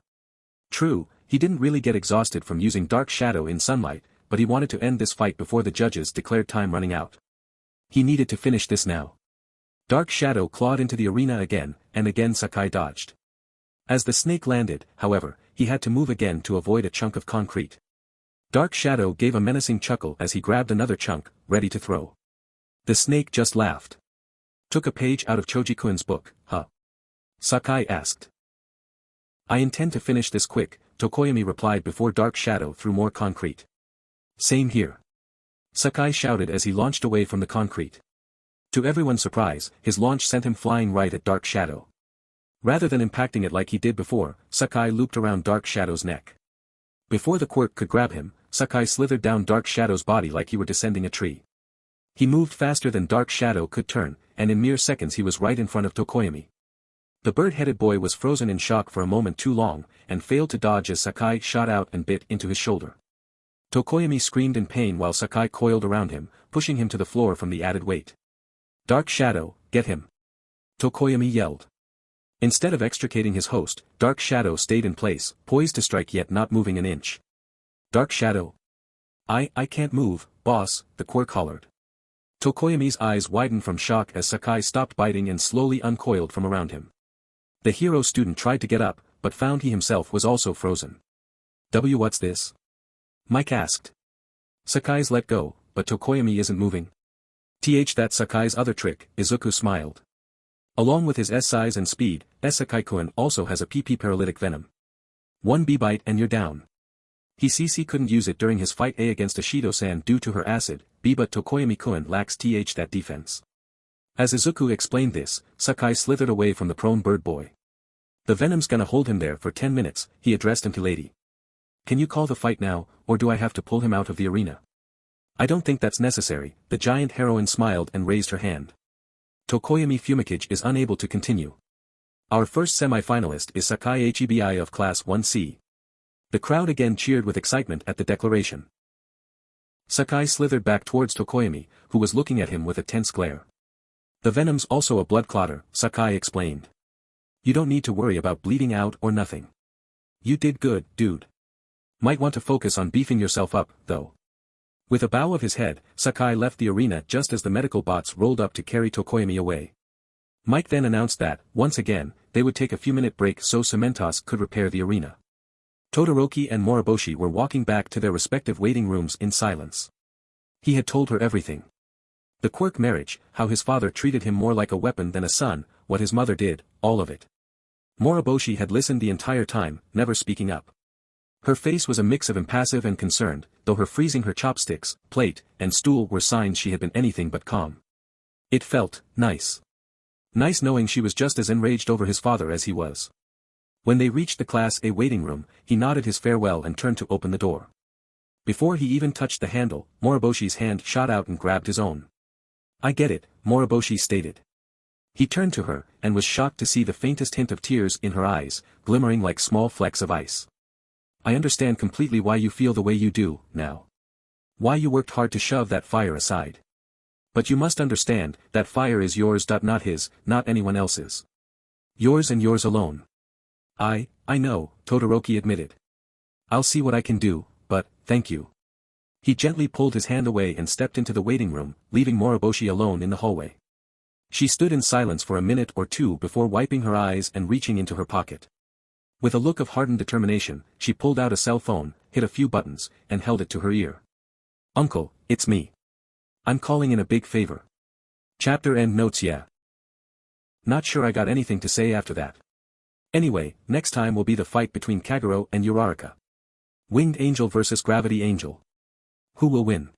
True, he didn't really get exhausted from using Dark Shadow in sunlight, but he wanted to end this fight before the judges declared time running out. He needed to finish this now. Dark Shadow clawed into the arena again, and again Sakai dodged. As the snake landed, however, he had to move again to avoid a chunk of concrete. Dark Shadow gave a menacing chuckle as he grabbed another chunk, ready to throw. The snake just laughed. Took a page out of Choji-kun's book, huh? Sakai asked. I intend to finish this quick, Tokoyami replied before Dark Shadow threw more concrete. Same here. Sakai shouted as he launched away from the concrete. To everyone's surprise, his launch sent him flying right at Dark Shadow. Rather than impacting it like he did before, Sakai looped around Dark Shadow's neck. Before the quirk could grab him, Sakai slithered down Dark Shadow's body like he were descending a tree. He moved faster than Dark Shadow could turn, and in mere seconds he was right in front of Tokoyami. The bird-headed boy was frozen in shock for a moment too long, and failed to dodge as Sakai shot out and bit into his shoulder. Tokoyami screamed in pain while Sakai coiled around him, pushing him to the floor from the added weight. Dark Shadow, get him! Tokoyami yelled. Instead of extricating his host, Dark Shadow stayed in place, poised to strike yet not moving an inch. Dark Shadow. I can't move, boss, the quirk hollered. Tokoyami's eyes widened from shock as Sakai stopped biting and slowly uncoiled from around him. The hero student tried to get up, but found he himself was also frozen. What's this? Mike asked. Sakai's let go, but Tokoyami isn't moving. That's Sakai's other trick, Izuku smiled. Along with his S-size and speed, Sakai-kun also has a PP paralytic venom. One B-bite and you're down. He couldn't use it during his fight A against Ishido-san due to her acid, B but Tokoyami-kun lacks that defense. As Izuku explained this, Sakai slithered away from the prone bird boy. The Venom's gonna hold him there for 10 minutes, he addressed him to Lady. Can you call the fight now, or do I have to pull him out of the arena? I don't think that's necessary, the giant heroine smiled and raised her hand. Tokoyami Fumikage is unable to continue. Our first semi-finalist is Sakai Hebi of Class 1C. The crowd again cheered with excitement at the declaration. Sakai slithered back towards Tokoyami, who was looking at him with a tense glare. The Venom's also a blood clotter, Sakai explained. You don't need to worry about bleeding out or nothing. You did good, dude. Might want to focus on beefing yourself up, though. With a bow of his head, Sakai left the arena just as the medical bots rolled up to carry Tokoyami away. Mike then announced that, once again, they would take a few-minute break so Cementos could repair the arena. Todoroki and Moriboshi were walking back to their respective waiting rooms in silence. He had told her everything. The quirk marriage, how his father treated him more like a weapon than a son, what his mother did, all of it. Moriboshi had listened the entire time, never speaking up. Her face was a mix of impassive and concerned, though her freezing her chopsticks, plate, and stool were signs she had been anything but calm. It felt nice. Nice knowing she was just as enraged over his father as he was. When they reached the Class A waiting room, he nodded his farewell and turned to open the door. Before he even touched the handle, Moriboshi's hand shot out and grabbed his own. I get it, Moriboshi stated. He turned to her, and was shocked to see the faintest hint of tears in her eyes, glimmering like small flecks of ice. I understand completely why you feel the way you do, now. Why you worked hard to shove that fire aside. But you must understand, that fire is yours, not his, not anyone else's. Yours and yours alone. I know, Todoroki admitted. I'll see what I can do, but, thank you. He gently pulled his hand away and stepped into the waiting room, leaving Moriboshi alone in the hallway. She stood in silence for a minute or two before wiping her eyes and reaching into her pocket. With a look of hardened determination, she pulled out a cell phone, hit a few buttons, and held it to her ear. Uncle, it's me. I'm calling in a big favor. Chapter end notes. Yeah. Not sure I got anything to say after that. Anyway, next time will be the fight between Kagero and Uraraka. Winged Angel vs Gravity Angel. Who will win?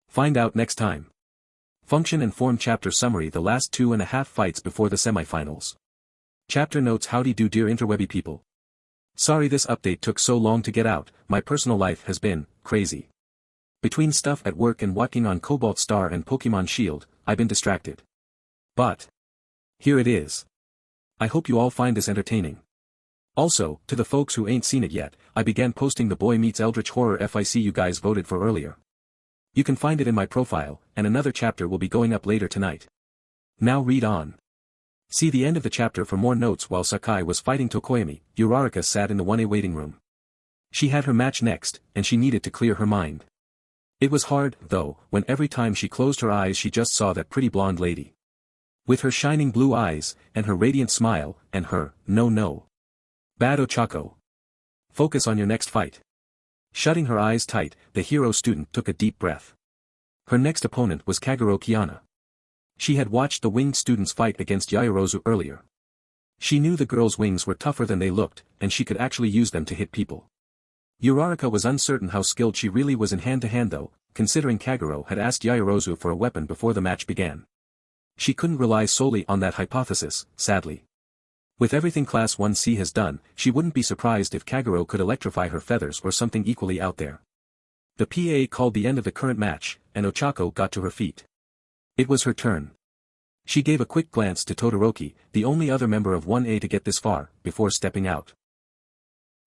Find out next time. Function and form chapter summary: the last 2.5 fights before the semifinals. Chapter notes: howdy do dear interwebby people. Sorry this update took so long to get out, my personal life has been crazy. Between stuff at work and working on Cobalt Star and Pokemon Shield, I've been distracted. But here it is. I hope you all find this entertaining. Also, to the folks who ain't seen it yet, I began posting the Boy Meets Eldritch Horror FIC you guys voted for earlier. You can find it in my profile, and another chapter will be going up later tonight. Now read on. See the end of the chapter for more notes. While Sakai was fighting Tokoyami, Uraraka sat in the 1A waiting room. She had her match next, and she needed to clear her mind. It was hard, though, when every time she closed her eyes she just saw that pretty blonde lady. With her shining blue eyes, and her radiant smile, and her, no. Bad Ochako. Focus on your next fight. Shutting her eyes tight, the hero student took a deep breath. Her next opponent was Kagero Kiana. She had watched the winged students fight against Yaoyorozu earlier. She knew the girl's wings were tougher than they looked, and she could actually use them to hit people. Uraraka was uncertain how skilled she really was in hand-to-hand though, considering Kagero had asked Yaoyorozu for a weapon before the match began. She couldn't rely solely on that hypothesis, sadly. With everything Class 1C has done, she wouldn't be surprised if Kagero could electrify her feathers or something equally out there. The PA called the end of the current match, and Ochako got to her feet. It was her turn. She gave a quick glance to Todoroki, the only other member of 1A to get this far, before stepping out.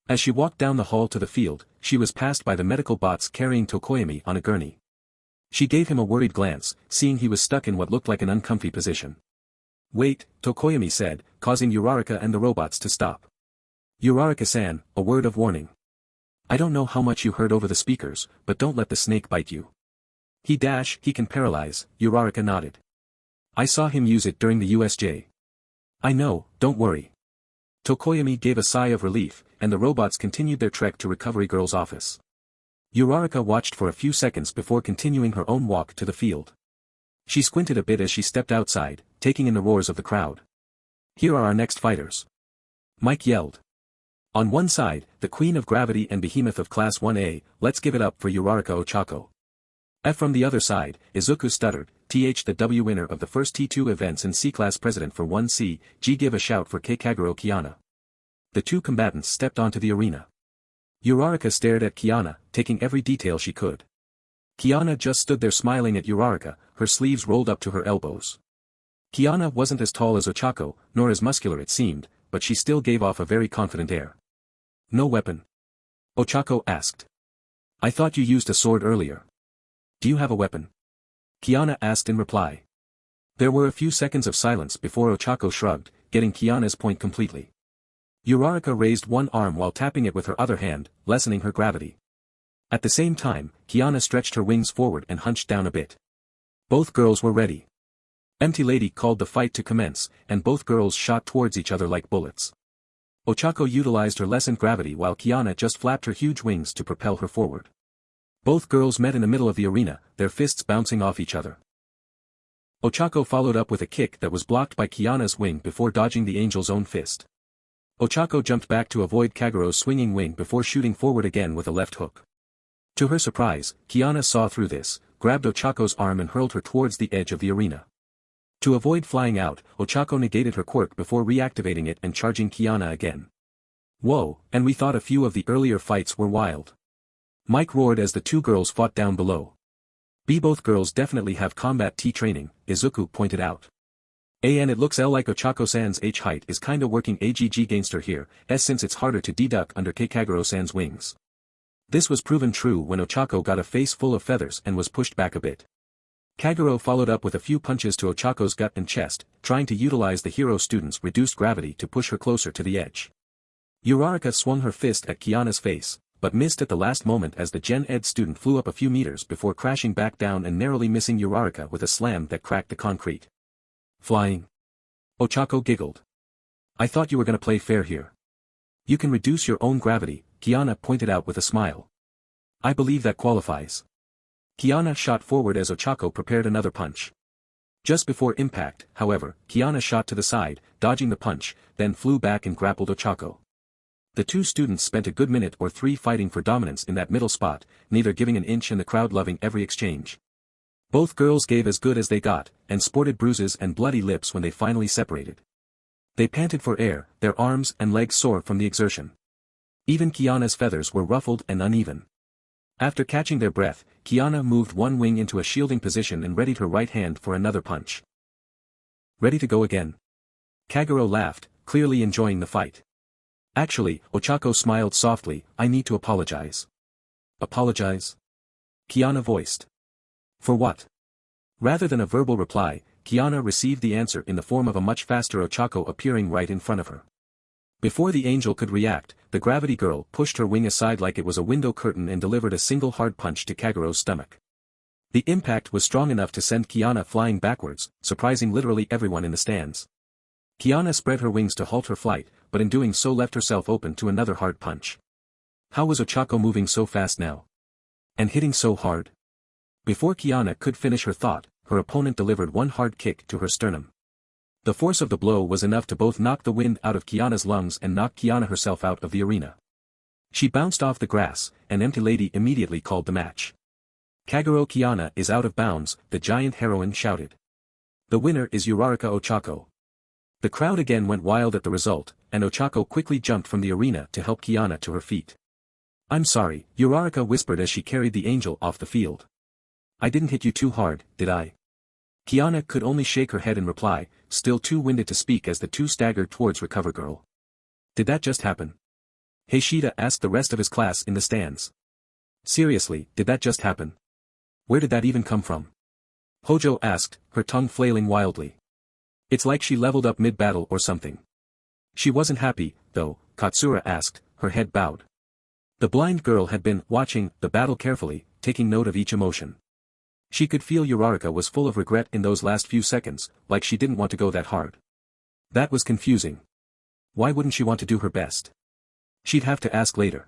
As she walked down the hall to the field, she was passed by the medical bots carrying Tokoyami on a gurney. She gave him a worried glance, seeing he was stuck in what looked like an uncomfy position. Wait, Tokoyami said, causing Uraraka and the robots to stop. Uraraka-san, a word of warning. I don't know how much you heard over the speakers, but don't let the snake bite you. He can paralyze, Uraraka nodded. I saw him use it during the USJ. I know, don't worry. Tokoyami gave a sigh of relief, and the robots continued their trek to Recovery Girl's office. Uraraka watched for a few seconds before continuing her own walk to the field. She squinted a bit as she stepped outside, taking in the roars of the crowd. Here are our next fighters. Mike yelled. On one side, the Queen of Gravity and Behemoth of Class 1A, let's give it up for Uraraka Ochako. From the other side, Izuku stuttered, the W winner of the first T2 events and C-Class president for 1C, give a shout for Kagero Kiana. the two combatants stepped onto the arena. Uraraka stared at Kiana, taking every detail she could. Kiana just stood there smiling at Uraraka, her sleeves rolled up to her elbows. Kiana wasn't as tall as Ochako, nor as muscular it seemed, but she still gave off a very confident air. "No weapon?" Ochako asked. "I thought you used a sword earlier. Do you have a weapon?" Kiana asked in reply. There were a few seconds of silence before Ochako shrugged, getting Kiana's point completely. Uraraka raised one arm while tapping it with her other hand, lessening her gravity. At the same time, Kiana stretched her wings forward and hunched down a bit. Both girls were ready. Empty Lady called the fight to commence, and both girls shot towards each other like bullets. Ochako utilized her lessened gravity while Kiana just flapped her huge wings to propel her forward. Both girls met in the middle of the arena, their fists bouncing off each other. Ochako followed up with a kick that was blocked by Kiana's wing before dodging the angel's own fist. Ochako jumped back to avoid Kagero's swinging wing before shooting forward again with a left hook. To her surprise, Kiana saw through this, grabbed Ochako's arm and hurled her towards the edge of the arena. To avoid flying out, Ochako negated her quirk before reactivating it and charging Kiana again. "Whoa, and we thought a few of the earlier fights were wild." Mike roared as the two girls fought down below. Both girls definitely have combat T training," Izuku pointed out. And it looks like Ochako-san's H height is kinda working AGG against her here, since it's harder to deduct under Kagero-san's wings. This was proven true when Ochako got a face full of feathers and was pushed back a bit. Kagero followed up with a few punches to Ochako's gut and chest, trying to utilize the hero student's reduced gravity to push her closer to the edge. Uraraka swung her fist at Kiana's face, but missed at the last moment as the Gen Ed student flew up a few meters before crashing back down and narrowly missing Uraraka with a slam that cracked the concrete. "Flying?" Ochako giggled. "I thought you were gonna play fair here. You can reduce your own gravity," Kiana pointed out with a smile. "I believe that qualifies." Kiana shot forward as Ochako prepared another punch. Just before impact, however, Kiana shot to the side, dodging the punch, then flew back and grappled Ochako. The two students spent a good minute or three fighting for dominance in that middle spot, neither giving an inch and the crowd loving every exchange. Both girls gave as good as they got, and sported bruises and bloody lips when they finally separated. They panted for air, their arms and legs sore from the exertion. Even Kiana's feathers were ruffled and uneven. After catching their breath, Kiana moved one wing into a shielding position and readied her right hand for another punch. "Ready to go again?" Kagero laughed, clearly enjoying the fight. "Actually," Ochako smiled softly, "I need to apologize." "Apologize?" Kiana voiced. "For what?" Rather than a verbal reply, Kiana received the answer in the form of a much faster Ochako appearing right in front of her. Before the angel could react, the gravity girl pushed her wing aside like it was a window curtain and delivered a single hard punch to Kagero's stomach. The impact was strong enough to send Kiana flying backwards, surprising literally everyone in the stands. Kiana spread her wings to halt her flight, but in doing so left herself open to another hard punch. How was Ochako moving so fast now? And hitting so hard? Before Kiana could finish her thought, her opponent delivered one hard kick to her sternum. The force of the blow was enough to both knock the wind out of Kiana's lungs and knock Kiana herself out of the arena. She bounced off the grass, and Empty Lady immediately called the match. "Kagero Kiana is out of bounds," the giant heroine shouted. "The winner is Uraraka Ochako." The crowd again went wild at the result, and Ochako quickly jumped from the arena to help Kiana to her feet. "I'm sorry," Uraraka whispered as she carried the angel off the field. "I didn't hit you too hard, did I?" Kiana could only shake her head in reply, still too winded to speak as the two staggered towards Recover Girl. "Did that just happen?" Heishida asked the rest of his class in the stands. "Seriously, did that just happen? Where did that even come from?" Hojo asked, her tongue flailing wildly. "It's like she leveled up mid-battle or something." "She wasn't happy, though," Katsura asked, her head bowed. The blind girl had been watching the battle carefully, taking note of each emotion. She could feel Uraraka was full of regret in those last few seconds, like she didn't want to go that hard. That was confusing. Why wouldn't she want to do her best? She'd have to ask later.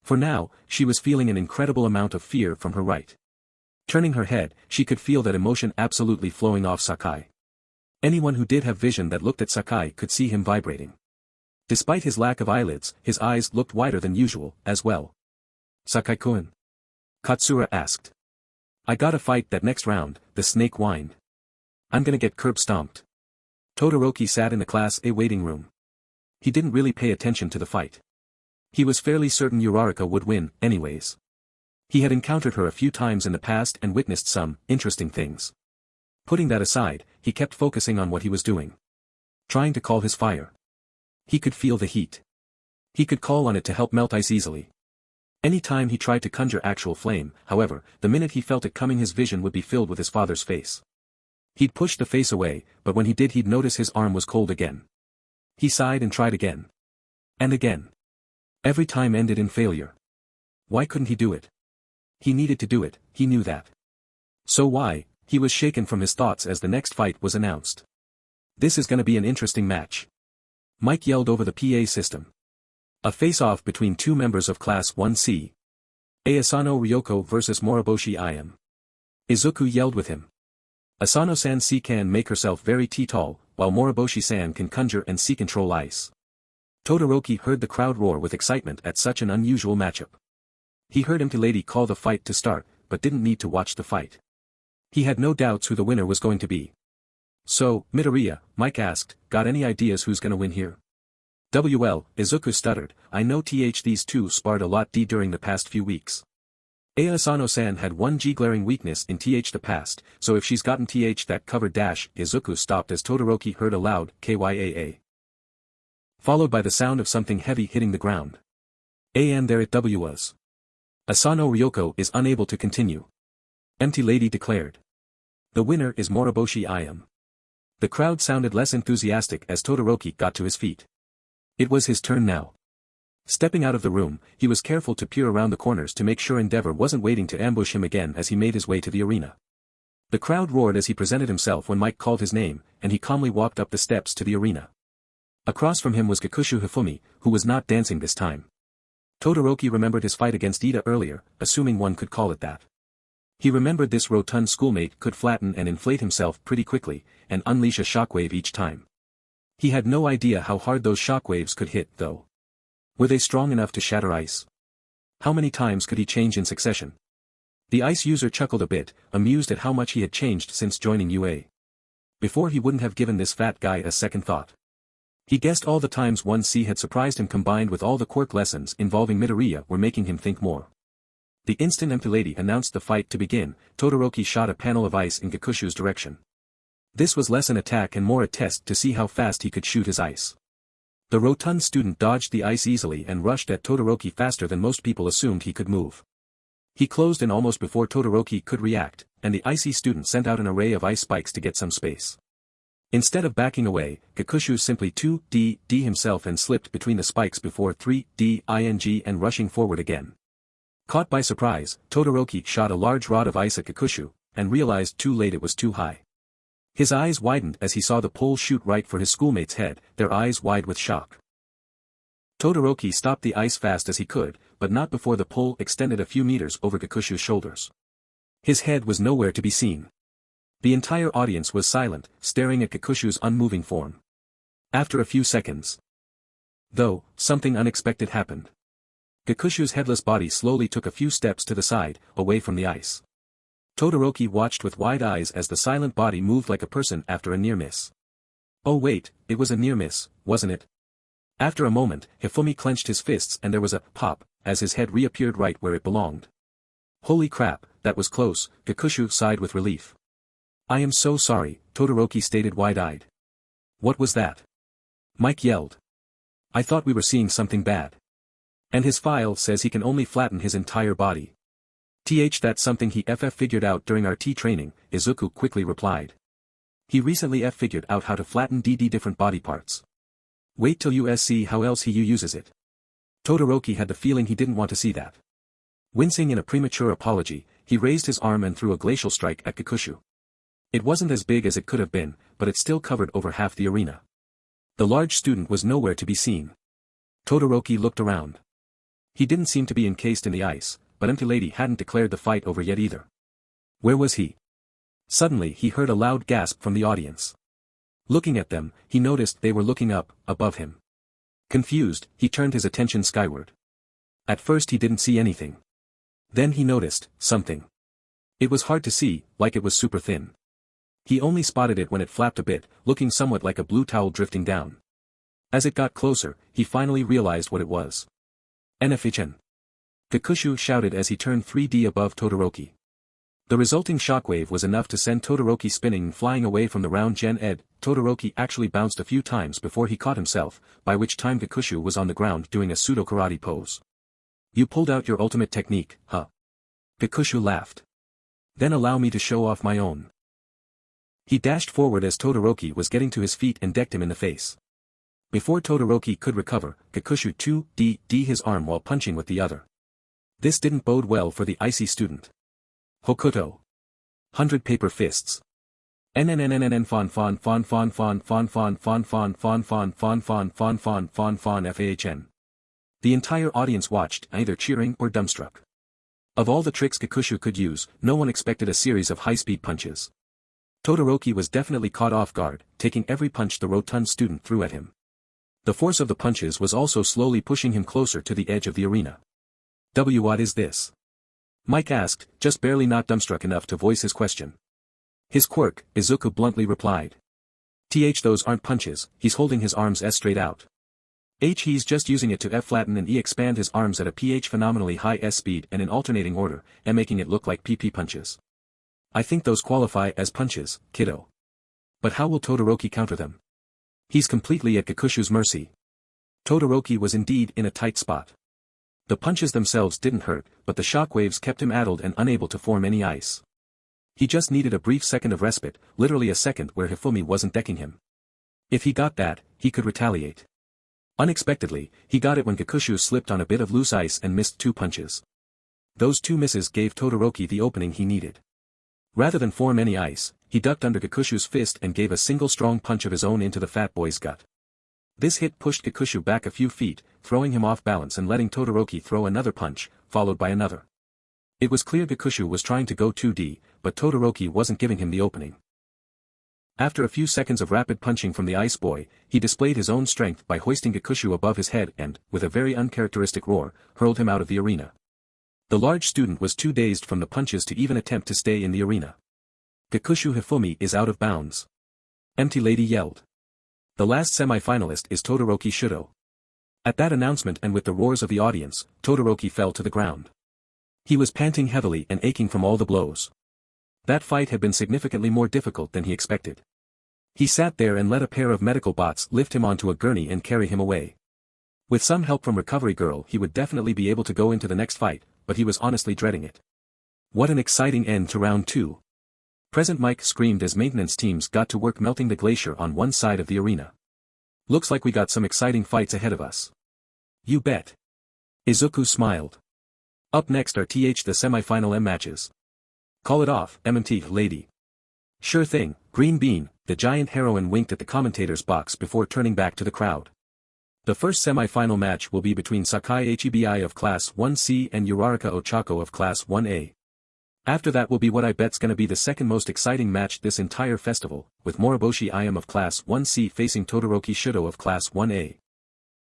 For now, she was feeling an incredible amount of fear from her right. Turning her head, she could feel that emotion absolutely flowing off Sakai. Anyone who did have vision that looked at Sakai could see him vibrating. Despite his lack of eyelids, his eyes looked wider than usual, as well. "Sakai-kun?" Katsura asked. "I gotta fight that next round," the snake whined. "I'm gonna get curb stomped." Todoroki sat in the Class A waiting room. He didn't really pay attention to the fight. He was fairly certain Uraraka would win, anyways. He had encountered her a few times in the past and witnessed some interesting things. Putting that aside, he kept focusing on what he was doing. Trying to call his fire. He could feel the heat. He could call on it to help melt ice easily. Any time he tried to conjure actual flame, however, the minute he felt it coming his vision would be filled with his father's face. He'd push the face away, but when he did he'd notice his arm was cold again. He sighed and tried again. And again. Every time ended in failure. Why couldn't he do it? He needed to do it, he knew that. So why? He was shaken from his thoughts as the next fight was announced. This is gonna be an interesting match. Mike yelled over the PA system. A face-off between two members of Class 1C. Asano Ryoko vs Moriboshi Im. Izuku yelled with him. Asano-san can make herself very tall, while Moriboshi-san can conjure and control ice. Todoroki heard the crowd roar with excitement at such an unusual matchup. He heard Empty Lady call the fight to start, but didn't need to watch the fight. He had no doubts who the winner was going to be. So, Midoriya, Mike asked, got any ideas who's gonna win here? Well, Izuku stuttered, I know these two sparred a lot during the past few weeks. Asano-san had one glaring weakness in the past, so if she's gotten that covered Izuku stopped as Todoroki heard a loud, kyaa. Followed by the sound of something heavy hitting the ground. And there it was. Asano Ryoko is unable to continue. Empty Lady declared. The winner is Moriboshi Im. The crowd sounded less enthusiastic as Todoroki got to his feet. It was his turn now. Stepping out of the room, he was careful to peer around the corners to make sure Endeavor wasn't waiting to ambush him again as he made his way to the arena. The crowd roared as he presented himself when Mike called his name, and he calmly walked up the steps to the arena. Across from him was Kikushu Hifumi, who was not dancing this time. Todoroki remembered his fight against Ida earlier, assuming one could call it that. He remembered this rotund schoolmate could flatten and inflate himself pretty quickly, and unleash a shockwave each time. He had no idea how hard those shockwaves could hit, though. Were they strong enough to shatter ice? How many times could he change in succession? The ice user chuckled a bit, amused at how much he had changed since joining UA. Before he wouldn't have given this fat guy a second thought. He guessed all the times 1C had surprised him combined with all the quirk lessons involving Midoriya were making him think more. The instant Empty Lady announced the fight to begin, Todoroki shot a panel of ice in Kikushu's direction. This was less an attack and more a test to see how fast he could shoot his ice. The rotund student dodged the ice easily and rushed at Todoroki faster than most people assumed he could move. He closed in almost before Todoroki could react, and the icy student sent out an array of ice spikes to get some space. Instead of backing away, Kikushu simply 2D himself and slipped between the spikes before 3D and rushing forward again. Caught by surprise, Todoroki shot a large rod of ice at Kikushu, and realized too late it was too high. His eyes widened as he saw the pole shoot right for his schoolmate's head, their eyes wide with shock. Todoroki stopped the ice fast as he could, but not before the pole extended a few meters over Kikushu's shoulders. His head was nowhere to be seen. The entire audience was silent, staring at Kikushu's unmoving form. After a few seconds, though, something unexpected happened. Kikushu's headless body slowly took a few steps to the side, away from the ice. Todoroki watched with wide eyes as the silent body moved like a person after a near miss. Oh wait, it was a near miss, wasn't it? After a moment, Hifumi clenched his fists and there was a pop, as his head reappeared right where it belonged. Holy crap, that was close, Kikushu sighed with relief. I am so sorry, Todoroki stated wide-eyed. What was that? Mike yelled. I thought we were seeing something bad. And his file says he can only flatten his entire body. That's something he figured out during our training, Izuku quickly replied. He recently figured out how to flatten different body parts. Wait till you see how else he uses it. Todoroki had the feeling he didn't want to see that. Wincing in a premature apology, he raised his arm and threw a glacial strike at Kikushu. It wasn't as big as it could have been, but it still covered over half the arena. The large student was nowhere to be seen. Todoroki looked around. He didn't seem to be encased in the ice, but Empty Lady hadn't declared the fight over yet either. Where was he? Suddenly he heard a loud gasp from the audience. Looking at them, he noticed they were looking up, above him. Confused, he turned his attention skyward. At first he didn't see anything. Then he noticed something. It was hard to see, like it was super thin. He only spotted it when it flapped a bit, looking somewhat like a blue towel drifting down. As it got closer, he finally realized what it was. MHA. Kikushu shouted as he turned 3D above Todoroki. The resulting shockwave was enough to send Todoroki spinning and flying away from the round Gen Ed. Todoroki actually bounced a few times before he caught himself, by which time Kikushu was on the ground doing a pseudo-karate pose. You pulled out your ultimate technique, huh? Kikushu laughed. Then allow me to show off my own. He dashed forward as Todoroki was getting to his feet and decked him in the face. Before Todoroki could recover, Kikushu 2D his arm while punching with the other. This didn't bode well for the icy student. Hokuto. 100 paper fists. NNNNN fon fon fon fon fon fon fon fon fon fon fon fon fon fon fon fon fon FAHN. The entire audience watched, either cheering or dumbstruck. Of all the tricks Kikushu could use, no one expected a series of high-speed punches. Todoroki was definitely caught off guard, taking every punch the rotund student threw at him. The force of the punches was also slowly pushing him closer to the edge of the arena. What is this? Mike asked, just barely not dumbstruck enough to voice his question. His quirk, Izuku bluntly replied. Those aren't punches, he's holding his arms S straight out. He's just using it to F-flatten and E-expand his arms at a phenomenally high S speed and in alternating order, and making it look like PP punches. I think those qualify as punches, kiddo. But how will Todoroki counter them? He's completely at Kikushu's mercy. Todoroki was indeed in a tight spot. The punches themselves didn't hurt, but the shockwaves kept him addled and unable to form any ice. He just needed a brief second of respite, literally a second where Hifumi wasn't decking him. If he got that, he could retaliate. Unexpectedly, he got it when Kikushu slipped on a bit of loose ice and missed 2 punches. Those 2 misses gave Todoroki the opening he needed. Rather than form any ice, he ducked under Kikushu's fist and gave a single strong punch of his own into the fat boy's gut. This hit pushed Kikushu back a few feet, throwing him off balance and letting Todoroki throw another punch, followed by another. It was clear Kikushu was trying to go 2D, but Todoroki wasn't giving him the opening. After a few seconds of rapid punching from the ice boy, he displayed his own strength by hoisting Kikushu above his head and, with a very uncharacteristic roar, hurled him out of the arena. The large student was too dazed from the punches to even attempt to stay in the arena. Kikushu Hifumi is out of bounds. Empty Lady yelled. The last semi-finalist is Todoroki Shudo. At that announcement and with the roars of the audience, Todoroki fell to the ground. He was panting heavily and aching from all the blows. That fight had been significantly more difficult than he expected. He sat there and let a pair of medical bots lift him onto a gurney and carry him away. With some help from Recovery Girl he would definitely be able to go into the next fight, but he was honestly dreading it. What an exciting end to round 2. Present Mike screamed as maintenance teams got to work melting the glacier on one side of the arena. Looks like we got some exciting fights ahead of us. You bet. Izuku smiled. Up next are the semi-final M matches. Call it off, MT lady. Sure thing, Green Bean, the giant heroine winked at the commentator's box before turning back to the crowd. The first semi-final match will be between Sakai Hebi of Class 1C and Uraraka Ochako of Class 1A. After that will be what I bet's gonna be the second most exciting match this entire festival, with Moriboshi Iam of Class 1C facing Todoroki Shudo of Class 1A.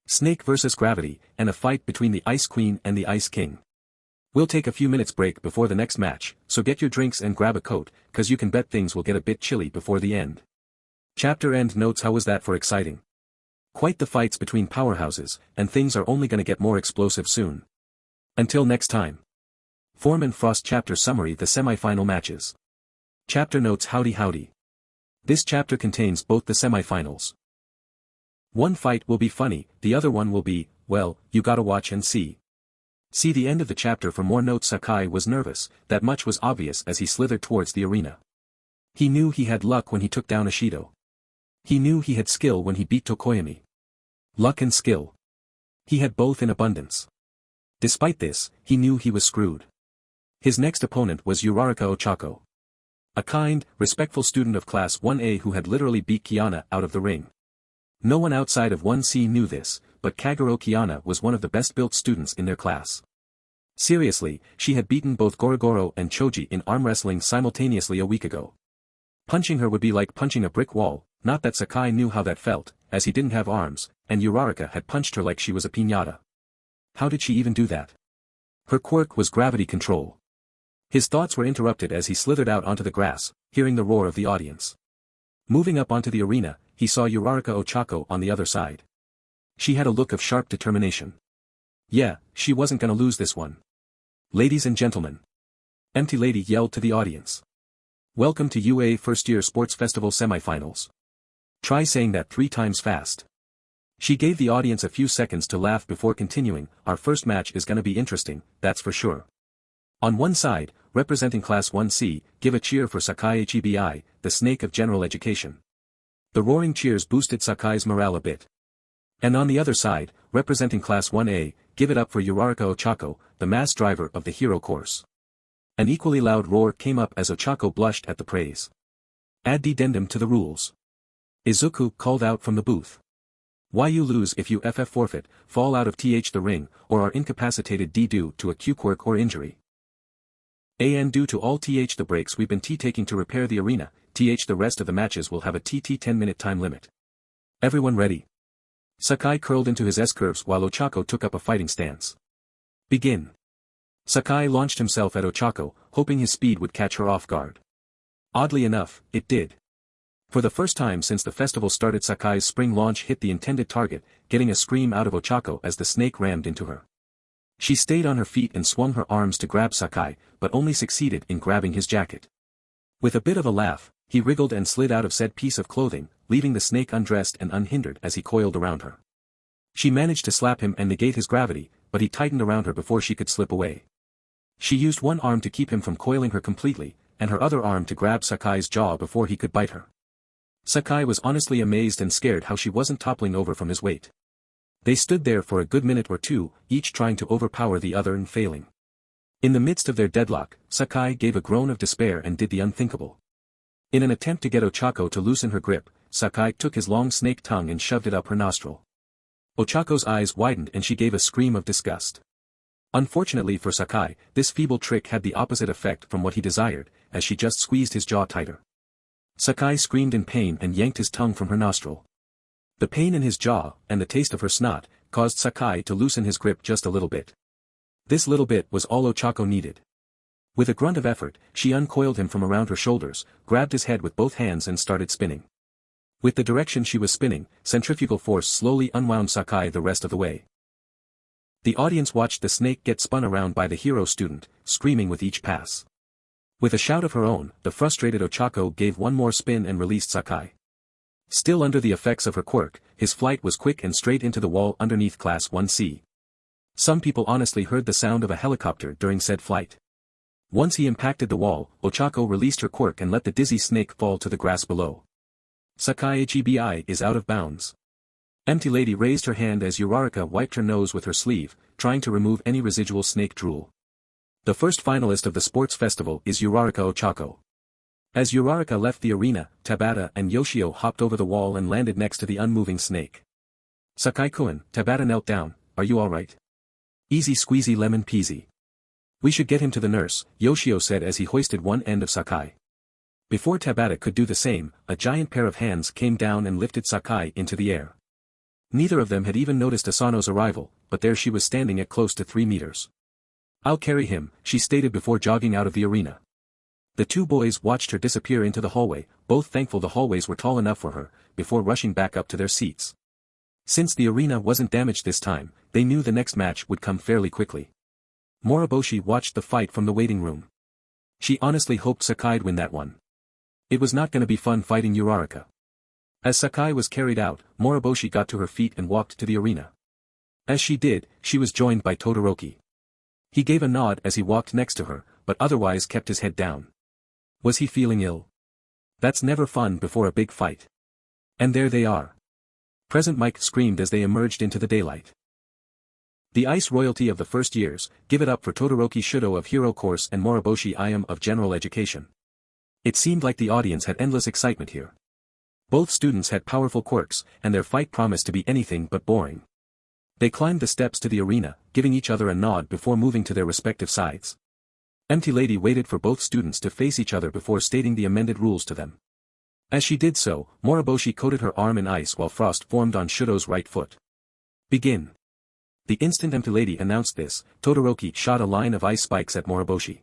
Snake vs. Gravity, and a fight between the Ice Queen and the Ice King. We'll take a few minutes break before the next match, so get your drinks and grab a coat, cause you can bet things will get a bit chilly before the end. Chapter end notes. How was that for exciting? Quite the fights between powerhouses, and things are only gonna get more explosive soon. Until next time. Foreman Frost Chapter Summary. The semi-final matches. Chapter notes. Howdy howdy. This chapter contains both the semi-finals. One fight will be funny, the other one will be, well, you gotta watch and see. See the end of the chapter for more notes. Sakai was nervous, that much was obvious as he slithered towards the arena. He knew he had luck when he took down Ishido. He knew he had skill when he beat Tokoyami. Luck and skill. He had both in abundance. Despite this, he knew he was screwed. His next opponent was Uraraka Ochako. A kind, respectful student of Class 1A who had literally beat Kiana out of the ring. No one outside of 1C knew this, but Kagero Kiana was one of the best-built students in their class. Seriously, she had beaten both Gorogoro and Choji in arm wrestling simultaneously a week ago. Punching her would be like punching a brick wall, not that Sakai knew how that felt, as he didn't have arms, and Uraraka had punched her like she was a piñata. How did she even do that? Her quirk was gravity control. His thoughts were interrupted as he slithered out onto the grass, hearing the roar of the audience. Moving up onto the arena, he saw Uraraka Ochako on the other side. She had a look of sharp determination. Yeah, she wasn't gonna lose this one. Ladies and gentlemen. Empty Lady yelled to the audience. Welcome to UA First Year Sports Festival Semifinals. Try saying that 3 times fast. She gave the audience a few seconds to laugh before continuing. Our first match is gonna be interesting, that's for sure. On one side, representing Class 1C, give a cheer for Sakai Hebi, the snake of general education. The roaring cheers boosted Sakai's morale a bit. And on the other side, representing Class 1A, give it up for Uraraka Ochako, the mass driver of the hero course. An equally loud roar came up as Ochako blushed at the praise. Addendum to the rules. Izuku called out from the booth. Why you lose if you FF forfeit, fall out of the ring, or are incapacitated due to a Q quirk or injury. And due to all the breaks we've been taking to repair the arena, the rest of the matches will have a 10-minute time limit. Everyone ready? Sakai curled into his S-curves while Ochako took up a fighting stance. Begin. Sakai launched himself at Ochako, hoping his speed would catch her off guard. Oddly enough, it did. For the first time since the festival started, Sakai's spring launch hit the intended target, getting a scream out of Ochako as the snake rammed into her. She stayed on her feet and swung her arms to grab Sakai, but only succeeded in grabbing his jacket. With a bit of a laugh, he wriggled and slid out of said piece of clothing, leaving the snake undressed and unhindered as he coiled around her. She managed to slap him and negate his gravity, but he tightened around her before she could slip away. She used one arm to keep him from coiling her completely, and her other arm to grab Sakai's jaw before he could bite her. Sakai was honestly amazed and scared how she wasn't toppling over from his weight. They stood there for a good minute or two, each trying to overpower the other and failing. In the midst of their deadlock, Sakai gave a groan of despair and did the unthinkable. In an attempt to get Ochako to loosen her grip, Sakai took his long snake tongue and shoved it up her nostril. Ochako's eyes widened and she gave a scream of disgust. Unfortunately for Sakai, this feeble trick had the opposite effect from what he desired, as she just squeezed his jaw tighter. Sakai screamed in pain and yanked his tongue from her nostril. The pain in his jaw, and the taste of her snot, caused Sakai to loosen his grip just a little bit. This little bit was all Ochako needed. With a grunt of effort, she uncoiled him from around her shoulders, grabbed his head with both hands and started spinning. With the direction she was spinning, centrifugal force slowly unwound Sakai the rest of the way. The audience watched the snake get spun around by the hero student, screaming with each pass. With a shout of her own, the frustrated Ochako gave one more spin and released Sakai. Still under the effects of her quirk, his flight was quick and straight into the wall underneath Class 1C. Some people honestly heard the sound of a helicopter during said flight. Once he impacted the wall, Ochako released her quirk and let the dizzy snake fall to the grass below. Sakai Hebi is out of bounds. Empty Lady raised her hand as Uraraka wiped her nose with her sleeve, trying to remove any residual snake drool. The first finalist of the sports festival is Uraraka Ochako. As Uraraka left the arena, Tabata and Yoshio hopped over the wall and landed next to the unmoving snake. Sakai-kun, Tabata knelt down, are you alright? Easy squeezy lemon peasy. We should get him to the nurse, Yoshio said as he hoisted one end of Sakai. Before Tabata could do the same, a giant pair of hands came down and lifted Sakai into the air. Neither of them had even noticed Asano's arrival, but there she was standing at close to 3 meters. I'll carry him, she stated before jogging out of the arena. The two boys watched her disappear into the hallway, both thankful the hallways were tall enough for her, before rushing back up to their seats. Since the arena wasn't damaged this time, they knew the next match would come fairly quickly. Moriboshi watched the fight from the waiting room. She honestly hoped Sakai'd win that one. It was not gonna be fun fighting Uraraka. As Sakai was carried out, Moriboshi got to her feet and walked to the arena. As she did, she was joined by Todoroki. He gave a nod as he walked next to her, but otherwise kept his head down. Was he feeling ill? That's never fun before a big fight. And there they are. Present Mike screamed as they emerged into the daylight. The ice royalty of the first years, give it up for Todoroki Shudo of Hero Course and Moriboshi Ayam of General Education. It seemed like the audience had endless excitement here. Both students had powerful quirks, and their fight promised to be anything but boring. They climbed the steps to the arena, giving each other a nod before moving to their respective sides. Empty Lady waited for both students to face each other before stating the amended rules to them. As she did so, Moriboshi coated her arm in ice while frost formed on Shudo's right foot. Begin. The instant Empty Lady announced this, Todoroki shot a line of ice spikes at Moriboshi.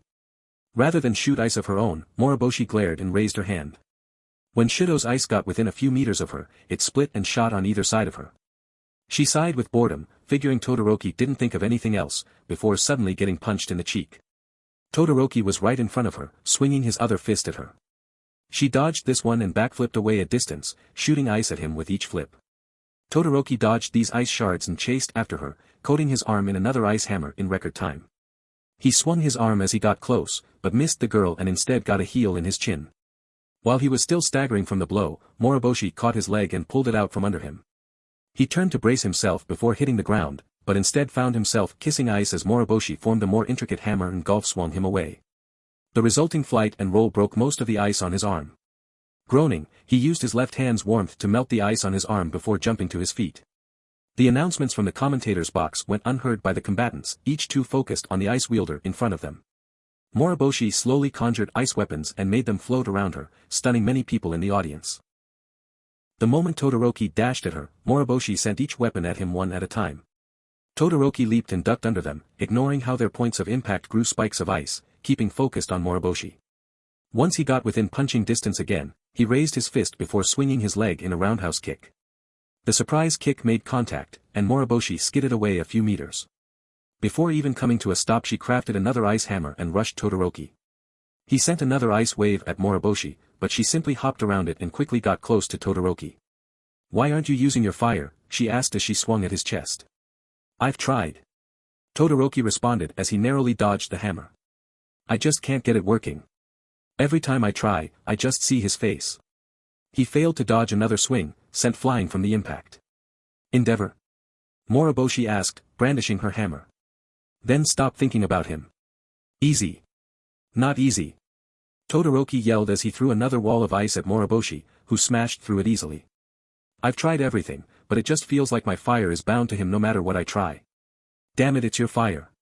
Rather than shoot ice of her own, Moriboshi glared and raised her hand. When Shudo's ice got within a few meters of her, it split and shot on either side of her. She sighed with boredom, figuring Todoroki didn't think of anything else, before suddenly getting punched in the cheek. Todoroki was right in front of her, swinging his other fist at her. She dodged this one and backflipped away a distance, shooting ice at him with each flip. Todoroki dodged these ice shards and chased after her, coating his arm in another ice hammer in record time. He swung his arm as he got close, but missed the girl and instead got a heel in his chin. While he was still staggering from the blow, Moriboshi caught his leg and pulled it out from under him. He turned to brace himself before hitting the ground, but instead found himself kissing ice as Moriboshi formed a more intricate hammer and golf swung him away. The resulting flight and roll broke most of the ice on his arm. Groaning, he used his left hand's warmth to melt the ice on his arm before jumping to his feet. The announcements from the commentator's box went unheard by the combatants, each two focused on the ice wielder in front of them. Moriboshi slowly conjured ice weapons and made them float around her, stunning many people in the audience. The moment Todoroki dashed at her, Moriboshi sent each weapon at him one at a time. Todoroki leaped and ducked under them, ignoring how their points of impact grew spikes of ice, keeping focused on Moriboshi. Once he got within punching distance again, he raised his fist before swinging his leg in a roundhouse kick. The surprise kick made contact, and Moriboshi skidded away a few meters. Before even coming to a stop, she crafted another ice hammer and rushed Todoroki. He sent another ice wave at Moriboshi, but she simply hopped around it and quickly got close to Todoroki. "Why aren't you using your fire?" she asked as she swung at his chest. "I've tried." Todoroki responded as he narrowly dodged the hammer. "I just can't get it working. Every time I try, I just see his face." He failed to dodge another swing, sent flying from the impact. "Endeavor?" Moriboshi asked, brandishing her hammer. "Then stop thinking about him." "Easy." "Not easy." Todoroki yelled as he threw another wall of ice at Moriboshi, who smashed through it easily. "I've tried everything, but it just feels like my fire is bound to him no matter what I try." "Damn it, it's your fire."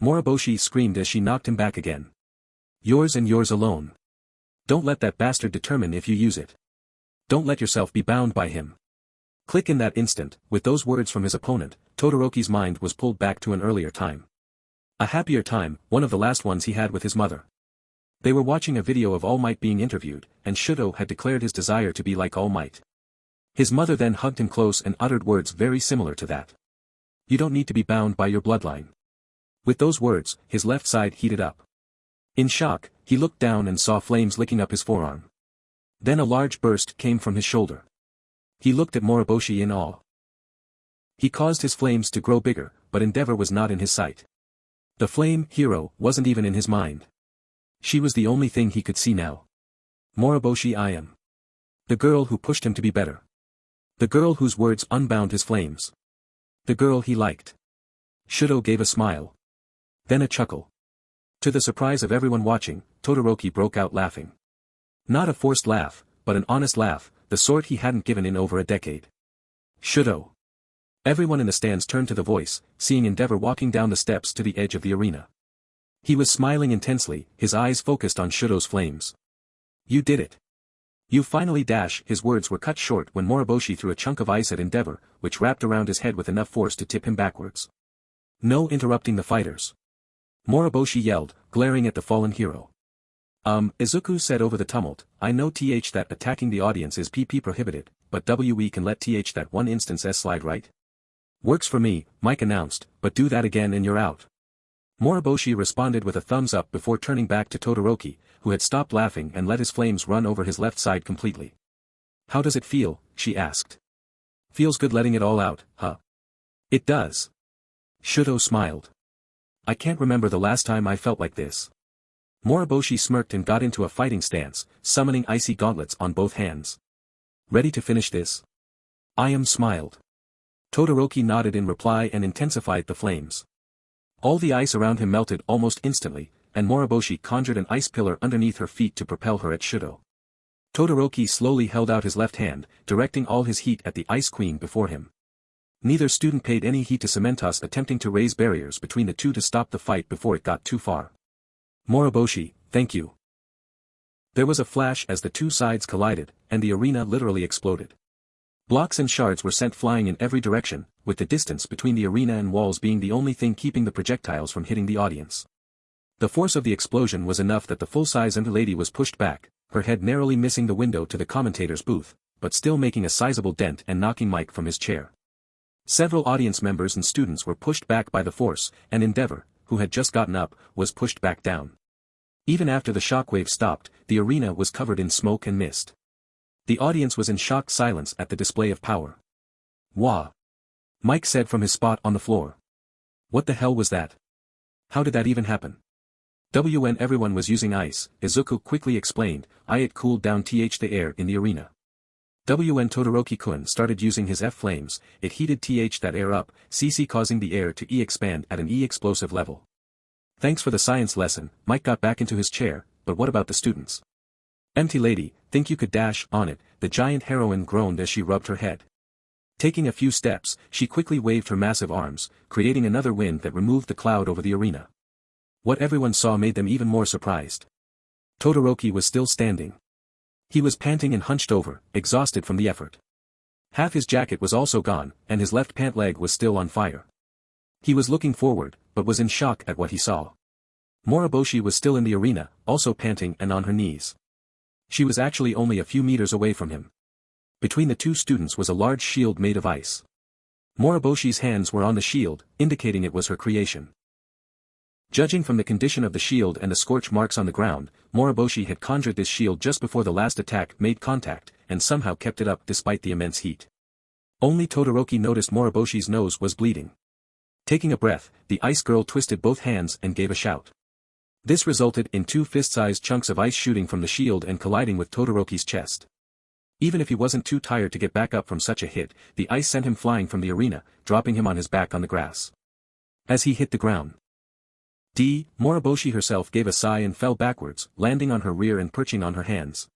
Moriboshi screamed as she knocked him back again. "Yours and yours alone. Don't let that bastard determine if you use it. Don't let yourself be bound by him." Click. In that instant, with those words from his opponent, Todoroki's mind was pulled back to an earlier time. A happier time, one of the last ones he had with his mother. They were watching a video of All Might being interviewed, and Shudo had declared his desire to be like All Might. His mother then hugged him close and uttered words very similar to that. "You don't need to be bound by your bloodline." With those words, his left side heated up. In shock, he looked down and saw flames licking up his forearm. Then a large burst came from his shoulder. He looked at Moriboshi in awe. He caused his flames to grow bigger, but Endeavor was not in his sight. The flame hero wasn't even in his mind. She was the only thing he could see now. Moriboshi, I am. The girl who pushed him to be better. The girl whose words unbound his flames. The girl he liked. Shudo gave a smile. Then a chuckle. To the surprise of everyone watching, Todoroki broke out laughing. Not a forced laugh, but an honest laugh, the sort he hadn't given in over a decade. "Shudo." Everyone in the stands turned to the voice, seeing Endeavor walking down the steps to the edge of the arena. He was smiling intensely, his eyes focused on Shudo's flames. "You did it. You finally dash." His words were cut short when Moriboshi threw a chunk of ice at Endeavor, which wrapped around his head with enough force to tip him backwards. "No interrupting the fighters." Moriboshi yelled, glaring at the fallen hero. Izuku said over the tumult, "I know that attacking the audience is PP prohibited, but we can let that one instance slide, right?" "Works for me," Mike announced, "but do that again and you're out." Moriboshi responded with a thumbs up before turning back to Todoroki, who had stopped laughing and let his flames run over his left side completely. "How does it feel?" she asked. "Feels good letting it all out, huh?" "It does." Shudo smiled. "I can't remember the last time I felt like this." Moriboshi smirked and got into a fighting stance, summoning icy gauntlets on both hands. "Ready to finish this?" I am smiled. Todoroki nodded in reply and intensified the flames. All the ice around him melted almost instantly, and Moriboshi conjured an ice pillar underneath her feet to propel her at Shudo. Todoroki slowly held out his left hand, directing all his heat at the Ice Queen before him. Neither student paid any heed to Cementos attempting to raise barriers between the two to stop the fight before it got too far. "Moriboshi, thank you." There was a flash as the two sides collided, and the arena literally exploded. Blocks and shards were sent flying in every direction, with the distance between the arena and walls being the only thing keeping the projectiles from hitting the audience. The force of the explosion was enough that the full-size lady was pushed back, her head narrowly missing the window to the commentator's booth, but still making a sizable dent and knocking Mike from his chair. Several audience members and students were pushed back by the force, and Endeavor, who had just gotten up, was pushed back down. Even after the shockwave stopped, the arena was covered in smoke and mist. The audience was in shocked silence at the display of power. "Wah!" Mike said from his spot on the floor. "What the hell was that? How did that even happen?" When everyone was using ice, Izuku quickly explained, it cooled down the air in the arena. When Todoroki-kun started using his F-flames, it heated that air up, causing the air to expand at an explosive level. Thanks for the science lesson, Mike got back into his chair, but what about the students? "Empty lady, think you could dash on it," the giant heroine groaned as she rubbed her head. Taking a few steps, she quickly waved her massive arms, creating another wind that removed the cloud over the arena. What everyone saw made them even more surprised. Todoroki was still standing. He was panting and hunched over, exhausted from the effort. Half his jacket was also gone, and his left pant leg was still on fire. He was looking forward, but was in shock at what he saw. Moriboshi was still in the arena, also panting and on her knees. She was actually only a few meters away from him. Between the two students was a large shield made of ice. Moriboshi's hands were on the shield, indicating it was her creation. Judging from the condition of the shield and the scorch marks on the ground, Moriboshi had conjured this shield just before the last attack made contact, and somehow kept it up despite the immense heat. Only Todoroki noticed Moriboshi's nose was bleeding. Taking a breath, the ice girl twisted both hands and gave a shout. This resulted in two fist-sized chunks of ice shooting from the shield and colliding with Todoroki's chest. Even if he wasn't too tired to get back up from such a hit, the ice sent him flying from the arena, dropping him on his back on the grass. As he hit the ground, Moriboshi herself gave a sigh and fell backwards, landing on her rear and perching on her hands.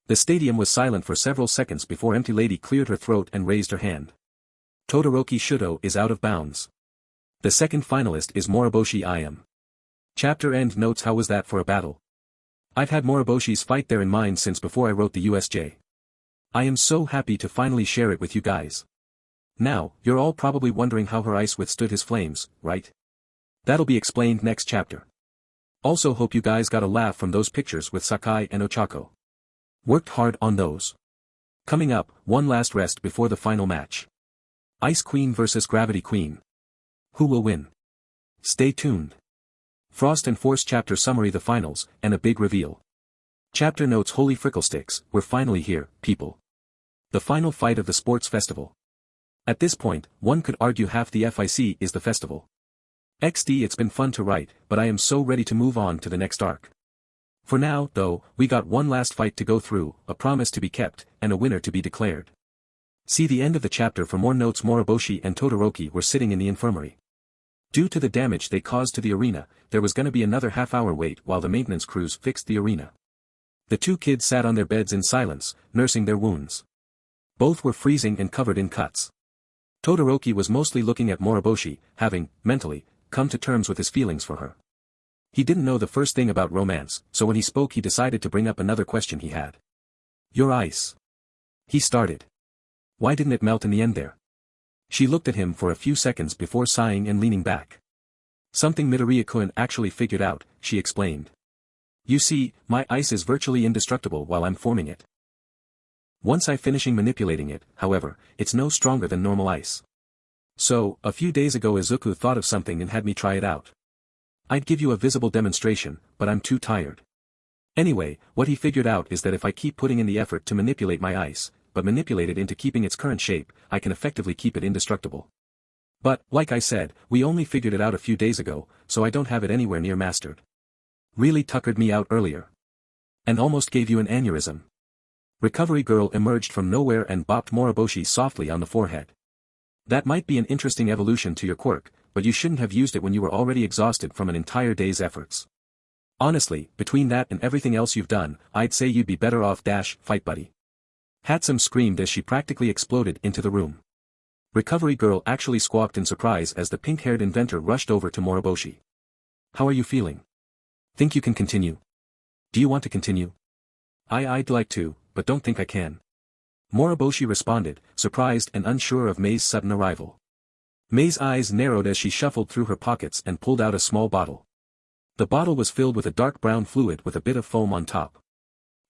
The stadium was silent for several seconds before Empty Lady cleared her throat and raised her hand. Todoroki Shudo is out of bounds. The second finalist is Moriboshi Im. Chapter end notes. How was that for a battle? I've had Moriboshi's fight there in mind since before I wrote the USJ. I am so happy to finally share it with you guys. Now, you're all probably wondering how her ice withstood his flames, right? That'll be explained next chapter. Also hope you guys got a laugh from those pictures with Sakai and Ochako. Worked hard on those. Coming up, one last rest before the final match. Ice Queen vs Gravity Queen. Who will win? Stay tuned. Frost and Force chapter summary, the finals, and a big reveal. Chapter notes. Holy fricklesticks, we're finally here, people. The final fight of the sports festival. At this point, one could argue half the FIC is the festival. XD, it's been fun to write, but I am so ready to move on to the next arc. For now, though, we got one last fight to go through, a promise to be kept, and a winner to be declared. See the end of the chapter for more notes. Moriboshi and Todoroki were sitting in the infirmary. Due to the damage they caused to the arena, there was gonna be another half-hour wait while the maintenance crews fixed the arena. The two kids sat on their beds in silence, nursing their wounds. Both were freezing and covered in cuts. Todoroki was mostly looking at Moriboshi, having, mentally, come to terms with his feelings for her. He didn't know the first thing about romance, so when he spoke he decided to bring up another question he had. "Your ice." He started. "Why didn't it melt in the end there?" She looked at him for a few seconds before sighing and leaning back. "Something Midoriya-kun actually figured out," she explained. "You see, my ice is virtually indestructible while I'm forming it. Once I finishing manipulating it, however, it's no stronger than normal ice. So, a few days ago Izuku thought of something and had me try it out. I'd give you a visible demonstration, but I'm too tired. Anyway, what he figured out is that if I keep putting in the effort to manipulate my ice, but manipulate it into keeping its current shape, I can effectively keep it indestructible. But, like I said, we only figured it out a few days ago, so I don't have it anywhere near mastered. Really tuckered me out earlier. And almost gave you an aneurysm." Recovery Girl emerged from nowhere and bopped Moriboshi softly on the forehead. "That might be an interesting evolution to your quirk, but you shouldn't have used it when you were already exhausted from an entire day's efforts. Honestly, between that and everything else you've done, I'd say you'd be better off fight buddy." Hatsum screamed as she practically exploded into the room. Recovery Girl actually squawked in surprise as the pink-haired inventor rushed over to Moriboshi. "How are you feeling? Think you can continue? Do you want to continue?" I'd like to, but don't think I can." Moriboshi responded, surprised and unsure of Mei's sudden arrival. Mei's eyes narrowed as she shuffled through her pockets and pulled out a small bottle. The bottle was filled with a dark brown fluid with a bit of foam on top.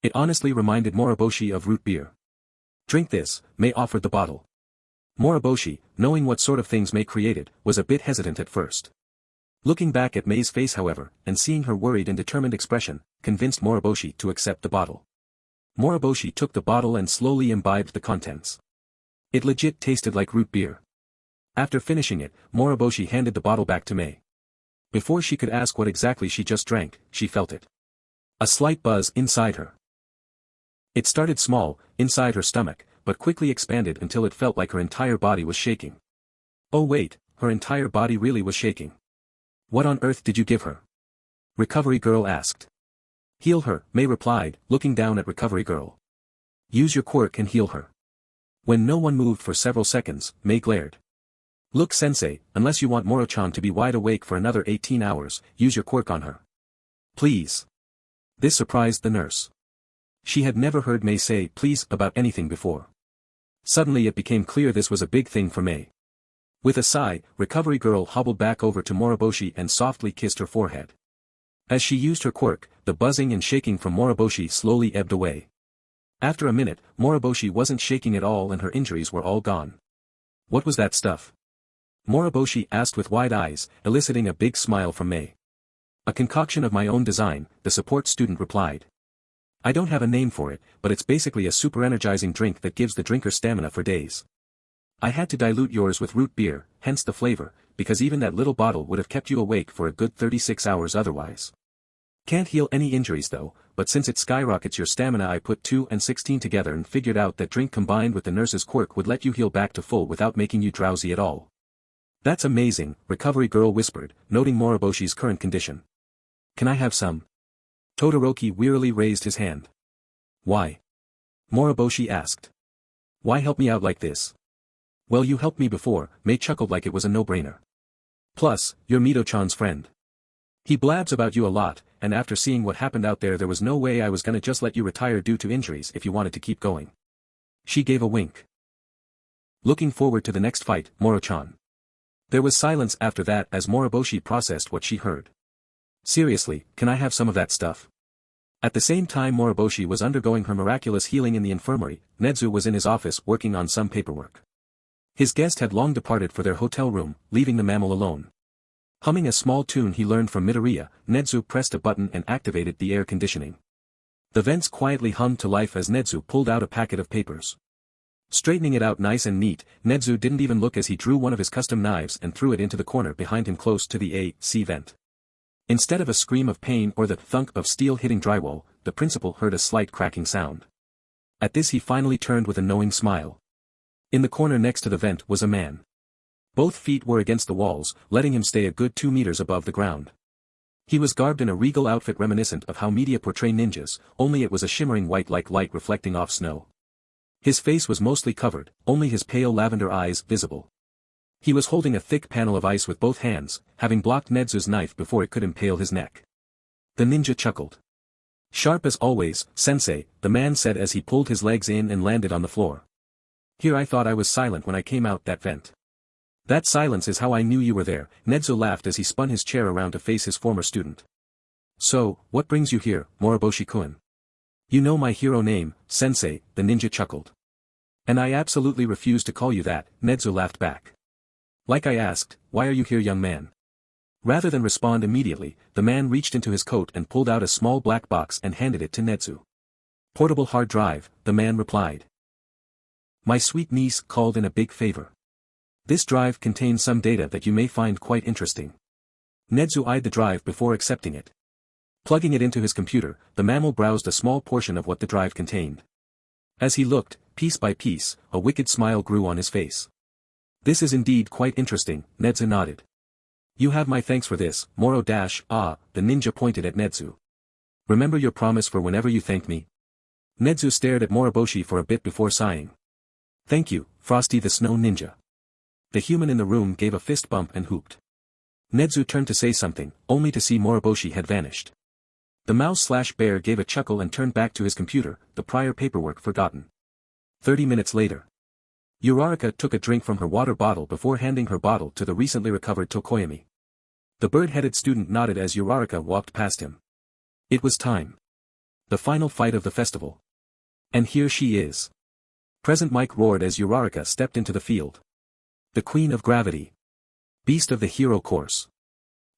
It honestly reminded Moriboshi of root beer. "Drink this," Mei offered the bottle. Moriboshi, knowing what sort of things Mei created, was a bit hesitant at first. Looking back at Mei's face however, and seeing her worried and determined expression, convinced Moriboshi to accept the bottle. Moriboshi took the bottle and slowly imbibed the contents. It legit tasted like root beer. After finishing it, Moriboshi handed the bottle back to Mei. Before she could ask what exactly she just drank, she felt it. A slight buzz inside her. It started small, inside her stomach, but quickly expanded until it felt like her entire body was shaking. Oh wait, her entire body really was shaking. What on earth did you give her? Recovery Girl asked. Heal her, Mei replied, looking down at Recovery Girl. Use your quirk and heal her. When no one moved for several seconds, Mei glared. Look sensei, unless you want Moro-chan to be wide awake for another 18 hours, use your quirk on her. Please. This surprised the nurse. She had never heard Mei say please about anything before. Suddenly it became clear this was a big thing for Mei. With a sigh, Recovery Girl hobbled back over to Moriboshi and softly kissed her forehead. As she used her quirk, the buzzing and shaking from Moriboshi slowly ebbed away. After a minute, Moriboshi wasn't shaking at all and her injuries were all gone. What was that stuff? Moriboshi asked with wide eyes, eliciting a big smile from Mei. A concoction of my own design, the support student replied. I don't have a name for it, but it's basically a super energizing drink that gives the drinker stamina for days. I had to dilute yours with root beer, hence the flavor, because even that little bottle would have kept you awake for a good 36 hours otherwise. Can't heal any injuries though, but since it skyrockets your stamina I put 2 and 16 together and figured out that drink combined with the nurse's quirk would let you heal back to full without making you drowsy at all. That's amazing, Recovery Girl whispered, noting Moriboshi's current condition. Can I have some? Todoroki wearily raised his hand. Why? Moriboshi asked. Why help me out like this? Well, you helped me before, Mei chuckled like it was a no-brainer. Plus, you're Mito-chan's friend. He blabs about you a lot, and after seeing what happened out there was no way I was gonna just let you retire due to injuries if you wanted to keep going. She gave a wink. Looking forward to the next fight, Moro-chan. There was silence after that as Moriboshi processed what she heard. Seriously, can I have some of that stuff? At the same time Moriboshi was undergoing her miraculous healing in the infirmary, Nedzu was in his office working on some paperwork. His guest had long departed for their hotel room, leaving the mammal alone. Humming a small tune he learned from Midoriya, Nedzu pressed a button and activated the air conditioning. The vents quietly hummed to life as Nedzu pulled out a packet of papers. Straightening it out nice and neat, Nedzu didn't even look as he drew one of his custom knives and threw it into the corner behind him close to the AC vent. Instead of a scream of pain or the thunk of steel hitting drywall, the principal heard a slight cracking sound. At this he finally turned with a knowing smile. In the corner next to the vent was a man. Both feet were against the walls, letting him stay a good 2 meters above the ground. He was garbed in a regal outfit reminiscent of how media portray ninjas, only it was a shimmering white like light reflecting off snow. His face was mostly covered, only his pale lavender eyes visible. He was holding a thick panel of ice with both hands, having blocked Nedzu's knife before it could impale his neck. The ninja chuckled. Sharp as always, sensei, the man said as he pulled his legs in and landed on the floor. Here I thought I was silent when I came out that vent. That silence is how I knew you were there, Nedzu laughed as he spun his chair around to face his former student. So, what brings you here, Moriboshi-kun? You know my hero name, sensei, the ninja chuckled. And I absolutely refuse to call you that, Nedzu laughed back. Like I asked, why are you here, young man? Rather than respond immediately, the man reached into his coat and pulled out a small black box and handed it to Nedzu. Portable hard drive, the man replied. My sweet niece called in a big favor. This drive contains some data that you may find quite interesting. Nedzu eyed the drive before accepting it. Plugging it into his computer, the mammal browsed a small portion of what the drive contained. As he looked, piece by piece, a wicked smile grew on his face. This is indeed quite interesting, Nedzu nodded. You have my thanks for this, the ninja pointed at Nedzu. Remember your promise for whenever you thank me? Nedzu stared at Moriboshi for a bit before sighing. Thank you, Frosty the Snow Ninja. The human in the room gave a fist bump and hooped. Nedzu turned to say something, only to see Moriboshi had vanished. The mouse/bear gave a chuckle and turned back to his computer, the prior paperwork forgotten. 30 minutes later. Uraraka took a drink from her water bottle before handing her bottle to the recently recovered Tokoyami. The bird-headed student nodded as Uraraka walked past him. It was time. The final fight of the festival. And here she is. Present Mike roared as Uraraka stepped into the field. The Queen of Gravity. Beast of the Hero Course.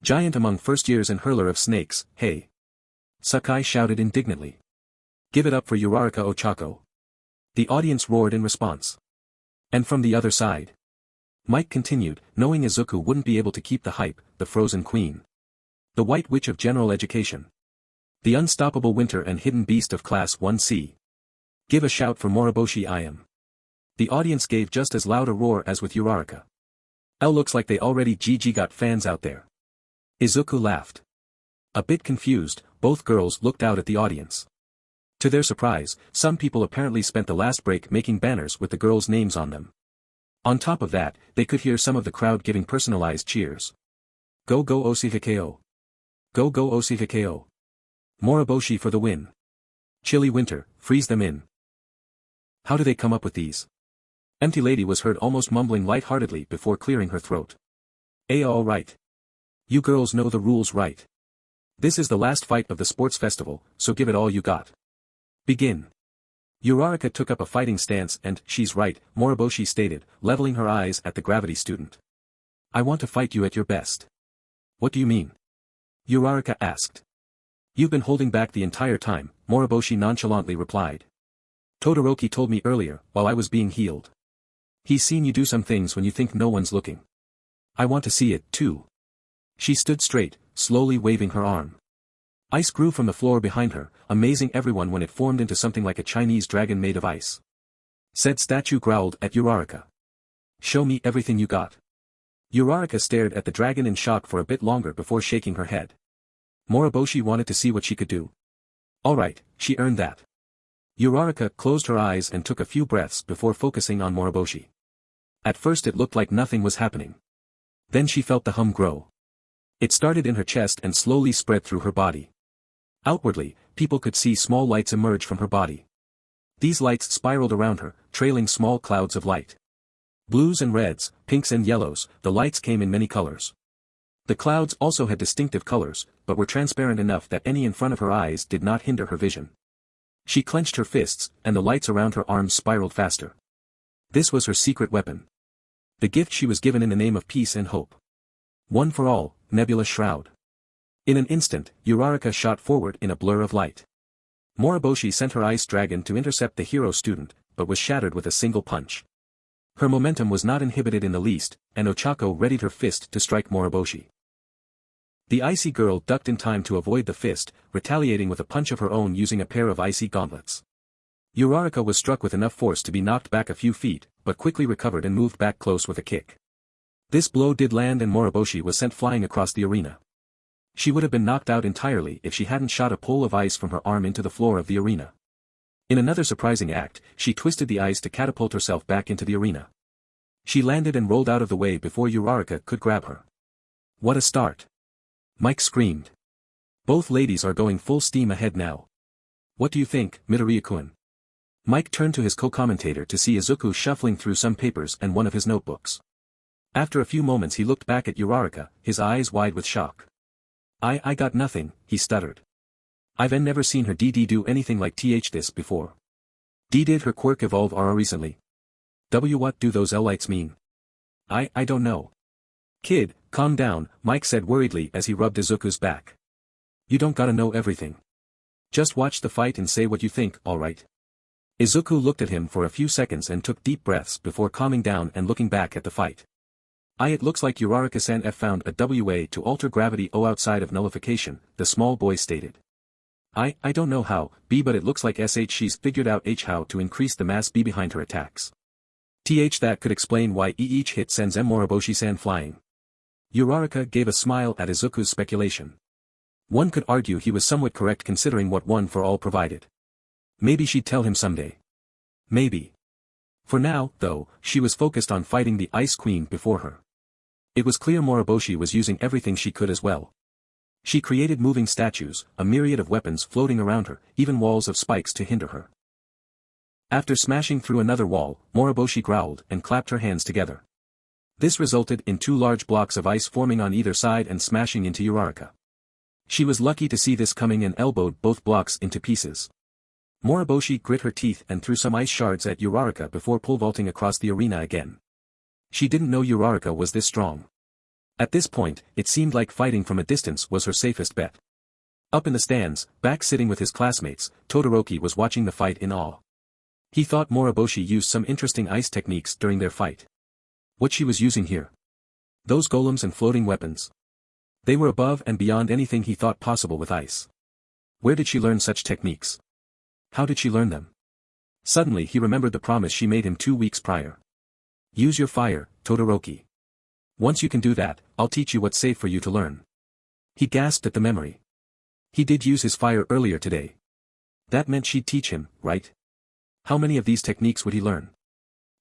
Giant among first years and hurler of snakes, hey. Sakai shouted indignantly. Give it up for Uraraka Ochako. The audience roared in response. And from the other side. Mike continued, knowing Izuku wouldn't be able to keep the hype, the Frozen Queen. The White Witch of General Education. The Unstoppable Winter and Hidden Beast of Class 1C. Give a shout for Moriboshi I am. The audience gave just as loud a roar as with Uraraka. Looks like they already got fans out there. Izuku laughed. A bit confused, both girls looked out at the audience. To their surprise, some people apparently spent the last break making banners with the girls' names on them. On top of that, they could hear some of the crowd giving personalized cheers. Go go Osihikeo. Go go Osihikeo. Moriboshi for the win. Chilly winter, freeze them in. How do they come up with these? Empty Lady was heard almost mumbling light-heartedly before clearing her throat. All right. You girls know the rules right. This is the last fight of the sports festival, so give it all you got. Begin. Uraraka took up a fighting stance and, she's right, Moriboshi stated, leveling her eyes at the gravity student. I want to fight you at your best. What do you mean? Uraraka asked. You've been holding back the entire time, Moriboshi nonchalantly replied. Todoroki told me earlier, while I was being healed. He's seen you do some things when you think no one's looking. I want to see it, too. She stood straight, slowly waving her arm. Ice grew from the floor behind her, amazing everyone when it formed into something like a Chinese dragon made of ice. Said statue growled at Uraraka. Show me everything you got. Uraraka stared at the dragon in shock for a bit longer before shaking her head. Moriboshi wanted to see what she could do. Alright, she earned that. Uraraka closed her eyes and took a few breaths before focusing on Moriboshi. At first it looked like nothing was happening. Then she felt the hum grow. It started in her chest and slowly spread through her body. Outwardly, people could see small lights emerge from her body. These lights spiraled around her, trailing small clouds of light. Blues and reds, pinks and yellows, the lights came in many colors. The clouds also had distinctive colors, but were transparent enough that any in front of her eyes did not hinder her vision. She clenched her fists, and the lights around her arms spiraled faster. This was her secret weapon. The gift she was given in the name of peace and hope. One for all, Nebula Shroud. In an instant, Uraraka shot forward in a blur of light. Moriboshi sent her ice dragon to intercept the hero student, but was shattered with a single punch. Her momentum was not inhibited in the least, and Ochako readied her fist to strike Moriboshi. The icy girl ducked in time to avoid the fist, retaliating with a punch of her own using a pair of icy gauntlets. Uraraka was struck with enough force to be knocked back a few feet, but quickly recovered and moved back close with a kick. This blow did land and Moriboshi was sent flying across the arena. She would have been knocked out entirely if she hadn't shot a pole of ice from her arm into the floor of the arena. In another surprising act, she twisted the ice to catapult herself back into the arena. She landed and rolled out of the way before Uraraka could grab her. What a start! Mike screamed. Both ladies are going full steam ahead now. What do you think, Midoriya-kun? Mike turned to his co-commentator to see Izuku shuffling through some papers and one of his notebooks. After a few moments he looked back at Uraraka, his eyes wide with shock. I got nothing, he stuttered. I've never seen her do anything like this before. Did her quirk evolve recently? What do those L-lights mean? I don't know. Kid, calm down, Mike said worriedly as he rubbed Izuku's back. You don't gotta know everything. Just watch the fight and say what you think, alright? Izuku looked at him for a few seconds and took deep breaths before calming down and looking back at the fight. It looks like Uraraka-san found a way to alter gravity outside of nullification, the small boy stated. I don't know how, but it looks like she's figured out how to increase the mass behind her attacks. That could explain why each hit sends Moriboshi-san flying. Uraraka gave a smile at Izuku's speculation. One could argue he was somewhat correct considering what One for All provided. Maybe she'd tell him someday. Maybe. For now, though, she was focused on fighting the Ice Queen before her. It was clear Moriboshi was using everything she could as well. She created moving statues, a myriad of weapons floating around her, even walls of spikes to hinder her. After smashing through another wall, Moriboshi growled and clapped her hands together. This resulted in two large blocks of ice forming on either side and smashing into Uraraka. She was lucky to see this coming and elbowed both blocks into pieces. Moriboshi grit her teeth and threw some ice shards at Uraraka before pole vaulting across the arena again. She didn't know Uraraka was this strong. At this point, it seemed like fighting from a distance was her safest bet. Up in the stands, back sitting with his classmates, Todoroki was watching the fight in awe. He thought Moriboshi used some interesting ice techniques during their fight. What she was using here? Those golems and floating weapons. They were above and beyond anything he thought possible with ice. Where did she learn such techniques? How did she learn them? Suddenly he remembered the promise she made him 2 weeks prior. Use your fire, Todoroki. Once you can do that, I'll teach you what's safe for you to learn. He gasped at the memory. He did use his fire earlier today. That meant she'd teach him, right? How many of these techniques would he learn?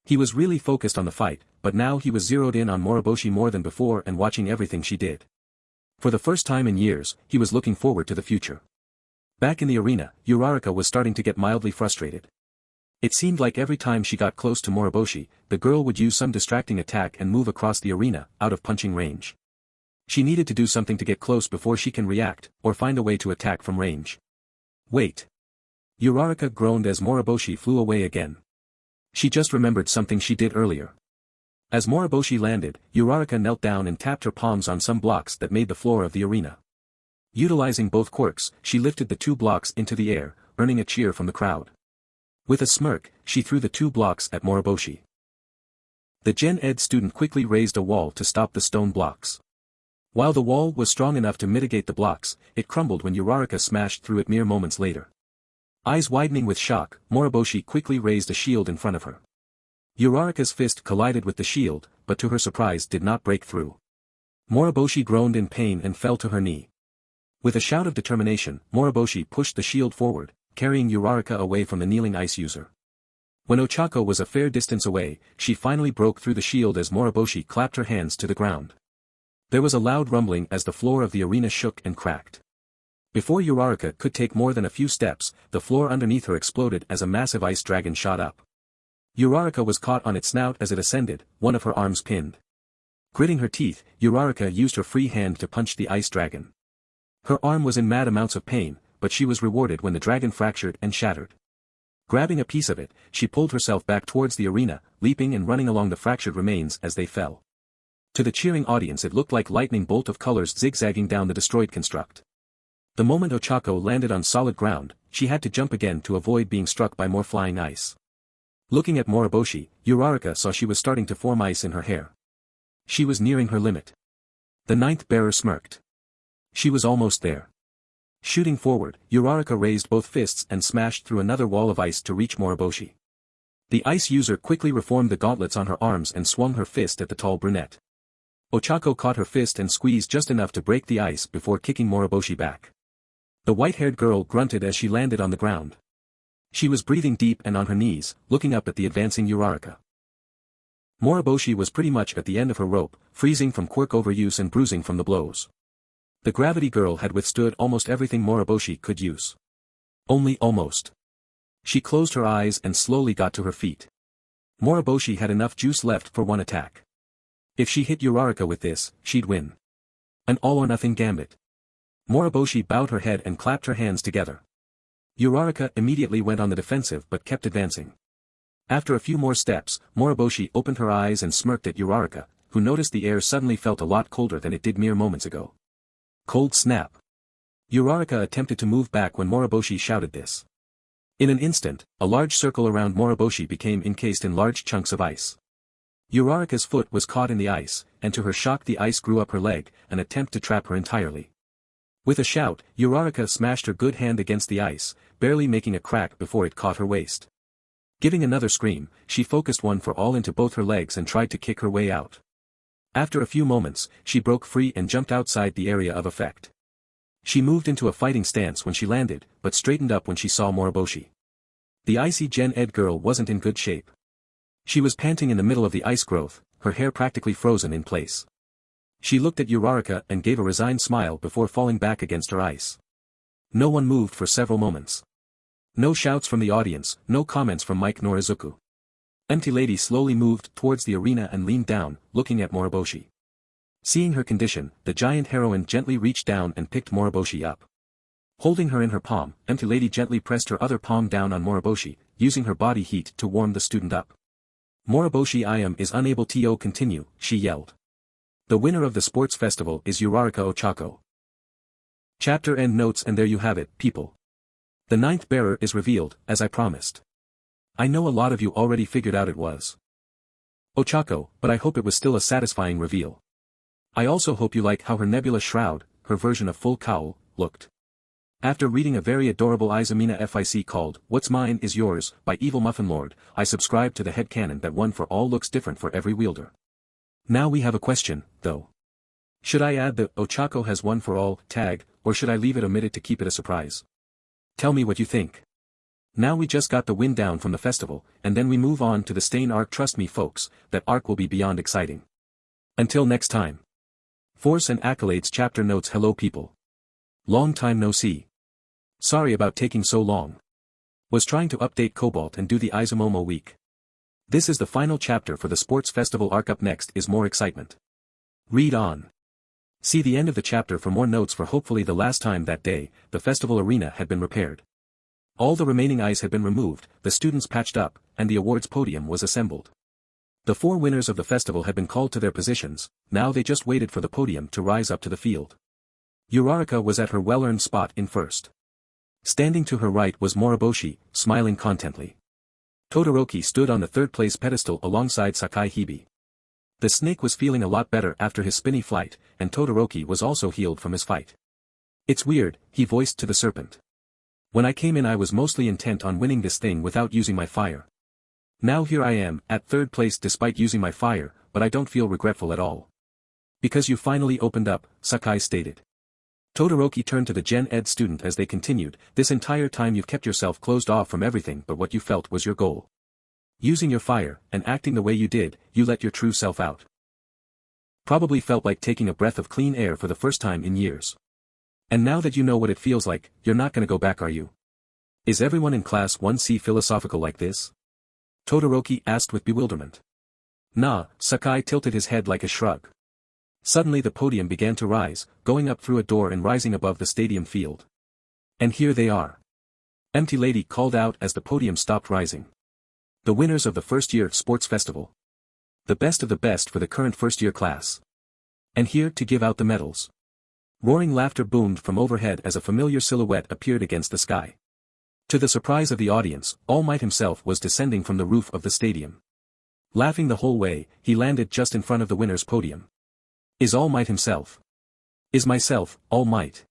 He was really focused on the fight, but now he was zeroed in on Moriboshi more than before and watching everything she did. For the first time in years, he was looking forward to the future. Back in the arena, Uraraka was starting to get mildly frustrated. It seemed like every time she got close to Moriboshi, the girl would use some distracting attack and move across the arena, out of punching range. She needed to do something to get close before she can react, or find a way to attack from range. Wait. Uraraka groaned as Moriboshi flew away again. She just remembered something she did earlier. As Moriboshi landed, Uraraka knelt down and tapped her palms on some blocks that made the floor of the arena. Utilizing both quirks, she lifted the 2 blocks into the air, earning a cheer from the crowd. With a smirk, she threw the 2 blocks at Moriboshi. The Gen Ed student quickly raised a wall to stop the stone blocks. While the wall was strong enough to mitigate the blocks, it crumbled when Uraraka smashed through it mere moments later. Eyes widening with shock, Moriboshi quickly raised a shield in front of her. Uraraka's fist collided with the shield, but to her surprise did not break through. Moriboshi groaned in pain and fell to her knee. With a shout of determination, Moriboshi pushed the shield forward, carrying Uraraka away from the kneeling ice user. When Ochako was a fair distance away, she finally broke through the shield as Moriboshi clapped her hands to the ground. There was a loud rumbling as the floor of the arena shook and cracked. Before Uraraka could take more than a few steps, the floor underneath her exploded as a massive ice dragon shot up. Uraraka was caught on its snout as it ascended, one of her arms pinned. Gritting her teeth, Uraraka used her free hand to punch the ice dragon. Her arm was in mad amounts of pain, but she was rewarded when the dragon fractured and shattered. Grabbing a piece of it, she pulled herself back towards the arena, leaping and running along the fractured remains as they fell. To the cheering audience it looked like lightning bolt of colors zigzagging down the destroyed construct. The moment Ochako landed on solid ground, she had to jump again to avoid being struck by more flying ice. Looking at Moriboshi, Uraraka saw she was starting to form ice in her hair. She was nearing her limit. The 9th bearer smirked. She was almost there. Shooting forward, Uraraka raised both fists and smashed through another wall of ice to reach Moriboshi. The ice user quickly reformed the gauntlets on her arms and swung her fist at the tall brunette. Ochako caught her fist and squeezed just enough to break the ice before kicking Moriboshi back. The white-haired girl grunted as she landed on the ground. She was breathing deep and on her knees, looking up at the advancing Uraraka. Moriboshi was pretty much at the end of her rope, freezing from quirk overuse and bruising from the blows. The gravity girl had withstood almost everything Moriboshi could use. Only almost. She closed her eyes and slowly got to her feet. Moriboshi had enough juice left for one attack. If she hit Uraraka with this, she'd win. An all-or-nothing gambit. Moriboshi bowed her head and clapped her hands together. Uraraka immediately went on the defensive but kept advancing. After a few more steps, Moriboshi opened her eyes and smirked at Uraraka, who noticed the air suddenly felt a lot colder than it did mere moments ago. Cold snap. Uraraka attempted to move back when Moriboshi shouted this. In an instant, a large circle around Moriboshi became encased in large chunks of ice. Uraraka's foot was caught in the ice, and to her shock the ice grew up her leg, an attempt to trap her entirely. With a shout, Uraraka smashed her good hand against the ice, barely making a crack before it caught her waist. Giving another scream, she focused one for all into both her legs and tried to kick her way out. After a few moments, she broke free and jumped outside the area of effect. She moved into a fighting stance when she landed, but straightened up when she saw Moriboshi. The icy Gen Ed girl wasn't in good shape. She was panting in the middle of the ice growth, her hair practically frozen in place. She looked at Uraraka and gave a resigned smile before falling back against her ice. No one moved for several moments. No shouts from the audience, no comments from Mike nor Izuku. Empty Lady slowly moved towards the arena and leaned down, looking at Moriboshi. Seeing her condition, the giant heroine gently reached down and picked Moriboshi up. Holding her in her palm, Empty Lady gently pressed her other palm down on Moriboshi, using her body heat to warm the student up. Moriboshi Ayam is unable to continue, she yelled. The winner of the sports festival is Uraraka Ochako. Chapter end notes, and there you have it, people. The ninth bearer is revealed, as I promised. I know a lot of you already figured out it was Ochako, but I hope it was still a satisfying reveal. I also hope you like how her nebula shroud, her version of full cowl, looked. After reading a very adorable Izumina fic called What's Mine Is Yours by Evil Muffin Lord, I subscribe to the headcanon that one for all looks different for every wielder. Now we have a question, though. Should I add the Ochako has one for all tag, or should I leave it omitted to keep it a surprise? Tell me what you think. Now we just got the wind down from the festival, and then we move on to the Stain arc. Trust me folks, that arc will be beyond exciting. Until next time. Force and accolades chapter notes. Hello people. Long time no see. Sorry about taking so long. Was trying to update Cobalt and do the Izumomo week. This is the final chapter for the sports festival arc. Up next is more excitement. Read on. See the end of the chapter for more notes. For hopefully the last time that day, the festival arena had been repaired. All the remaining ice had been removed, the students patched up, and the awards podium was assembled. The 4 winners of the festival had been called to their positions, now they just waited for the podium to rise up to the field. Uraraka was at her well-earned spot in first. Standing to her right was Moriboshi, smiling contently. Todoroki stood on the third-place pedestal alongside Sakai Hibi. The snake was feeling a lot better after his spinny flight, and Todoroki was also healed from his fight. It's weird, he voiced to the serpent. When I came in I was mostly intent on winning this thing without using my fire. Now here I am, at third place despite using my fire, but I don't feel regretful at all. Because you finally opened up, Sakai stated. Todoroki turned to the Gen Ed student as they continued, this entire time you've kept yourself closed off from everything but what you felt was your goal. Using your fire, and acting the way you did, you let your true self out. Probably felt like taking a breath of clean air for the first time in years. And now that you know what it feels like, you're not gonna go back, are you? Is everyone in class 1C philosophical like this? Todoroki asked with bewilderment. Nah, Sakai tilted his head like a shrug. Suddenly the podium began to rise, going up through a door and rising above the stadium field. And here they are. Empty Lady called out as the podium stopped rising. The winners of the first-year sports festival. The best of the best for the current first-year class. And here to give out the medals. Roaring laughter boomed from overhead as a familiar silhouette appeared against the sky. To the surprise of the audience, All Might himself was descending from the roof of the stadium. Laughing the whole way, he landed just in front of the winner's podium. Is All Might himself? Is myself, All Might?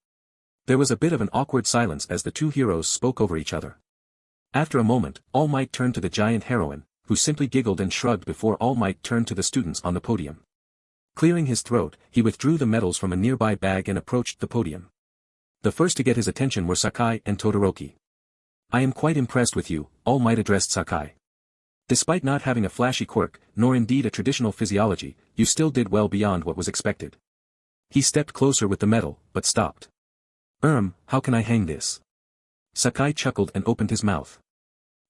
There was a bit of an awkward silence as the two heroes spoke over each other. After a moment, All Might turned to the giant heroine, who simply giggled and shrugged before All Might turned to the students on the podium. Clearing his throat, he withdrew the medals from a nearby bag and approached the podium. The first to get his attention were Sakai and Todoroki. I am quite impressed with you, All Might addressed Sakai. Despite not having a flashy quirk, nor indeed a traditional physiology, you still did well beyond what was expected. He stepped closer with the medal, but stopped. How can I hang this? Sakai chuckled and opened his mouth.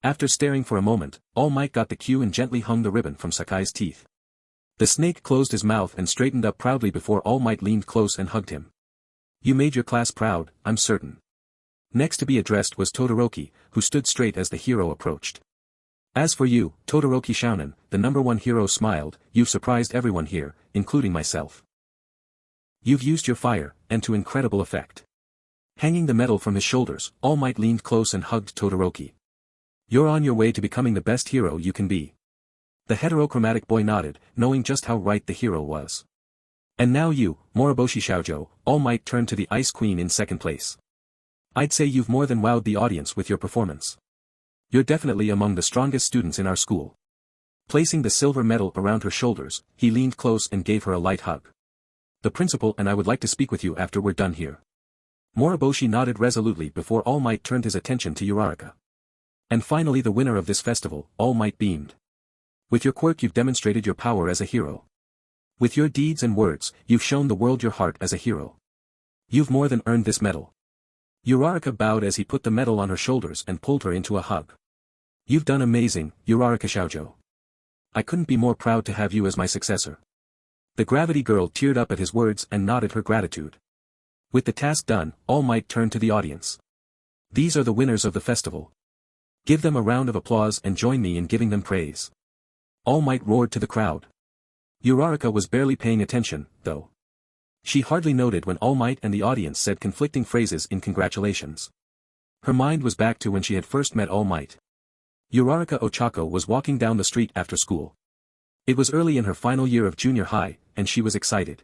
After staring for a moment, All Might got the cue and gently hung the ribbon from Sakai's teeth. The snake closed his mouth and straightened up proudly before All Might leaned close and hugged him. You made your class proud, I'm certain. Next to be addressed was Todoroki, who stood straight as the hero approached. As for you, Todoroki Shounen, the #1 hero smiled, you've surprised everyone here, including myself. You've used your fire, and to incredible effect. Hanging the medal from his shoulders, All Might leaned close and hugged Todoroki. You're on your way to becoming the best hero you can be. The heterochromatic boy nodded, knowing just how right the hero was. And now you, Moriboshi Shoujo, All Might turned to the Ice Queen in second place. I'd say you've more than wowed the audience with your performance. You're definitely among the strongest students in our school. Placing the silver medal around her shoulders, he leaned close and gave her a light hug. The principal and I would like to speak with you after we're done here. Moriboshi nodded resolutely before All Might turned his attention to Uraraka. And finally the winner of this festival, All Might beamed. With your quirk you've demonstrated your power as a hero. With your deeds and words, you've shown the world your heart as a hero. You've more than earned this medal. Uraraka bowed as he put the medal on her shoulders and pulled her into a hug. You've done amazing, Uraraka Shoujo. I couldn't be more proud to have you as my successor. The gravity girl teared up at his words and nodded her gratitude. With the task done, All Might turned to the audience. These are the winners of the festival. Give them a round of applause and join me in giving them praise. All Might roared to the crowd. Uraraka was barely paying attention, though. She hardly noted when All Might and the audience said conflicting phrases in congratulations. Her mind was back to when she had first met All Might. Uraraka Ochako was walking down the street after school. It was early in her final year of junior high, and she was excited.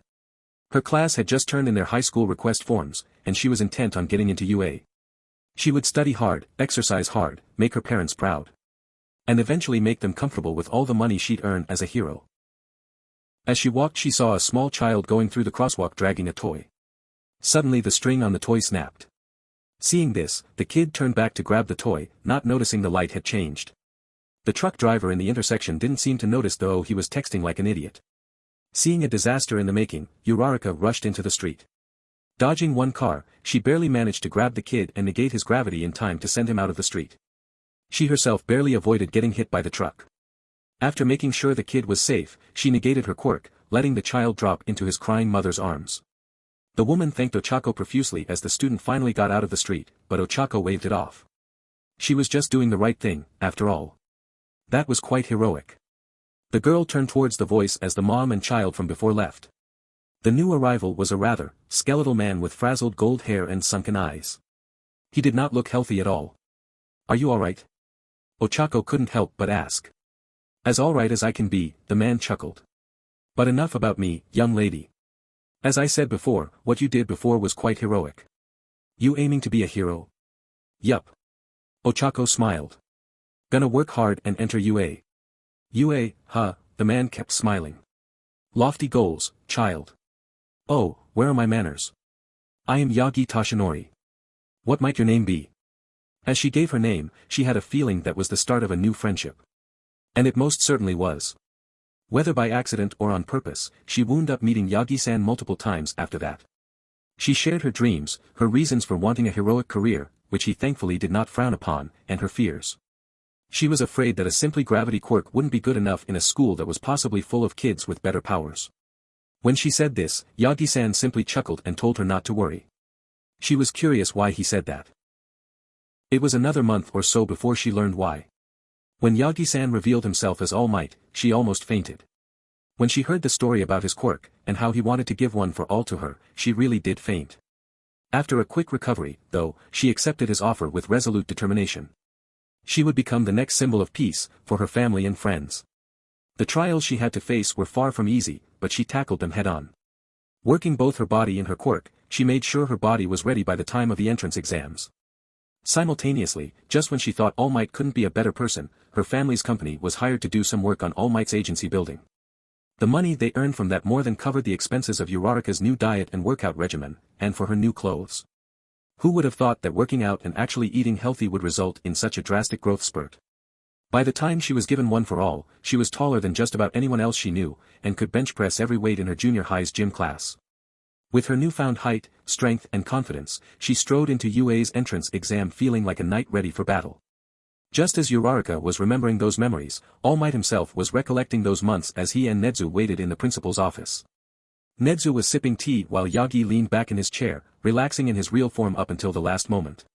Her class had just turned in their high school request forms, and she was intent on getting into UA. She would study hard, exercise hard, make her parents proud. And eventually make them comfortable with all the money she'd earn as a hero. As she walked, she saw a small child going through the crosswalk dragging a toy. Suddenly the string on the toy snapped. Seeing this, the kid turned back to grab the toy, not noticing the light had changed. The truck driver in the intersection didn't seem to notice, though he was texting like an idiot. Seeing a disaster in the making, Uraraka rushed into the street. Dodging one car, she barely managed to grab the kid and negate his gravity in time to send him out of the street. She herself barely avoided getting hit by the truck. After making sure the kid was safe, she negated her quirk, letting the child drop into his crying mother's arms. The woman thanked Ochako profusely as the student finally got out of the street, but Ochako waved it off. She was just doing the right thing, after all. That was quite heroic. The girl turned towards the voice as the mom and child from before left. The new arrival was a rather skeletal man with frazzled gold hair and sunken eyes. He did not look healthy at all. "Are you alright?" Ochako couldn't help but ask. "As alright as I can be," the man chuckled. "But enough about me, young lady. As I said before, what you did before was quite heroic. You aiming to be a hero?" "Yup." Ochako smiled. "Gonna work hard and enter UA." "UA, huh," the man kept smiling. "Lofty goals, child." "Oh, where are my manners? I am Yagi Toshinori. What might your name be?" As she gave her name, she had a feeling that was the start of a new friendship. And it most certainly was. Whether by accident or on purpose, she wound up meeting Yagi-san multiple times after that. She shared her dreams, her reasons for wanting a heroic career, which he thankfully did not frown upon, and her fears. She was afraid that a simply gravity quirk wouldn't be good enough in a school that was possibly full of kids with better powers. When she said this, Yagi-san simply chuckled and told her not to worry. She was curious why he said that. It was another month or so before she learned why. When Yagi-san revealed himself as All Might, she almost fainted. When she heard the story about his quirk, and how he wanted to give one for all to her, she really did faint. After a quick recovery, though, she accepted his offer with resolute determination. She would become the next symbol of peace, for her family and friends. The trials she had to face were far from easy, but she tackled them head-on. Working both her body and her quirk, she made sure her body was ready by the time of the entrance exams. Simultaneously, just when she thought All Might couldn't be a better person, her family's company was hired to do some work on All Might's agency building. The money they earned from that more than covered the expenses of Uraraka's new diet and workout regimen, and for her new clothes. Who would have thought that working out and actually eating healthy would result in such a drastic growth spurt? By the time she was given one for all, she was taller than just about anyone else she knew, and could bench press every weight in her junior high's gym class. With her newfound height, strength and confidence, she strode into UA's entrance exam feeling like a knight ready for battle. Just as Uraraka was remembering those memories, All Might himself was recollecting those months as he and Nedzu waited in the principal's office. Nedzu was sipping tea while Yagi leaned back in his chair, relaxing in his real form up until the last moment.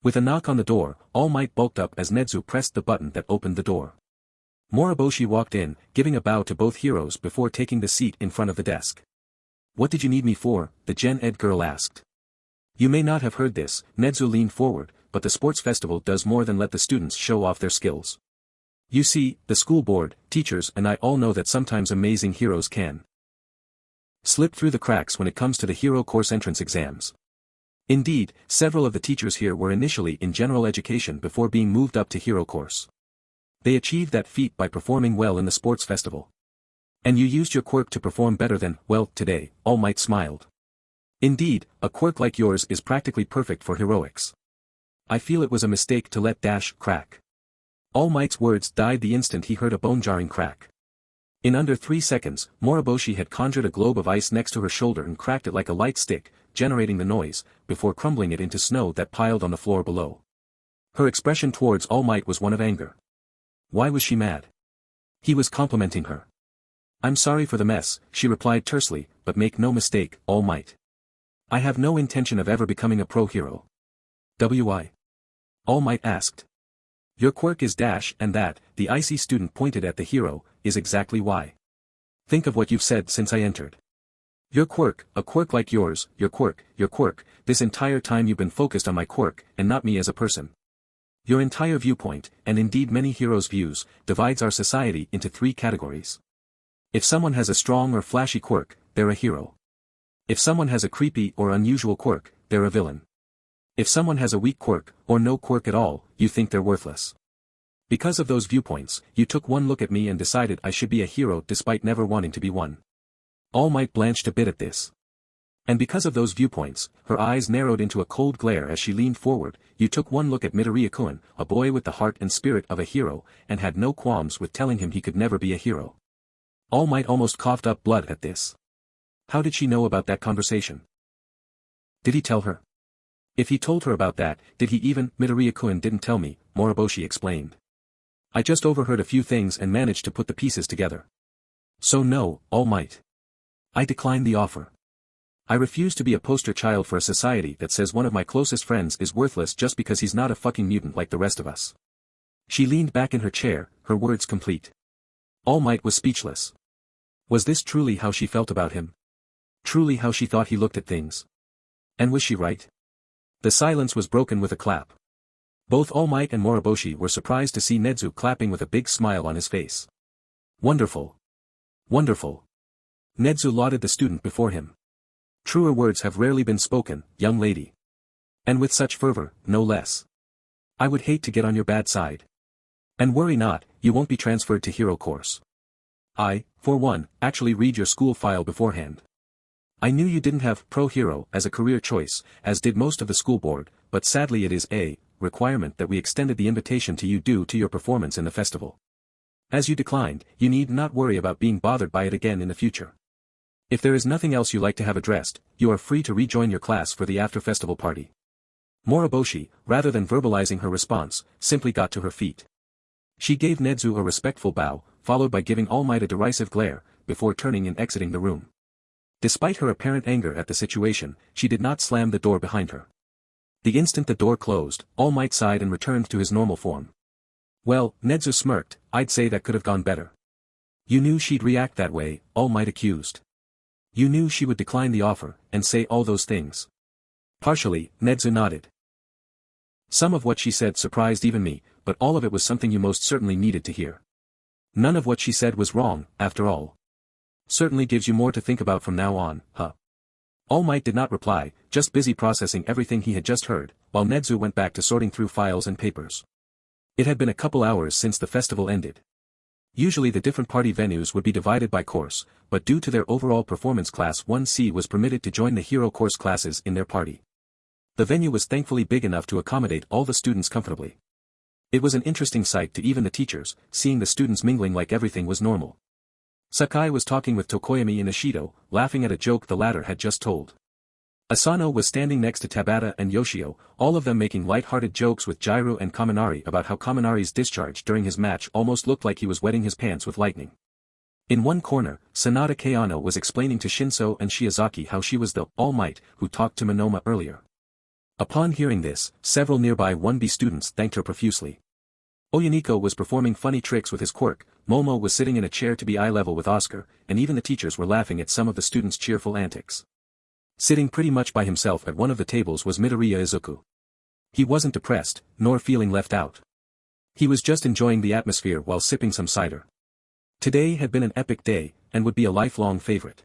With a knock on the door, All Might bulked up as Nedzu pressed the button that opened the door. Moriboshi walked in, giving a bow to both heroes before taking the seat in front of the desk. "What did you need me for?" the Gen Ed girl asked. You may not have heard this, Nedzu leaned forward, but the sports festival does more than let the students show off their skills. You see, the school board, teachers and I all know that sometimes amazing heroes can slip through the cracks when it comes to the hero course entrance exams. Indeed, several of the teachers here were initially in general education before being moved up to hero course. They achieved that feat by performing well in the sports festival. And you used your quirk to perform better than, well, today, All Might smiled. Indeed, a quirk like yours is practically perfect for heroics. I feel it was a mistake to let crack. All Might's words died the instant he heard a bone-jarring crack. In under 3 seconds, Moriboshi had conjured a globe of ice next to her shoulder and cracked it like a light stick, generating the noise, before crumbling it into snow that piled on the floor below. Her expression towards All Might was one of anger. Why was she mad? He was complimenting her. I'm sorry for the mess, she replied tersely, but make no mistake, All Might. I have no intention of ever becoming a pro hero. Why? All Might asked. Your quirk is dash and that, the icy student pointed at the hero, is exactly why. Think of what you've said since I entered. Your quirk, a quirk like yours, your quirk, this entire time you've been focused on my quirk, and not me as a person. Your entire viewpoint, and indeed many heroes' views, divides our society into 3 categories. If someone has a strong or flashy quirk, they're a hero. If someone has a creepy or unusual quirk, they're a villain. If someone has a weak quirk, or no quirk at all, you think they're worthless. Because of those viewpoints, you took one look at me and decided I should be a hero despite never wanting to be one. All Might blanched a bit at this. And because of those viewpoints, her eyes narrowed into a cold glare as she leaned forward. You took one look at Midoriya-kun, a boy with the heart and spirit of a hero, and had no qualms with telling him he could never be a hero. All Might almost coughed up blood at this. How did she know about that conversation? Did he tell her? If he told her about that, did he even? Midoriya-kun didn't tell me, Moriboshi explained. I just overheard a few things and managed to put the pieces together. So no, All Might. I declined the offer. I refuse to be a poster child for a society that says one of my closest friends is worthless just because he's not a fucking mutant like the rest of us. She leaned back in her chair, her words complete. All Might was speechless. Was this truly how she felt about him? Truly how she thought he looked at things? And was she right? The silence was broken with a clap. Both All Might and Moriboshi were surprised to see Nezu clapping with a big smile on his face. Wonderful. Wonderful. Nezu lauded the student before him. Truer words have rarely been spoken, young lady. And with such fervor, no less. I would hate to get on your bad side. And worry not, you won't be transferred to hero course. I, for one, actually read your school file beforehand. I knew you didn't have pro-hero as a career choice, as did most of the school board, but sadly it is a requirement that we extended the invitation to you due to your performance in the festival. As you declined, you need not worry about being bothered by it again in the future. If there is nothing else you like to have addressed, you are free to rejoin your class for the after-festival party. Moriboshi, rather than verbalizing her response, simply got to her feet. She gave Nezu a respectful bow, followed by giving All Might a derisive glare, before turning and exiting the room. Despite her apparent anger at the situation, she did not slam the door behind her. The instant the door closed, All Might sighed and returned to his normal form. Well, Nezu smirked, I'd say that could have gone better. You knew she'd react that way, All Might accused. You knew she would decline the offer, and say all those things. Partially, Nezu nodded. Some of what she said surprised even me, but all of it was something you most certainly needed to hear. None of what she said was wrong, after all. Certainly gives you more to think about from now on, huh? All Might did not reply, just busy processing everything he had just heard, while Nezu went back to sorting through files and papers. It had been a couple hours since the festival ended. Usually the different party venues would be divided by course, but due to their overall performance Class 1C was permitted to join the hero course classes in their party. The venue was thankfully big enough to accommodate all the students comfortably. It was an interesting sight to even the teachers, seeing the students mingling like everything was normal. Sakai was talking with Tokoyami and Ishido, laughing at a joke the latter had just told. Asano was standing next to Tabata and Yoshio, all of them making light-hearted jokes with Jiro and Kaminari about how Kaminari's discharge during his match almost looked like he was wetting his pants with lightning. In one corner, Sanada Kayano was explaining to Shinso and Shiozaki how she was the All Might who talked to Monoma earlier. Upon hearing this, several nearby 1B students thanked her profusely. Oyaniko was performing funny tricks with his quirk, Momo was sitting in a chair to be eye level with Oscar, and even the teachers were laughing at some of the students' cheerful antics. Sitting pretty much by himself at one of the tables was Midoriya Izuku. He wasn't depressed, nor feeling left out. He was just enjoying the atmosphere while sipping some cider. Today had been an epic day, and would be a lifelong favorite.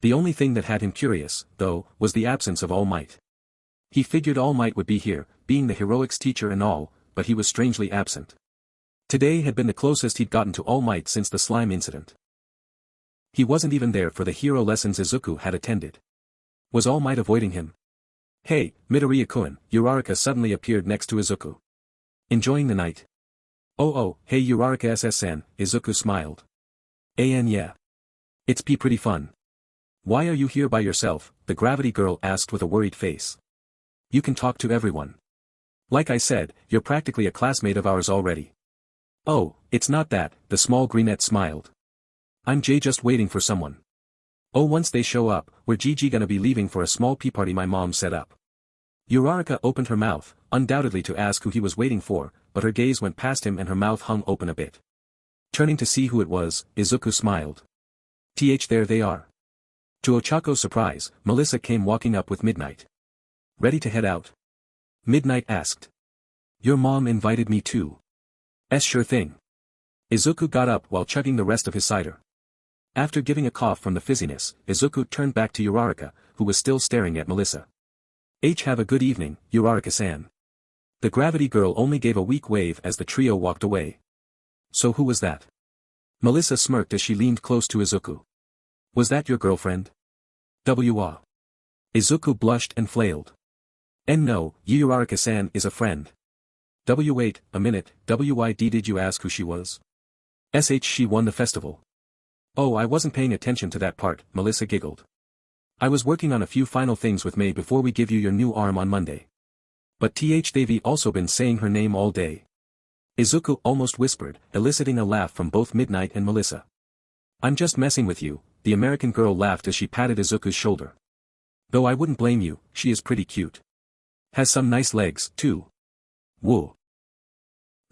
The only thing that had him curious, though, was the absence of All Might. He figured All Might would be here, being the heroics teacher and all, but he was strangely absent. Today had been the closest he'd gotten to All Might since the slime incident. He wasn't even there for the hero lessons Izuku had attended. Was All Might avoiding him? Hey, Midoriya-kun, Uraraka suddenly appeared next to Izuku. Enjoying the night? Oh, hey Uraraka SS-san, Izuku smiled. Yeah. It's pretty fun. Why are you here by yourself, the gravity girl asked with a worried face. You can talk to everyone. Like I said, you're practically a classmate of ours already. Oh, it's not that, the small brunette smiled. I'm just waiting for someone. Oh, once they show up, we're gonna be leaving for a small pea party my mom set up. Uraraka opened her mouth, undoubtedly to ask who he was waiting for, but her gaze went past him and her mouth hung open a bit. Turning to see who it was, Izuku smiled. There they are. To Ochako's surprise, Melissa came walking up with Midnight. Ready to head out? Midnight asked. Your mom invited me too. Sure thing. Izuku got up while chugging the rest of his cider. After giving a cough from the fizziness, Izuku turned back to Uraraka, who was still staring at Melissa. Have a good evening, Uraraka-san. The gravity girl only gave a weak wave as the trio walked away. So who was that? Melissa smirked as she leaned close to Izuku. Was that your girlfriend? Wah. Izuku blushed and flailed. No, Uraraka-san is a friend. Wait a minute, Wid did you ask who she was? She won the festival. Oh, I wasn't paying attention to that part, Melissa giggled. I was working on a few final things with May before we give you your new arm on Monday. But they've also been saying her name all day. Izuku almost whispered, eliciting a laugh from both Midnight and Melissa. I'm just messing with you, the American girl laughed as she patted Izuku's shoulder. Though I wouldn't blame you, she is pretty cute. Has some nice legs, too. Woo.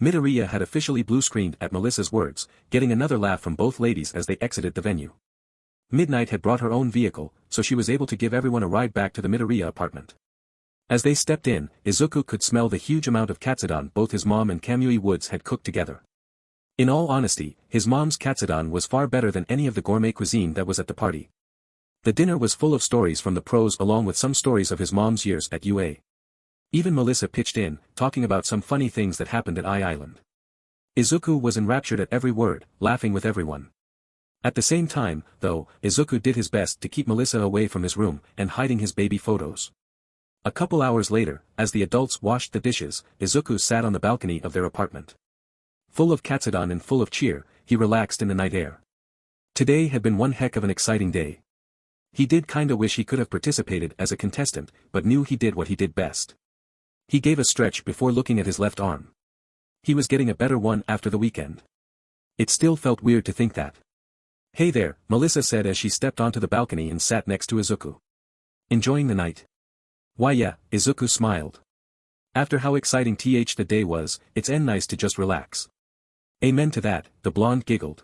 Midoriya had officially blue-screened at Melissa's words, getting another laugh from both ladies as they exited the venue. Midnight had brought her own vehicle, so she was able to give everyone a ride back to the Midoriya apartment. As they stepped in, Izuku could smell the huge amount of katsudon both his mom and Kamui Woods had cooked together. In all honesty, his mom's katsudon was far better than any of the gourmet cuisine that was at the party. The dinner was full of stories from the pros along with some stories of his mom's years at UA. Even Melissa pitched in, talking about some funny things that happened at Island. Izuku was enraptured at every word, laughing with everyone. At the same time, though, Izuku did his best to keep Melissa away from his room and hiding his baby photos. A couple hours later, as the adults washed the dishes, Izuku sat on the balcony of their apartment. Full of katsudon and full of cheer, he relaxed in the night air. Today had been one heck of an exciting day. He did kinda wish he could have participated as a contestant, but knew he did what he did best. He gave a stretch before looking at his left arm. He was getting a better one after the weekend. It still felt weird to think that. Hey there, Melissa said as she stepped onto the balcony and sat next to Izuku. Enjoying the night? Why yeah, Izuku smiled. After how exciting the day was, it's nice to just relax. Amen to that, the blonde giggled.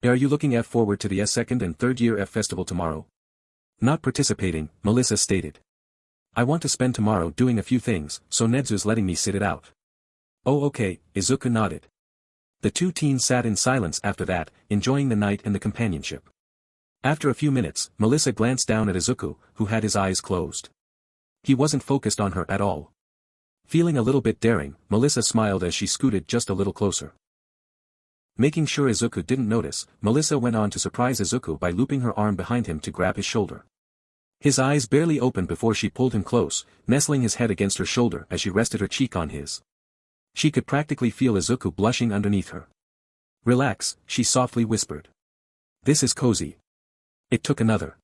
Are you looking forward to the second and third year F festival tomorrow? Not participating, Melissa stated. I want to spend tomorrow doing a few things, so Nedzu's letting me sit it out. Oh okay, Izuku nodded. The two teens sat in silence after that, enjoying the night and the companionship. After a few minutes, Melissa glanced down at Izuku, who had his eyes closed. He wasn't focused on her at all. Feeling a little bit daring, Melissa smiled as she scooted just a little closer. Making sure Izuku didn't notice, Melissa went on to surprise Izuku by looping her arm behind him to grab his shoulder. His eyes barely opened before she pulled him close, nestling his head against her shoulder as she rested her cheek on his. She could practically feel Izuku blushing underneath her. Relax, she softly whispered. This is cozy. It took another